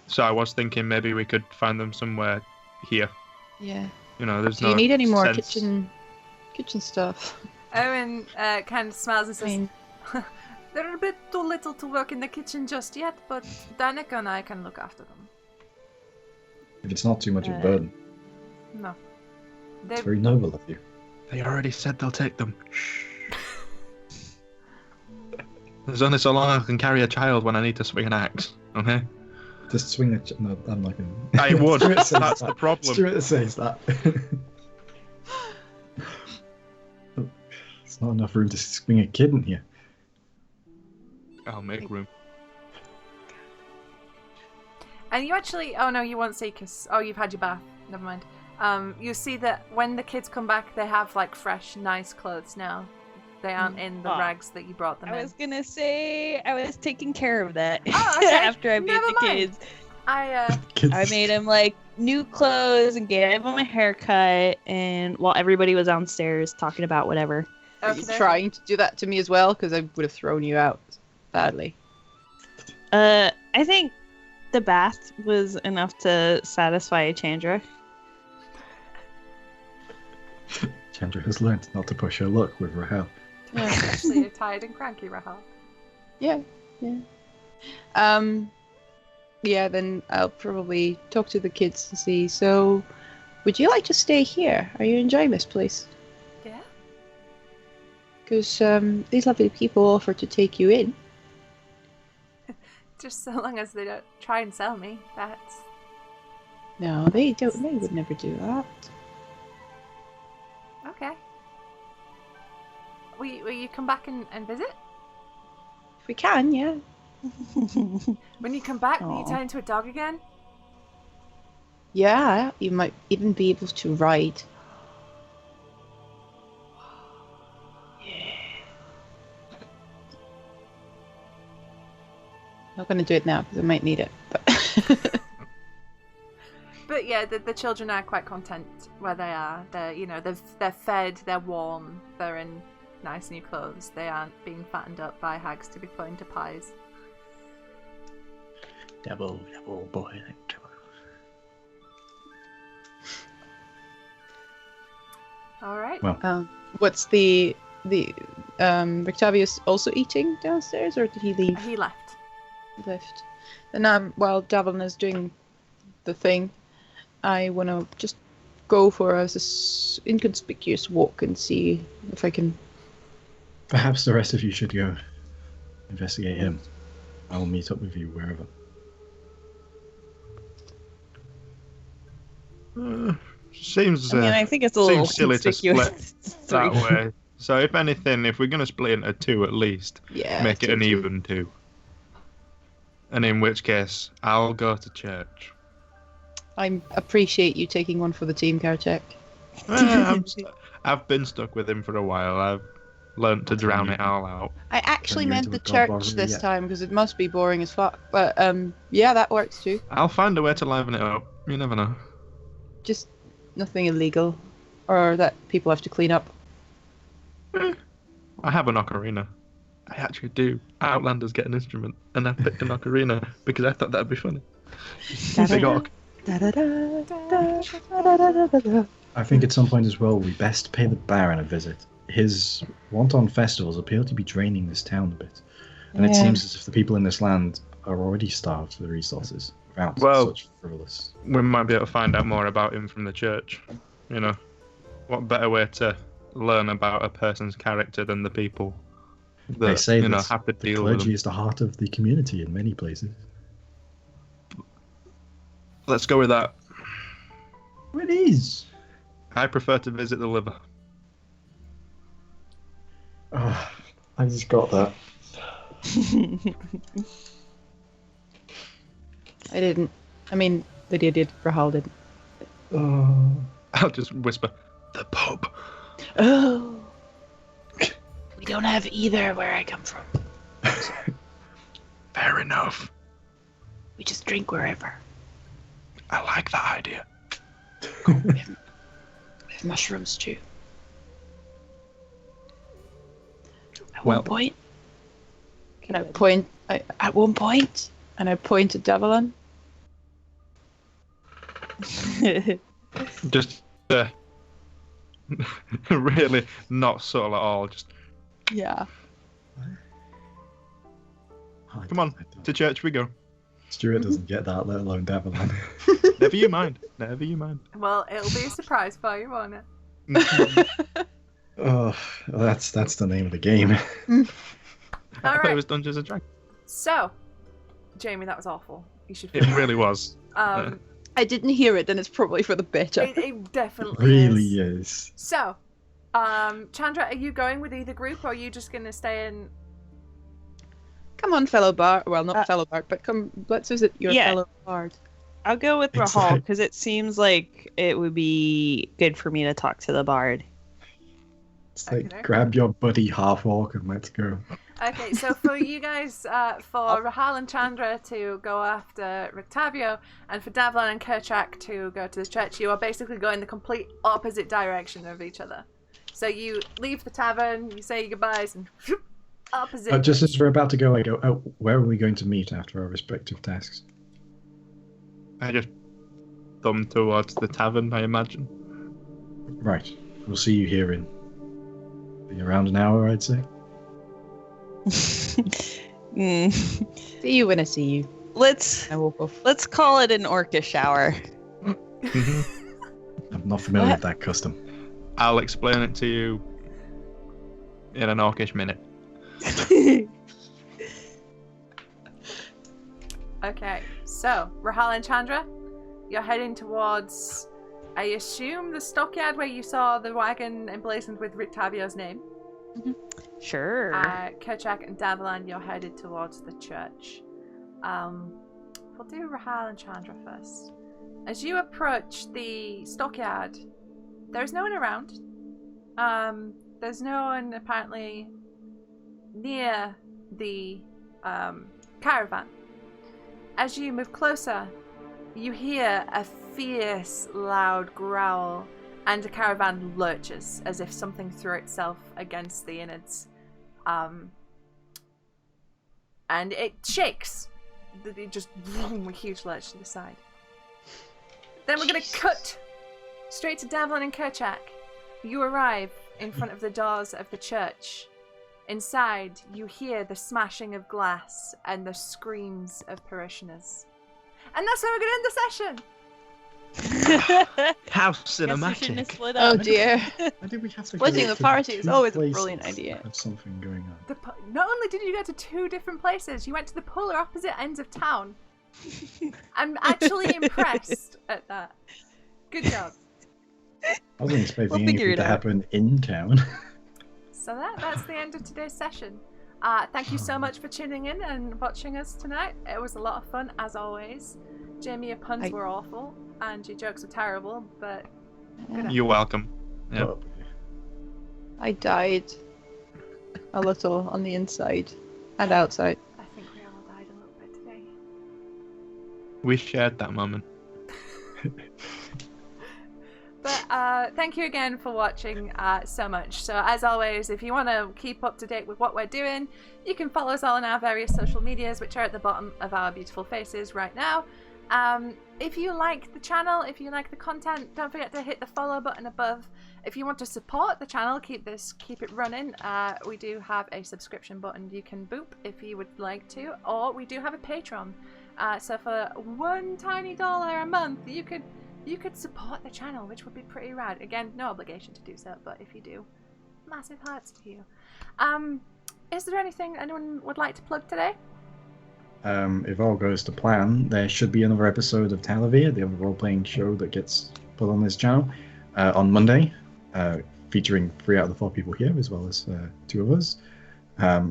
So I was thinking maybe we could find them somewhere here. Yeah. There's Do no you need any more sense- kitchen stuff? Owen kind of smiles and I says, mean, they're a bit too little to work in the kitchen just yet, but Danica and I can look after them. If it's not too much of a burden, No. it's very noble of you. They already said they'll take them. Shh. There's only so long I can carry a child when I need to swing an axe. Okay. Just swing a... No, I'm not going to... I would. That's the problem. Stuart says that. There's not enough room to swing a kid in here. I'll make room. And you actually... Oh, no, you won't see because... Oh, you've had your bath. Never mind. You see that when the kids come back, they have, like, fresh, nice clothes now. They aren't in the Aw. rags that you brought them I in. was gonna say I was taking care of that Oh, okay. after I made Never the mind. kids. I made him like new clothes and gave him a haircut, and while everybody was downstairs talking about whatever. are you trying to do that to me as well? Because I would have thrown you out badly. I think the bath was enough to satisfy Chandra. Chandra has learnt not to push her luck with Rahel. Especially you're tired and cranky, Rahel. Yeah. Yeah, then I'll probably talk to the kids and see. So, would you like to stay here? Are you enjoying this place? Yeah? Because these lovely people offer to take you in. Just so long as they don't try and sell me. That's... No, they don't. They would never do that. Okay. Will you come back and visit? If we can, yeah. When you come back, will you Aw. turn into a dog again? Yeah, you might even be able to ride. Not going to do it now because I might need it. But But yeah, the children are quite content where they are. They're fed, they're warm, they're in nice new clothes. They aren't being fattened up by hags to be put into pies. Double boy. All right. Well, what's the Octavius also eating downstairs, or did he leave? He left. Left. And while Davlin is doing the thing, I want to just go for a inconspicuous walk and see if I can. perhaps the rest of you should go investigate him. I'll meet up with you wherever. Seems I think it's a little seems silly to split conspicuous. that way. So if anything, if we're gonna split into two at least, Yeah. make it an 2-2. even two. And in which case, I'll go to church. I appreciate you taking one for the team, Karachek. I've been stuck with him for a while. I've learnt to drown it all out. I actually Turn you meant into the a god church bother this yet. time because it must be boring as fuck. But yeah, that works too. I'll find a way to liven it up. You never know. Just nothing illegal, or that people have to clean up. I have an ocarina. I actually do. Outlanders get an instrument, and I picked an ocarina because I thought that'd be funny. Big orc. I think at some point as well, we best pay the Baron a visit. His wanton festivals appear to be draining this town a bit. And it seems as if the people in this land are already starved for the resources without such frivolous. We might be able to find out more about him from the church. You know, what better way to learn about a person's character than the people that They say that have to the deal with clergy them. is the heart of the community in many places. Let's go with that. It is. I prefer to visit the liver. Oh, I just got that. I didn't. I mean, Lydia did. Rahal didn't. Oh. I'll just whisper, the pub. Oh. We don't have either where I come from. Fair enough. We just drink wherever. I like that idea. We have mushrooms too. At one point, and I point at Devlin. Just really not subtle at all. Just Yeah. come on, to church we go. Stuart doesn't get that, let alone Devlin. Never you mind. Never you mind. Well, it'll be a surprise for you, won't it? Oh, that's the name of the game. I thought Alright. it was Dungeons and Dragons. So, Jamie, that was awful. You should. It really was. I didn't hear it, then it's probably for the better. It definitely Really is. is. So, Chandra, are you going with either group, or are you just gonna stay in? Come on, fellow bard. Well, not fellow bard, but come. Let's visit your Yeah. fellow bard. I'll go with It's Rahal like- because it seems like it would be good for me to talk to the bard. It's like, Okay. grab your buddy half orc and let's go. Okay, so for you guys, for Rahal and Chandra to go after Rictavio, and for Davlin and Kerchak to go to the church, you are basically going the complete opposite direction of each other. So you leave the tavern, you say your goodbyes, and opposite. Just as we're about to go, I go, oh, where are we going to meet after our respective tasks? I just thumbed towards the tavern, I imagine. Right. We'll see you here in around an hour, I'd say. Mm. See you when I see you. Let's I walk off. call it an orcish hour. I'm not familiar with that custom. I'll explain it to you in an orcish minute. Okay, so Rahal and Chandra, you're heading towards, I assume, the stockyard where you saw the wagon emblazoned with Rictavio's name. Sure. Kerchak and Davlan, you're headed towards the church. We'll do Rahal and Chandra first. As you approach the stockyard, there's no one around. There's no one apparently near the caravan. As you move closer, you hear a fierce, loud growl, and the caravan lurches as if something threw itself against the innards. And it shakes. It just a huge lurch to the side. Then we're going to cut straight to Davlin and Kerchak. You arrive in front of the doors of the church. Inside, you hear the smashing of glass and the screams of parishioners. And that's where we're going to end the session. How Guess we shouldn't have cinematic. split Oh up. dear. Why did we have to Splitting go the to party is two always a places brilliant idea. to have something going on. Not only did you go to two different places, you went to the polar opposite ends of town. I'm actually impressed at that. Good job. I wasn't expecting We'll figure anything it to out. happen in town. So that's the end of today's session. Thank you so much for tuning in and watching us tonight. It was a lot of fun, as always. Jamie, your puns were awful, and your jokes were terrible, but good. You're welcome. Yeah. But I died a little on the inside and outside. I think we all died a little bit today. We shared that moment. But thank you again for watching so much. So as always, if you want to keep up to date with what we're doing, you can follow us all on our various social medias, which are at the bottom of our beautiful faces right now. If you like the channel, if you like the content, don't forget to hit the follow button above. If you want to support the channel, keep it running, we do have a subscription button you can boop if you would like to, or we do have a Patreon. So for $1 tiny a month, you could support the channel, which would be pretty rad. Again, no obligation to do so, but if you do, massive hearts to you. Is there anything anyone would like to plug today? If all goes to plan, there should be another episode of Talavir, the other role-playing show that gets put on this channel, on Monday, featuring 3 out of the 4 people here, as well as 2 of us.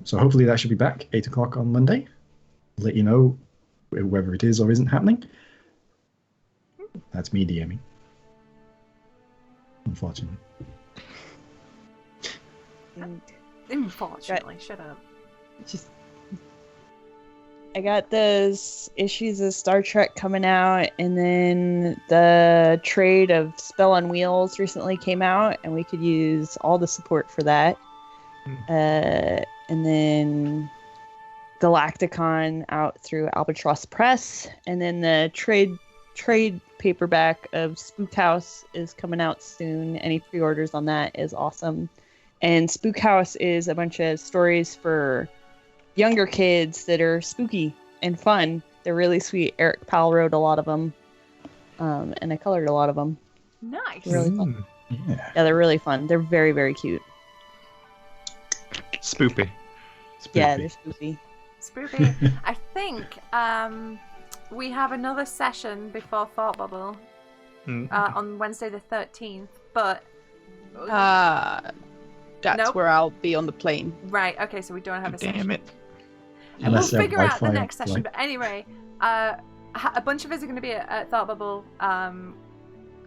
So hopefully that should be back 8 o'clock on Monday. Let you know whether it is or isn't happening. That's me DMing. Unfortunately. Unfortunately, shut up. Just I got those issues of Star Trek coming out, and then the trade of Spell on Wheels recently came out, and we could use all the support for that. And then Galacticon out through Albatross Press, and then the trade paperback of Spook House is coming out soon. Any pre-orders on that is awesome. And Spook House is a bunch of stories for younger kids that are spooky and fun. They're really sweet. Eric Powell wrote a lot of them, and I colored a lot of them. Nice. Really fun. Yeah. Yeah, they're really fun. They're very, very cute. Spoopy. Yeah, they're spoopy. Spoopy. I think we have another session before Thought Bubble on Wednesday the 13th, but that's Nope. where I'll be on the plane. right, okay, so we don't have a session. Damn it. And we'll Unless they have figure out the Wi-Fi next session. on But anyway, a bunch of us are going to be at Thought Bubble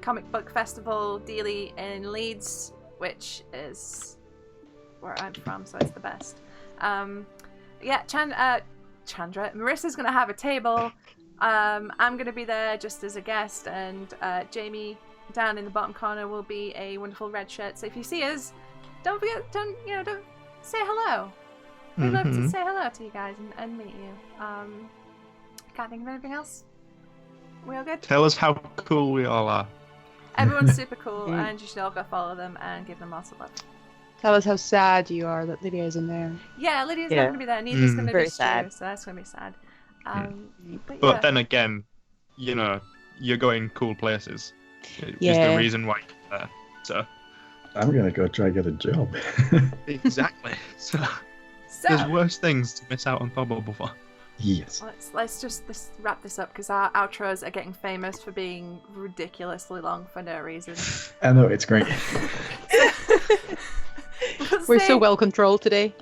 Comic Book Festival Dealey in Leeds, which is where I'm from, so it's the best. Yeah, Chandra, Marissa's going to have a table. I'm going to be there just as a guest, and Jamie down in the bottom corner will be a wonderful red shirt. So if you see us, don't don't say hello. We'd love to say hello to you guys and meet you. Can't think of anything else. We all good? Tell us how cool we all are. Everyone's super cool, and you should all go follow them and give them lots of love. Tell us how sad you are that Lydia isn't there. Yeah, Lydia's not going to be there. Neither's going to Very be Stu, sad. so that's going to be sad. But But yeah. then again, you're going cool places. Is Yeah. the reason why you're there. So I'm gonna go try to get a job. exactly. So there's worse things to miss out on Thought Bubble for. Yes. Let's just wrap this up because our outros are getting famous for being ridiculously long for no reason. I know, it's great. We're so well controlled today.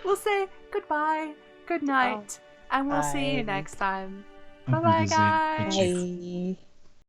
We'll say goodbye, good night, and we'll see you Bye. next time. Auf Bye-bye, Wiedersehen. guys. Thank you. Bye.